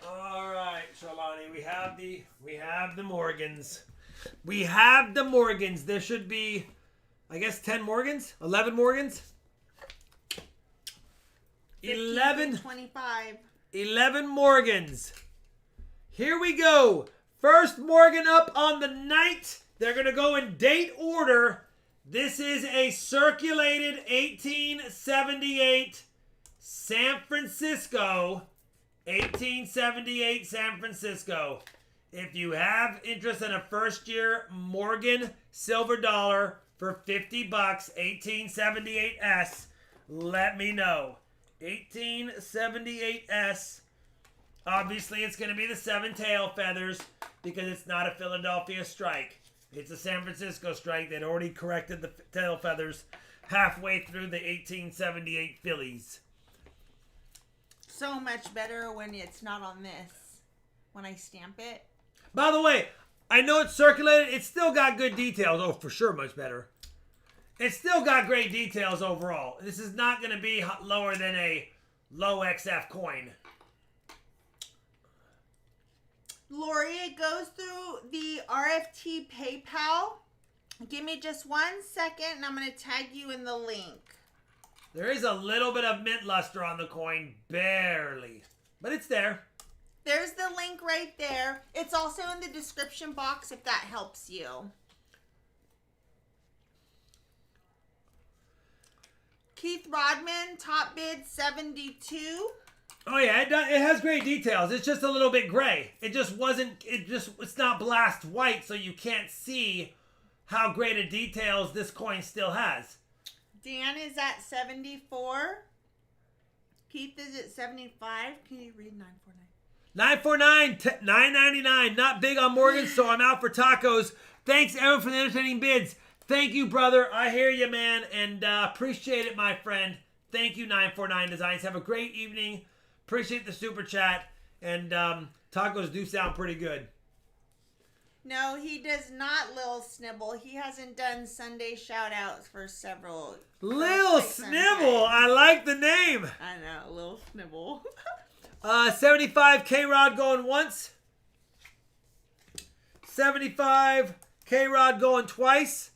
All right, Shalani, we have the Morgans. We have the Morgans. There should be, I guess, 10 Morgans, 11 Morgans. 11 25. 11 Morgans. Here we go. First Morgan up on the night. They're going to go in date order. This is a circulated 1878 San Francisco. 1878 San Francisco. If you have interest in a first year Morgan silver dollar for $50, 1878S, let me know. 1878S. Obviously, it's going to be the 7 tail feathers because it's not a Philadelphia strike. It's a San Francisco strike. They'd already corrected the tail feathers halfway through the 1878 Phillies. So much better when it's not on this. When I stamp it. By the way, I know it's circulated. It's still got good details. Oh, for sure, much better. It's still got great details overall. This is not going to be lower than a low XF coin. Lori, it goes through the RFT PayPal. Give me just 1 second and I'm going to tag you in the link. There is a little bit of mint luster on the coin, barely. But it's there. There's the link right there. It's also in the description box if that helps you. Keith Rodman, top bid 72. Oh yeah, it has great details. It's just a little bit gray. It's not blast white, so you can't see how great a details this coin still has. Dan is at 74. Keith is at 75. Can you read 949? 949, $9.99. Not big on Morgan, so I'm out for tacos. Thanks, everyone, for the entertaining bids. Thank you, brother. I hear you, man, and appreciate it, my friend. Thank you, 949 Designs. Have a great evening. Appreciate the super chat, and tacos do sound pretty good. No, he does not, Lil Snibble. He hasn't done Sunday shout-outs for several... Lil Snibble. I like the name. I know, Lil Snibble. 75 K-Rod going once. 75 K-Rod going twice.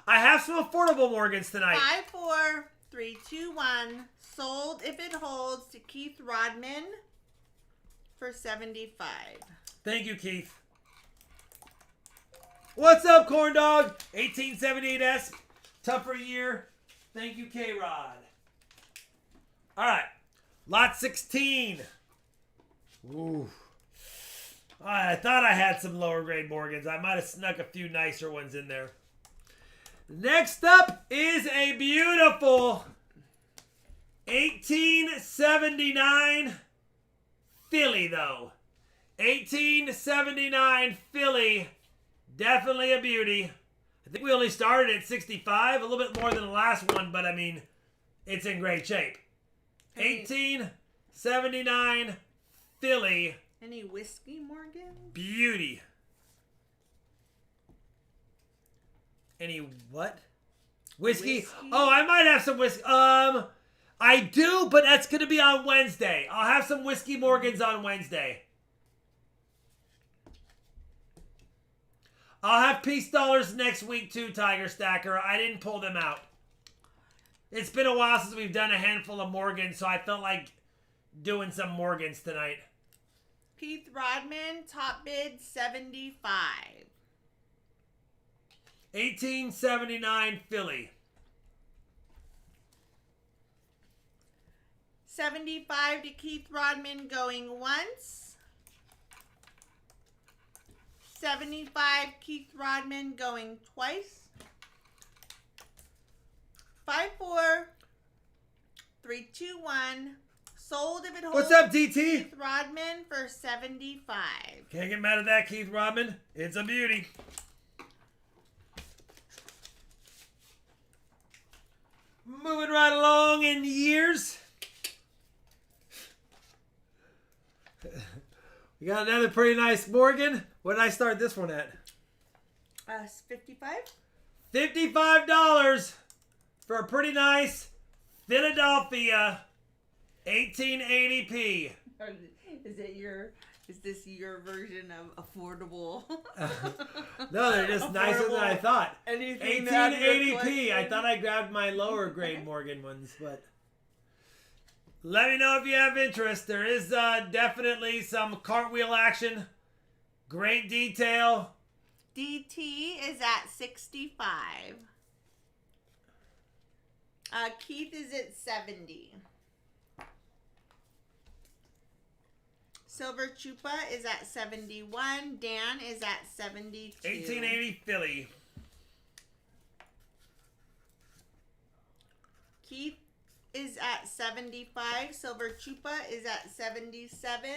I have some affordable Morgans tonight. 5, 4, 3, 2, 1. Sold if it holds to Keith Rodman for 75. Thank you, Keith. What's up, Corn Dog? 1878S. Tougher year. Thank you, K-Rod. All right. Lot 16. Ooh. All right, I thought I had some lower grade Morgans. I might have snuck a few nicer ones in there. Next up is a beautiful 1879 Philly, though. 1879 Philly. Definitely a beauty. I think we only started at 65, a little bit more than the last one, but I mean, it's in great shape. 1879 Philly. Any whiskey, Morgan? Beauty. Any what? Whiskey? Oh, I might have some whiskey. I do, but that's going to be on Wednesday. I'll have some Whiskey Morgans on Wednesday. I'll have Peace Dollars next week too, Tiger Stacker. I didn't pull them out. It's been a while since we've done a handful of Morgans, so I felt like doing some Morgans tonight. Keith Rodman, top bid 75. 1879 Philly. 75 to Keith Rodman going once. 75 Keith Rodman going twice. 5, 4, 3, 2, 1. Sold if it holds. What's up, DT? Keith Rodman for $75. Can't get mad at that, Keith Rodman. It's a beauty. Moving right along in years. We got another pretty nice Morgan. What did I start this one at? 55. $55 for a pretty nice Philadelphia 1880p. Is this your version of affordable? No, they're just nicer than I thought. Anything 1880p. I thought I grabbed my lower grade Morgan ones, but let me know if you have interest. There is definitely some cartwheel action. Great detail. DT is at 65. Keith is at 70. Silver Chupa is at 71. Dan is at 72. 1880 Philly. Keith is at 75. Silver Chupa is at 77.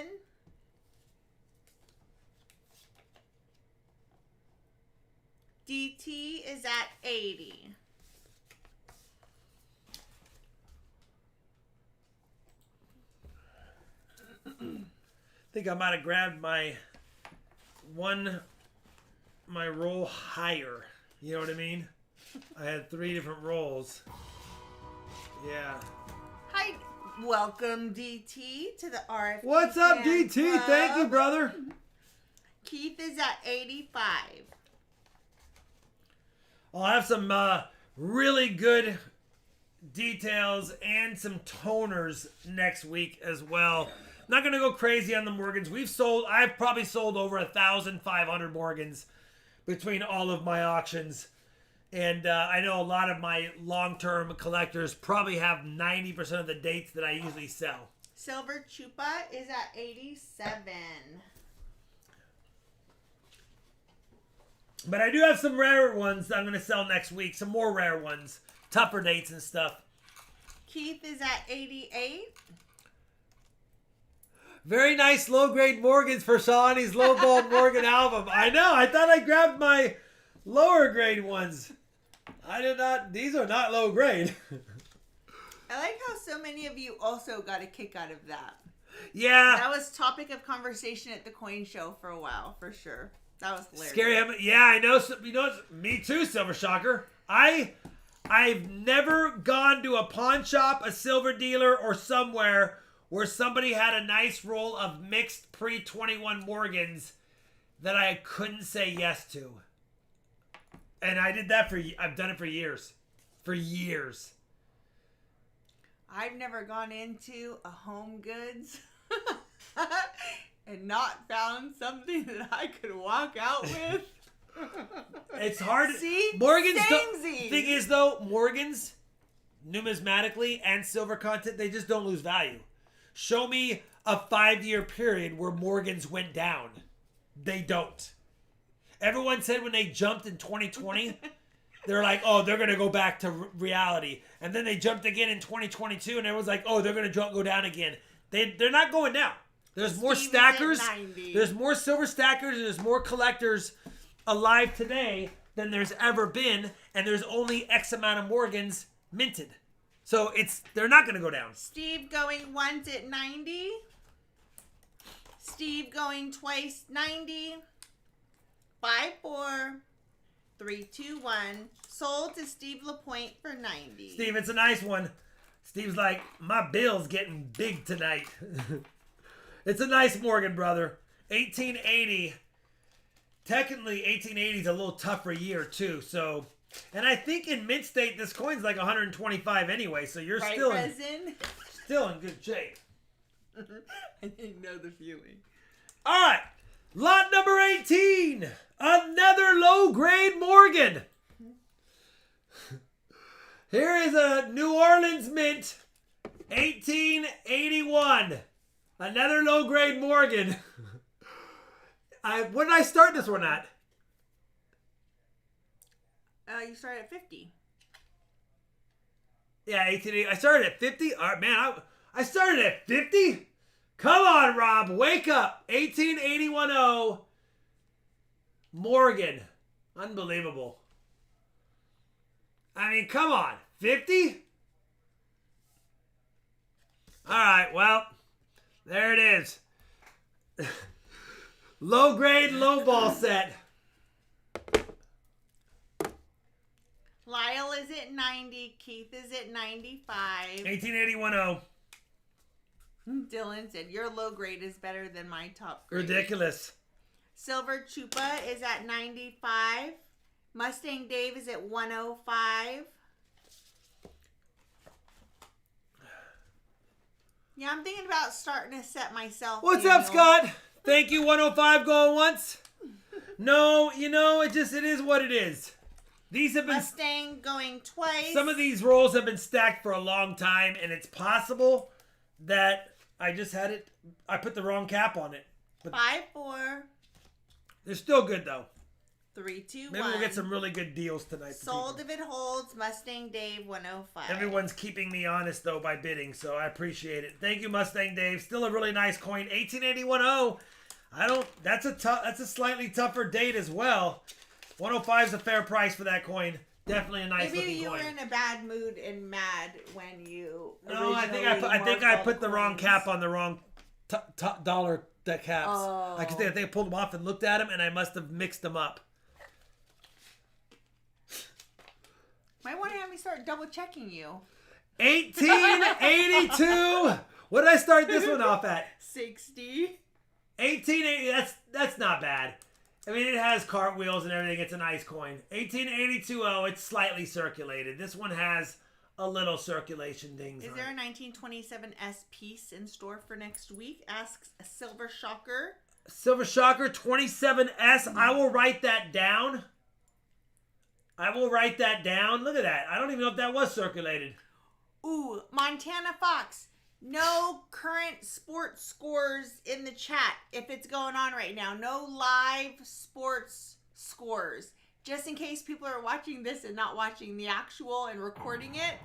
DT is at 80. I think I might have grabbed my roll higher. You know what I mean? I had 3 different rolls. Yeah. Hi, welcome DT to the RF. What's up, DT? Thank you, brother. Keith is at 85. I'll have some really good details and some toners next week as well. Not going to go crazy on the Morgans. I've probably sold over 1,500 Morgans between all of my auctions. And I know a lot of my long-term collectors probably have 90% of the dates that I usually sell. Silver Chupa is at 87. But I do have some rare ones that I'm going to sell next week. Some more rare ones. Tougher dates and stuff. Keith is at 88. Very nice low-grade Morgans for Shawnee's low-ball Morgan album. I know. I thought I grabbed my lower-grade ones. I did not. These are not low-grade. I like how so many of you also got a kick out of that. Yeah. That was topic of conversation at the coin show for a while, for sure. That was hilarious. Scary. Yeah, I know. You know, me too, Silver Shocker. I've never gone to a pawn shop, a silver dealer, or somewhere where somebody had a nice roll of mixed pre-21 Morgans that I couldn't say yes to. And I did that I've done it for years. For years. I've never gone into a Home Goods and not found something that I could walk out with. It's hard. See? Morgans. Samesies. Thing is, though, Morgans, numismatically and silver content, they just don't lose value. Show me a 5-year period where Morgans went down. They don't. Everyone said when they jumped in 2020, they're like, oh, they're going to go back to reality. And then they jumped again in 2022, and everyone's like, oh, they're going to go down again. They're not going down. There's more stackers. There's more silver stackers, and there's more collectors alive today than there's ever been, and there's only X amount of Morgans minted. So they're not going to go down. Steve going once at 90. Steve going twice 90. 5, 4, 3, 2, 1. Sold to Steve LaPointe for 90. Steve, it's a nice one. Steve's like, my bill's getting big tonight. It's a nice Morgan, brother. 1880. Technically, 1880 is a little tougher year, too. So, and I think in mint state, this coin's like 125 anyway. So you're right, still in good shape. I didn't know the feeling. All right. Lot number 18. Another low-grade Morgan. Here is a New Orleans mint. 1881. Another low-grade Morgan. When did I start this one at? You started at 50. Yeah, 1880. I started at 50. All right, man. I started at 50. Come on, Rob. Wake up. 18810. Morgan. Unbelievable. I mean, come on. 50? All right, well, there it is. Low grade, low ball set. Lyle is at 90. Keith is at 95. 18810. Dylan said, your low grade is better than my top grade. Ridiculous. Silver Chupa is at 95. Mustang Dave is at 105. Yeah, I'm thinking about starting a set myself. What's Daniel. up, Scott? Thank you, 105 going once. No, it is what it is. These have been Mustang going twice. Some of these rolls have been stacked for a long time, and it's possible that I put the wrong cap on it. But 5-4. they're still good though. 3-2-1. Maybe we'll get some really good deals tonight. for Sold people. if it holds. Mustang Dave 105. Everyone's keeping me honest though by bidding, so I appreciate it. Thank you, Mustang Dave. Still a really nice coin. 18810. That's a slightly tougher date as well. 105 is a fair price for that coin. Definitely a nice Maybe looking you coin. were in a bad mood and mad when you. No, I think I put the wrong cap on the wrong dollar caps. Oh. I think I pulled them off and looked at them, and I must have mixed them up. Might want to have me start double checking you. 1882. What did I start this one off at? 60. 1880. That's not bad. I mean, it has cartwheels and everything. It's a nice coin. 18220. It's slightly circulated. This one has a little circulation things. Is on there a it. 1927S piece in store for next week? Asks a Silver Shocker. Silver Shocker 27S. I will write that down. Look at that. I don't even know if that was circulated. Ooh, Montana Fox. No current sports scores in the chat if it's going on right now. No live sports scores. Just in case people are watching this and not watching the actual and recording it.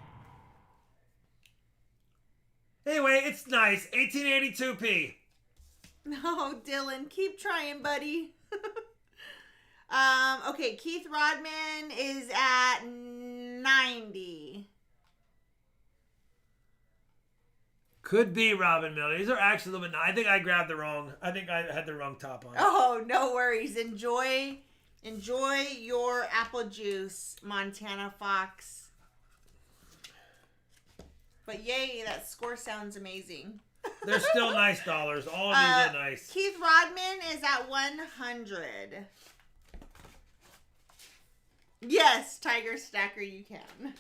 Anyway, it's nice. 1882p. No, Dylan, keep trying, buddy. Okay, Keith Rodman is at 90. Could be Robin Miller. These are actually a little bit. I think I had the wrong top on. Oh, no worries. Enjoy your apple juice, Montana Fox. But yay, that score sounds amazing. They're still nice dollars. All of these are nice. Keith Rodman is at 100. Yes, Tiger Stacker, you can. Man.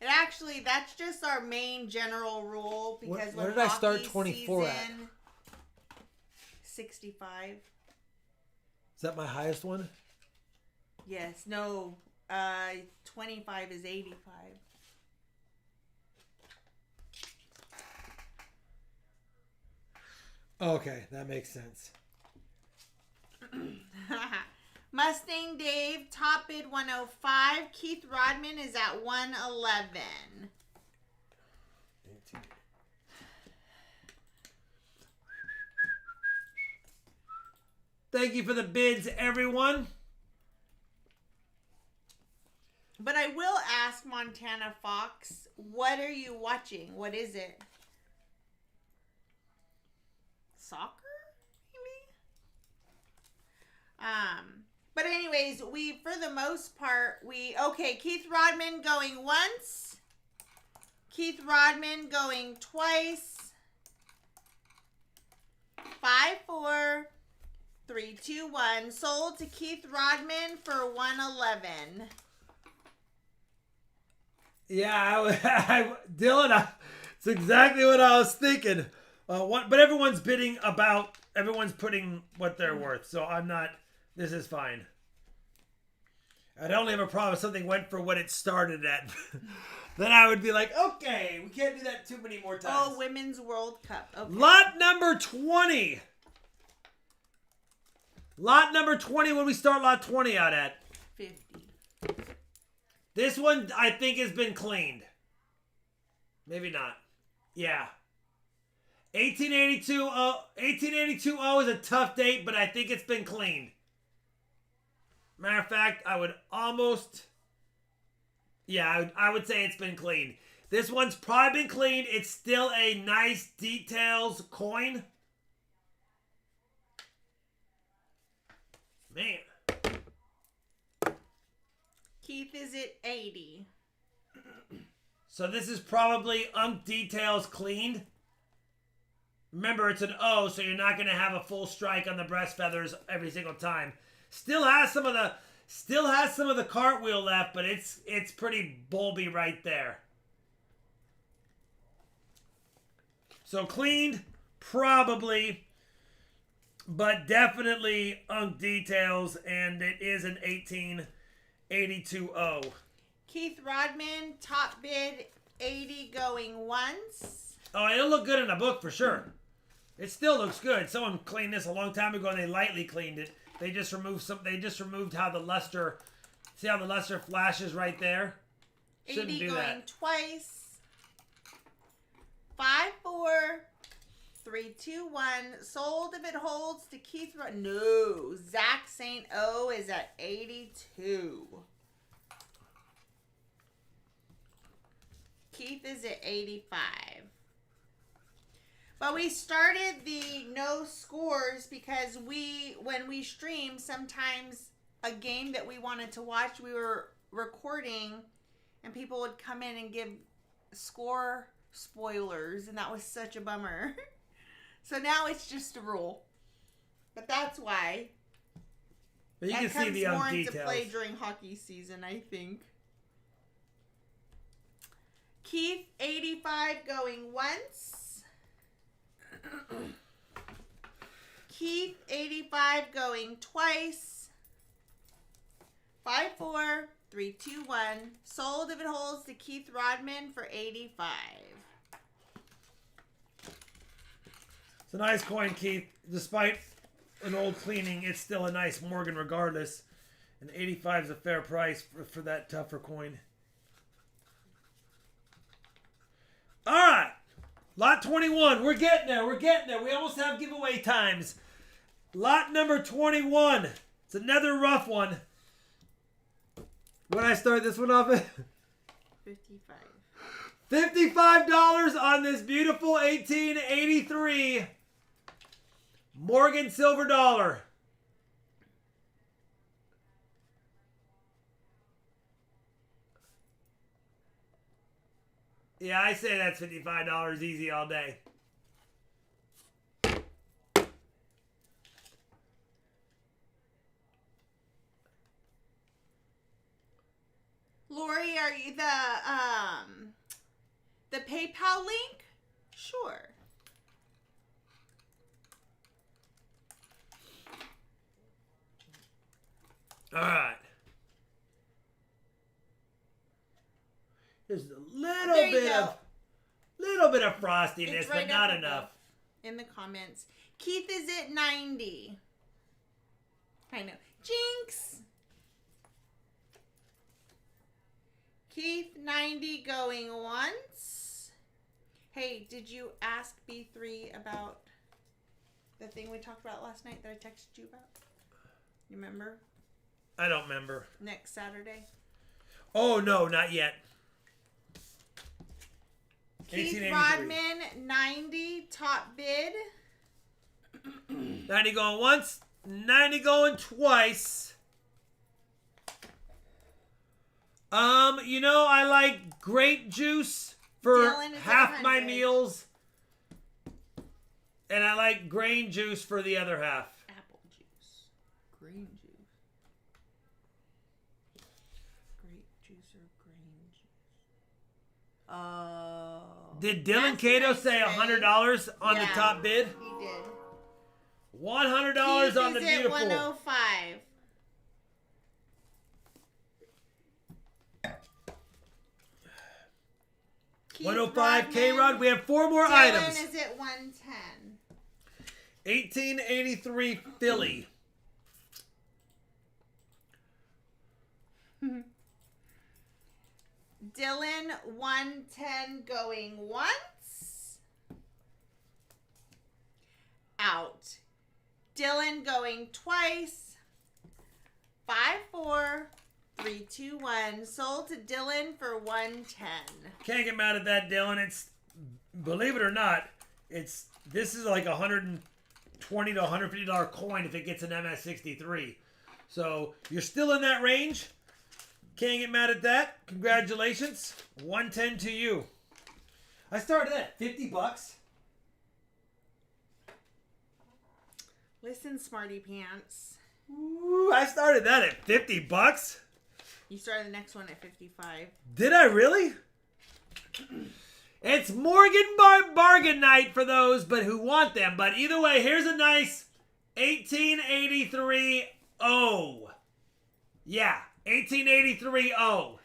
And actually, that's just our main general rule because Where when did I start hockey 24 at? season, 65. Is that my highest one? Yes, no. 25 is 85. Okay, that makes sense. Mustang Dave, top bid 105. Keith Rodman is at 111. Thank you for the bids, everyone. But I will ask Montana Fox, what are you watching? What is it? Soccer? Maybe? But anyways, for the most part, okay, Keith Rodman going once. Keith Rodman going twice. 5-4. 3-2-1. Sold to Keith Rodman for 111. Yeah, Dylan, it's exactly what I was thinking. But everyone's bidding everyone's putting what they're worth. So this is fine. I'd only have a problem if something went for what it started at. Then I would be like, okay, we can't do that too many more times. Oh, Women's World Cup. Okay. Lot number 20. Lot number 20, when we start lot 20 out at? $50. This one, I think, has been cleaned. Maybe not. Yeah. 1882 is a tough date, but I think it's been cleaned. Matter of fact, I would almost... Yeah, I would say it's been cleaned. This one's probably been cleaned. It's still a nice details coin. Man. Keith is at 80. So this is probably details cleaned. Remember, it's an O, so you're not going to have a full strike on the breast feathers every single time. Still has some of the cartwheel left, but it's pretty bulby right there. So cleaned, probably, but definitely details, and it is an 1882 O. Keith Rodman, top bid 80 going once. Oh, it'll look good in a book for sure. It still looks good. Someone cleaned this a long time ago and they lightly cleaned it. They just removed how the luster. See how the luster flashes right there? Shouldn't 80 do going that. twice. 5, 4, 3, 2, 1. Sold if it holds to Keith. No. Zach St. O is at 82. Keith is at 85. But we started the no scores because when we stream, sometimes a game that we wanted to watch, we were recording and people would come in and give score spoilers, and that was such a bummer. So now it's just a rule. But that's why. But you that can see comes the more into details. play during hockey season, I think. Keith, 85 going once. Keith, 85 going twice. 5, 4, 3, 2, 1. Sold if it holds to Keith Rodman for 85. It's a nice coin, Keith. Despite an old cleaning, it's still a nice Morgan regardless. And 85 is a fair price for that tougher coin. All right. Lot 21. We're getting there. We're getting there. We almost have giveaway times. Lot number 21. It's another rough one. When I start this one off at? 55. $55 on this beautiful 1883 Morgan silver dollar. Yeah, I say that's $55 easy all day. Lori, are you the PayPal link? Sure. All right. There's a little bit of frostiness, It's but right not up enough. in the comments. Keith is at 90. I know. Jinx. Keith, 90 going once. Hey, did you ask B3 about the thing we talked about last night that I texted you about? You remember? I don't remember. Next Saturday. Oh, no, not yet. Keith 1883. Rodman, 90, top bid. 90 going once, 90 going twice. I like grape juice for Dylan is half at my 100. meals. And I like grain juice for the other half. Apple juice. Green juice. Grape juice or green juice? Oh. Did Dylan That's Cato nice say trade. $100 on the Yeah, top bid? He did. $100 Keith on the is at beautiful. 105. Keith 105 Rodman, K-Rod. We have 4 more Dylan items. is at 110. 1883 Philly. Dylan 110 going once. Out. Dylan going twice. 5, 4, 3, 2, 1. Sold to Dylan for 110. Can't get mad at that, Dylan. It's, believe it or not, this is like $120 to $150 coin if it gets an MS63. So you're still in that range. Can't get mad at that. Congratulations. 110 to you. I started at $50. Listen, smarty pants. Ooh, I started that at $50. You started the next one at 55. Did I really? It's Morgan bargain night for those but who want them. But either way, here's a nice 1883 O. Yeah, 1883 O.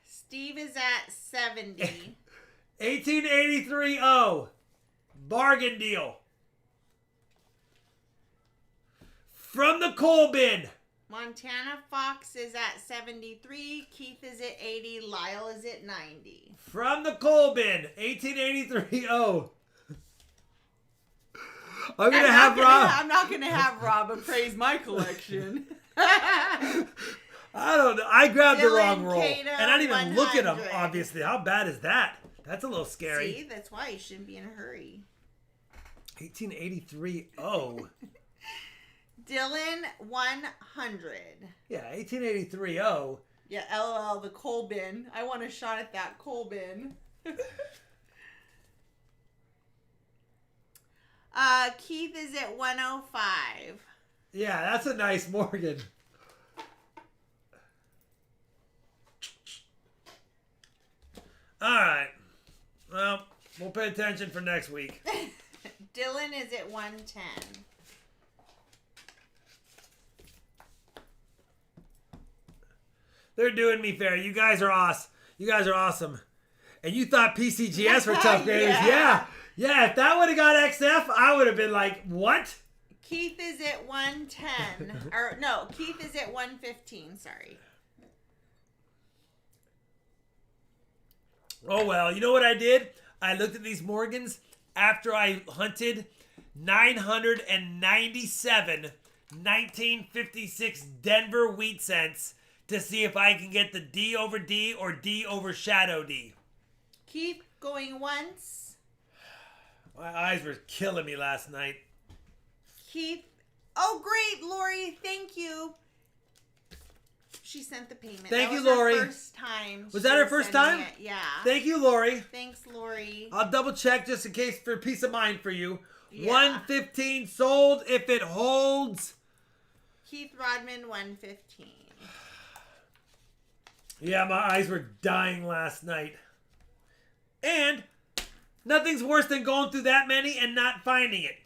Steve is at 70. 1883 O. Bargain deal. From the coal bin. Montana Fox is at 73. Keith is at 80. Lyle is at 90. From the coal bin. 1883 O. I'm not gonna have Rob appraise my collection. I don't know. I grabbed the wrong roll. Cato, And I didn't even look at them, 100. obviously. How bad is that? That's a little scary. See, that's why you shouldn't be in a hurry. 1883 O. Dylan 100. Yeah, 1883 O. Yeah, LOL, the coal bin. I want a shot at that coal bin. Keith is at 105. Yeah, that's a nice Morgan. All right. Well, we'll pay attention for next week. Dylan is at 110. They're doing me fair. You guys are awesome. You guys are awesome. And you thought PCGS were tough graders. Yeah. Yeah, if that would have got XF, I would have been like, what? Keith is at 110. Or no, Keith is at 115. Sorry. Oh, well. You know what I did? I looked at these Morgans after I hunted 997 1956 Denver wheat cents to see if I can get the D over D or D over Shadow D. Keith going once. My eyes were killing me last night. Keith. Oh, great, Lori. Thank you. She sent the payment. Thank that you, was Lori. Her first time. Was that her first time? It. Yeah. Thank you, Lori. Thanks, Lori. I'll double check just in case for peace of mind for you. Yeah. 115 sold if it holds. Keith Rodman 115. Yeah, my eyes were dying last night. And nothing's worse than going through that many and not finding it.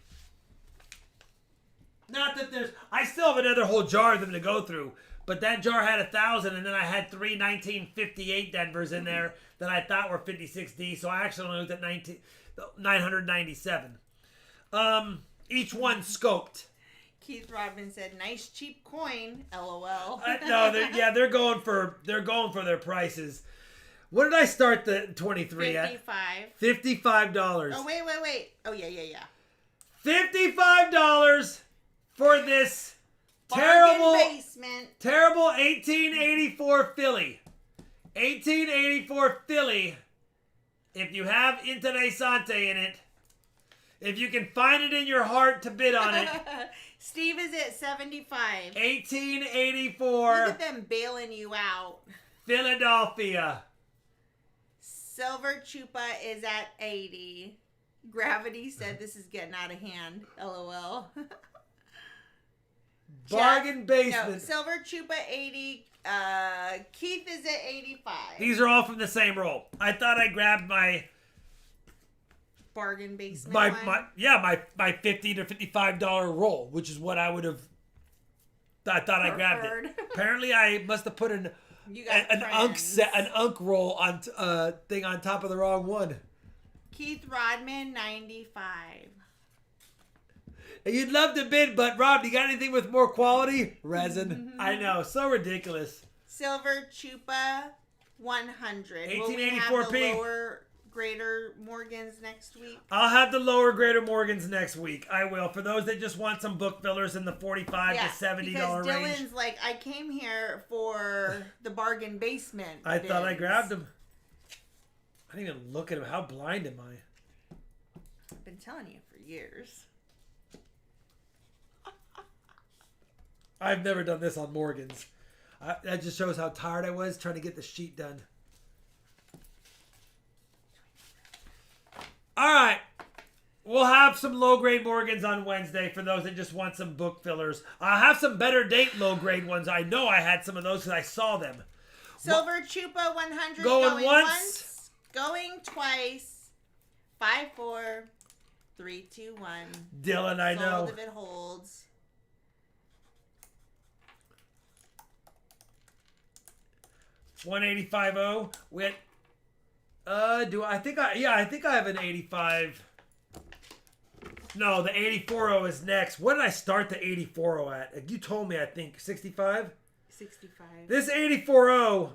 Not that there's... I still have another whole jar of them to go through. But that jar had 1,000, and then I had 3 1958 Denvers in there that I thought were 56D. So I actually only looked at 997. Each one scoped. Keith Rodman said, "Nice cheap coin." LOL. No, they're going for their prices. What did I start the 23 at? $55. Oh wait. Oh yeah. $55 for this Bargain basement. terrible 1884 Philly. 1884 Philly. If you have Interessante in it, if you can find it in your heart to bid on it. Steve is at 75. 1884. Look at them bailing you out. Philadelphia. Silver Chupa is at 80. Gravity said this is getting out of hand. LOL. Bargain basement. No, Silver Chupa 80. Keith is at 85. These are all from the same roll. I thought I grabbed my bargain basement. my $50 to $55 roll, which is what I would have. I thought I grabbed it. Apparently, I must have put an unk roll on thing on top of the wrong one. Keith Rodman 95. You'd love to bid, but Rob, you got anything with more quality? Resin. I know, so ridiculous. Silver Chupa 100. Will we have 1884p. the lower Greater Morgans next week? I'll have the lower Greater Morgans next week. I will. For those that just want some book fillers in the $45 to $70 because range. Dylan's like, I came here for the bargain basement. I thought I bins. grabbed them. I didn't even look at him. How blind am I? I've been telling you for years. I've never done this on Morgans. That just shows how tired I was trying to get the sheet done. All right. We'll have some low-grade Morgans on Wednesday for those that just want some book fillers. I'll have some better date low-grade ones. I know I had some of those because I saw them. Silver Chupa 100 Going once. Going twice. 5, 4, 3, 2, 1. Dylan, I know. Sold if it holds. $185.0. With I think I have an 85. No, the 84.0 is next. What did I start the 84.0 at? You told me, I think 65. 65. This 84.0.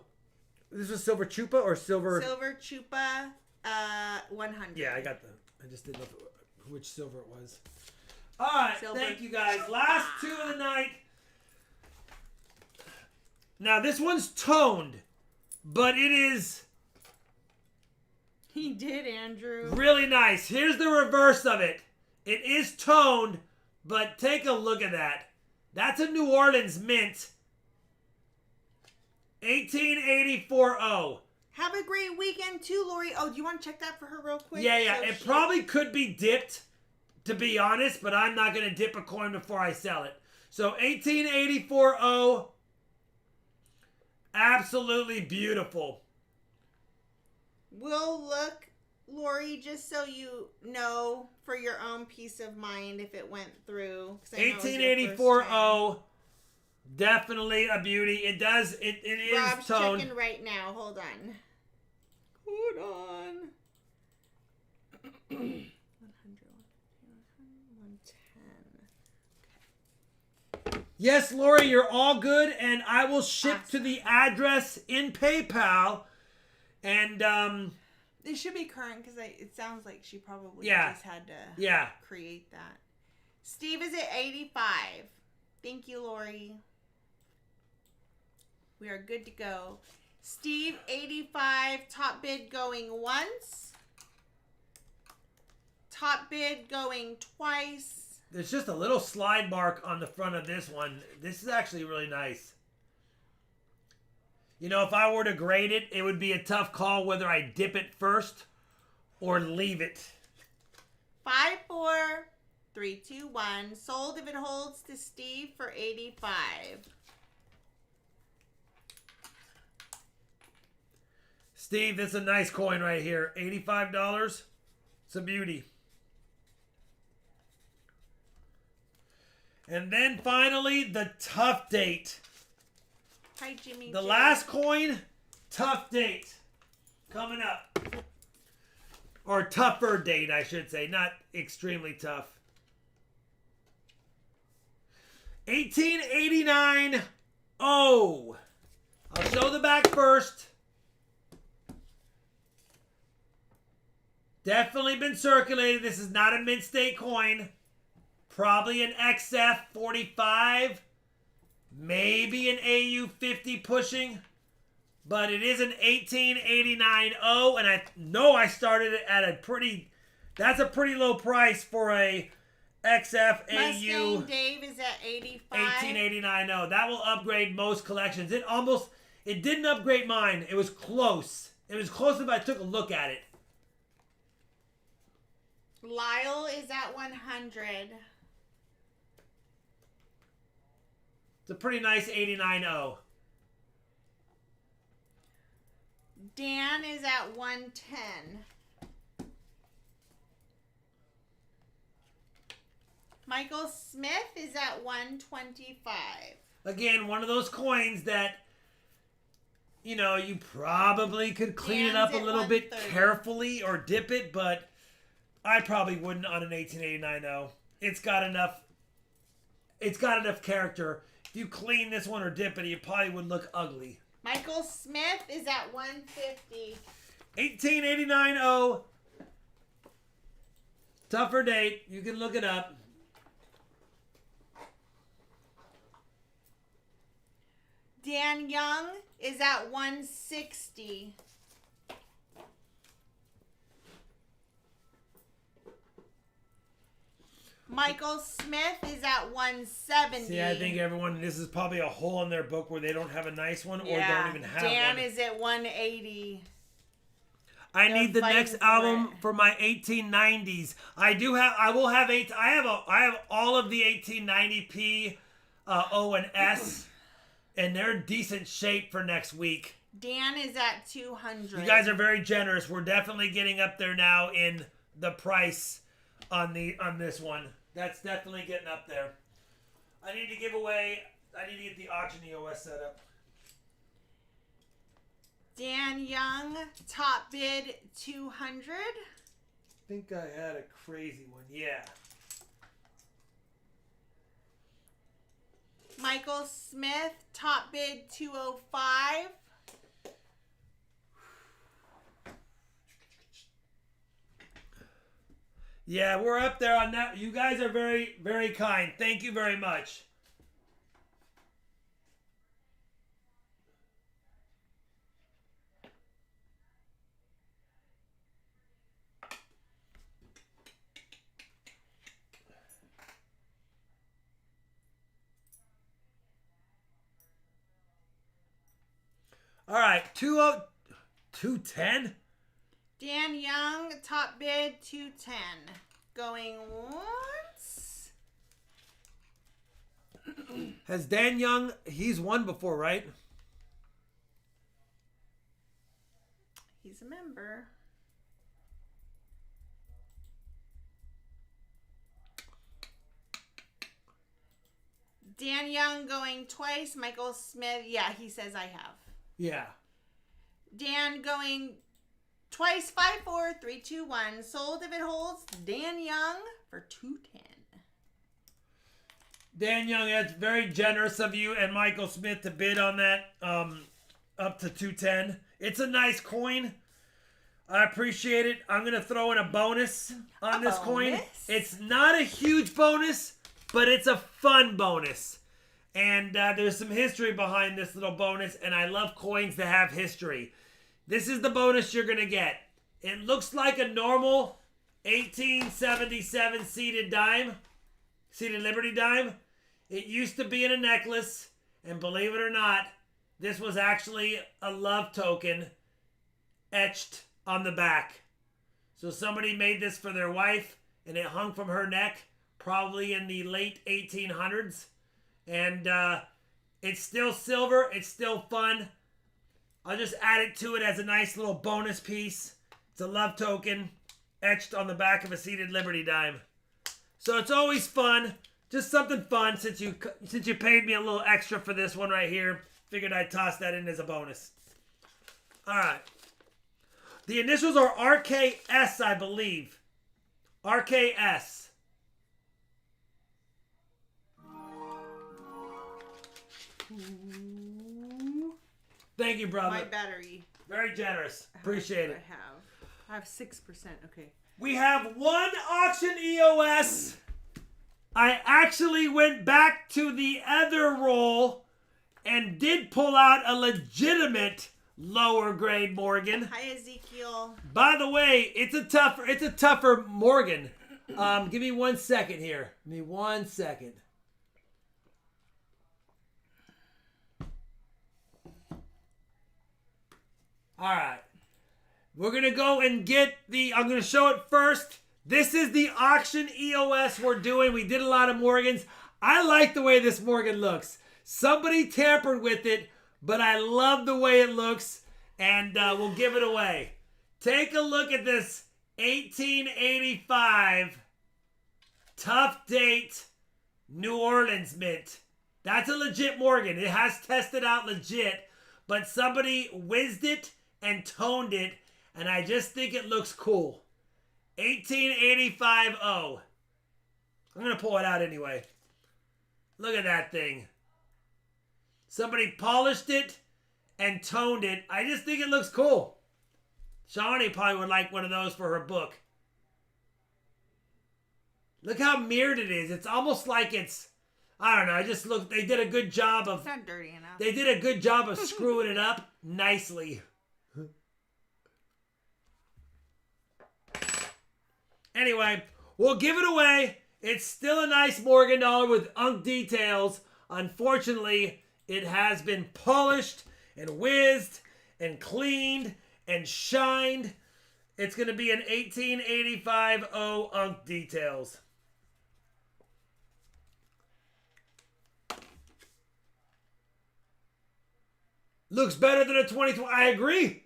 This was Silver Chupa or Silver? Silver Chupa 100. Yeah, I got the. I just didn't know which silver it was. All right, Silver thank you guys. Last two of the night. Now this one's toned, but it is He did, Andrew. really nice. Here's the reverse of it. It is toned, but take a look at that. That's a New Orleans mint. 1884.0. Have a great weekend too, Lori. Oh, do you want to check that for her real quick? Yeah. So It she- probably could be dipped, to be honest, but I'm not going to dip a coin before I sell it. So 1884.0. Absolutely beautiful. We'll look, Lori, just so you know for your own peace of mind if it went through. 'cause I know it was your first 1884.0. Definitely a beauty. It does. It is time. Rob's toned. checking right now. Hold on. Hold on. 100, 110. Yes, Lori, you're all good, and I will ship to the address in PayPal. And It should be current because it sounds like she probably Yeah. just had to yeah, create that. Steve is at 85. Thank you, Lori. We are good to go. Steve, 85. Top bid going once. Top bid going twice. there's just a little slide mark on the front of this one. This is actually really nice. You know, if I were to grade it, it would be a tough call whether I dip it first or leave it. 5, 4, 3, 2, 1. Sold if it holds to Steve for 85. Steve, this is a nice coin right here. $85. It's a beauty. And then finally, the tough date. Hi, Jimmy. The J. last coin, tough date. Coming up. Or tougher date, I should say. Not extremely tough. 1889. Oh. I'll show the back first. Definitely been circulated. This is not a mint state coin. Probably an XF 45. Maybe an AU 50 pushing. But it is an 1889.0. And I know I started it at a pretty... That's a pretty low price for a XF Mustang AU Dave is at 85. 1889.0. That will upgrade most collections. It didn't upgrade mine. It was close. It was close if I took a look at it. Lyle is at 100. It's a pretty nice 89.0. Dan is at 110. Michael Smith is at 125. Again, one of those coins that, you know, you probably could clean it up a Dan's at little bit 130. carefully or dip it, but I probably wouldn't on an 1889.0. It's got enough character. If you clean this one or dip it, it probably would look ugly. Michael Smith is at 150. 1889.0. Tougher date. You can look it up. Dan Young is at 160. Michael Smith is at 170. See, I think everyone, this is probably a hole in their book where they don't have a nice one or don't even have Dan one. is at 180. I need the next album for my 1890s. I will have I have all of the 1890p O and S, and they're in decent shape for next week. Dan is at 200. You guys are very generous. We're definitely getting up there now in the price on this one. That's definitely getting up there. I need to get the auction EOS set up. Dan Young, top bid 200. I think I had a crazy one. Yeah. Michael Smith, top bid 205. Yeah, we're up there on that. You guys are very, very kind. Thank you very much. All right, 210. Dan Young, top bid 210. Going once. Has Dan Young, he's won before, right? He's a member. Dan Young going twice. Michael Smith, yeah, he says I have. Yeah. Dan going twice, 5, 4, 3, 2, 1. Sold if it holds. Dan Young for 210. Dan Young, that's very generous of you and Michael Smith to bid on that up to 210. It's a nice coin. I appreciate it. I'm going to throw in a bonus on this coin. It's not a huge bonus, but it's a fun bonus. And there's some history behind this little bonus, and I love coins that have history. This is the bonus you're going to get. It looks like a normal 1877 seated Liberty dime. It used to be in a necklace, and believe it or not, this was actually a love token etched on the back. So somebody made this for their wife, and it hung from her neck, probably in the late 1800s. And it's still silver. It's still fun. I'll just add it to it as a nice little bonus piece. It's a love token etched on the back of a seated Liberty dime. So it's always fun. Just something fun since you paid me a little extra for this one right here. Figured I'd toss that in as a bonus. All right. The initials are RKS, I believe. RKS. Thank you, brother. My battery. Very generous. Appreciate it. I have 6%. Okay. We have one auction EOS. I actually went back to the other roll and did pull out a legitimate lower grade Morgan. Hi, Ezekiel. By the way, it's a tougher Morgan. Give me 1 second here. Give me 1 second. All right. We're going to go and get I'm going to show it first. This is the auction EOS we're doing. We did a lot of Morgans. I like the way this Morgan looks. Somebody tampered with it, but I love the way it looks, and we'll give it away. Take a look at this 1885 tough date New Orleans mint. That's a legit Morgan. It has tested out legit, but somebody whizzed it and toned it, and I just think it looks cool. 1885-0. I'm going to pull it out anyway. Look at that thing. Somebody polished it and toned it. I just think it looks cool. Shawnee probably would like one of those for her book. Look how mirrored it is. It's almost like it's, I don't know. I just look. They did a good job of. It's not dirty enough. They did a good job of screwing it up nicely. Anyway, we'll give it away. It's still a nice Morgan dollar with unk details. Unfortunately, it has been polished and whizzed and cleaned and shined. It's going to be an 1885 unk details. Looks better than a 2020. I agree.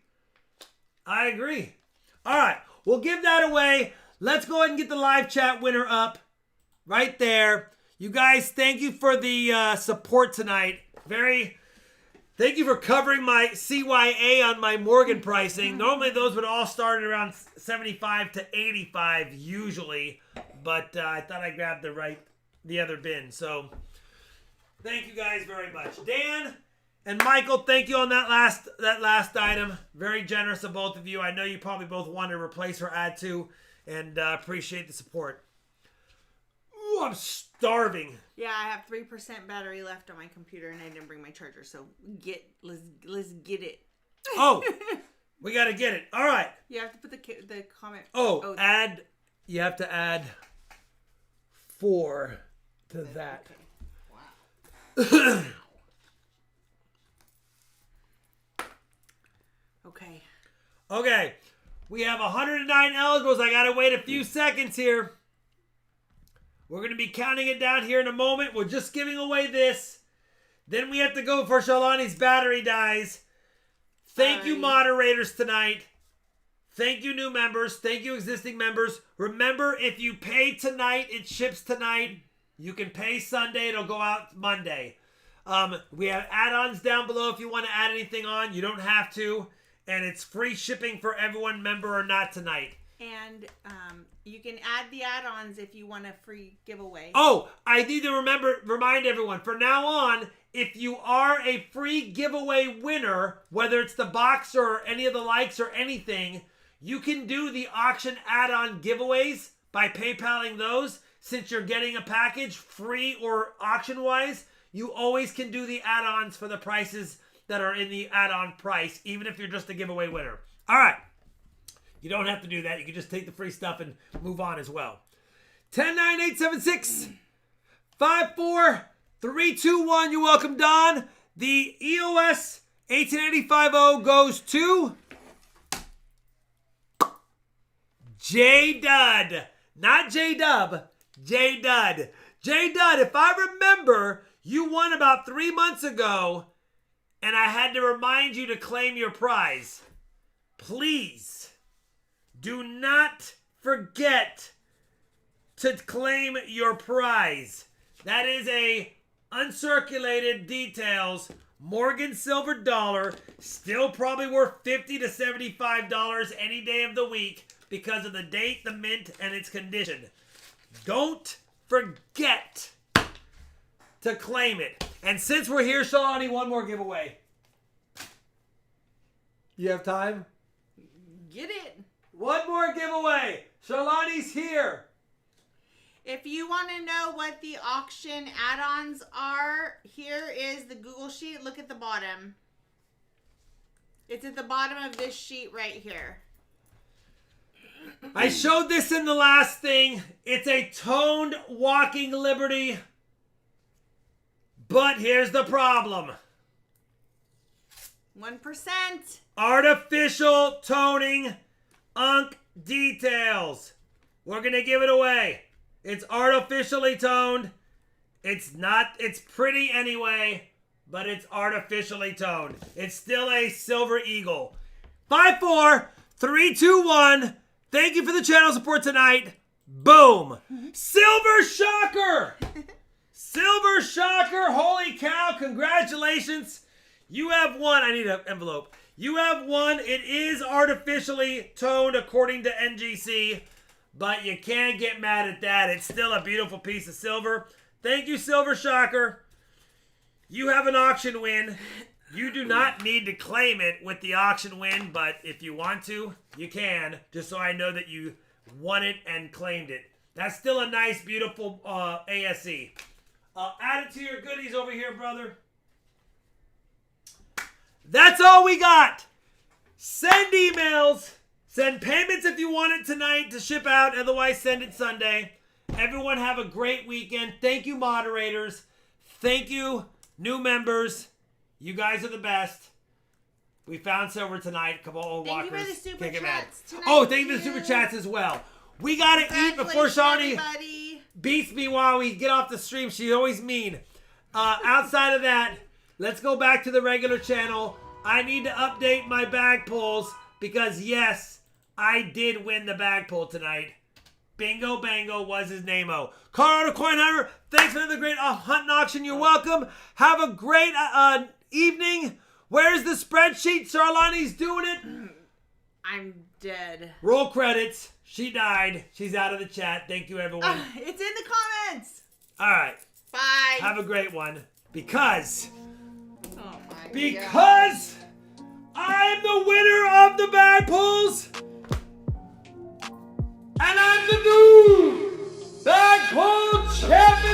All right. We'll give that away. Let's go ahead and get the live chat winner up right there. You guys, thank you for the support tonight. Thank you for covering my CYA on my Morgan pricing. Normally those would all start at around 75 to 85 usually, but I thought I grabbed the other bin. So thank you guys very much. Dan and Michael, thank you on that last item. Very generous of both of you. I know you probably both want to replace or add to, and appreciate the support. Ooh, I'm starving. Yeah, I have 3% battery left on my computer, and I didn't bring my charger. So let's get it. Oh, we got to get it. All right. You have to put the comment. Add. You have to add 4 to that. Okay. Wow. Okay. Okay. We have 109 eligibles. I got to wait a few seconds here. We're going to be counting it down here in a moment. We're just giving away this. Then we have to go for Shalani's battery dies. Thank you, moderators, tonight. Thank you, new members. Thank you, existing members. Remember, if you pay tonight, it ships tonight. You can pay Sunday. It'll go out Monday. We have add-ons down below if you want to add anything on. You don't have to. And it's free shipping for everyone, member or not, tonight. And you can add the add-ons if you want a free giveaway. Oh, I need to remind everyone, from now on, if you are a free giveaway winner, whether it's the box or any of the likes or anything, you can do the auction add-on giveaways by PayPaling those. Since you're getting a package free or auction-wise, you always can do the add-ons for the prices that are in the add-on price, even if you're just a giveaway winner. All right. You don't have to do that. You can just take the free stuff and move on as well. 109876 54321. You're welcome, Don. The EOS 18850 goes to J Dud. Not J Dub. J Dud. J Dud, if I remember, you won about 3 months ago, and I had to remind you to claim your prize. Please. Do not forget to claim your prize. That is a uncirculated details Morgan silver dollar, still probably worth $50 to $75 any day of the week because of the date, the mint, and its condition. Don't forget to claim it. And since we're here, Shalani, one more giveaway. You have time? Get it. One more giveaway. Shalani's here. If you want to know what the auction add-ons are, here is the Google sheet. Look at the bottom. It's at the bottom of this sheet right here. I showed this in the last thing. It's a toned Walking Liberty. But here's the problem. 1%. Artificial toning unk details. We're going to give it away. It's artificially toned. It's pretty anyway, but it's artificially toned. It's still a silver eagle. 54321. Thank you for the channel support tonight. Boom. Silver Shocker. Silver Shocker. Holy cow. Congratulations. You have won. I need an envelope. You have won. It is artificially toned according to NGC, but you can't get mad at that. It's still a beautiful piece of silver. Thank you, Silver Shocker. You have an auction win. You do not need to claim it with the auction win, but if you want to, you can, just so I know that you won it and claimed it. That's still a nice, beautiful ASE. Add it to your goodies over here, brother. That's all we got. Send emails. Send payments if you want it tonight to ship out. Otherwise, send it Sunday. Everyone have a great weekend. Thank you, moderators. Thank you, new members. You guys are the best. We found silver tonight. Couple old Thank walkers. you for the super Can't get mad. chats tonight. Oh, thank you for the super chats as well. We got to eat before Shawnee Everybody. beats me while we get off the stream. She's always mean. Outside of that, let's go back to the regular channel. I need to update my bag pulls because, yes, I did win the bag pull tonight. Bingo Bango was his name-o. Colorado Coin Hunter, thanks for the great hunt and auction. You're welcome. Have a great evening. Where's the spreadsheet? Sarlani's doing it. I'm dead. Roll credits. She died. She's out of the chat. Thank you, everyone. It's in the comments. All right. Bye. Have a great one. Because Oh my God. I'm the winner of the bag pulls. And I'm the new bag pull champion.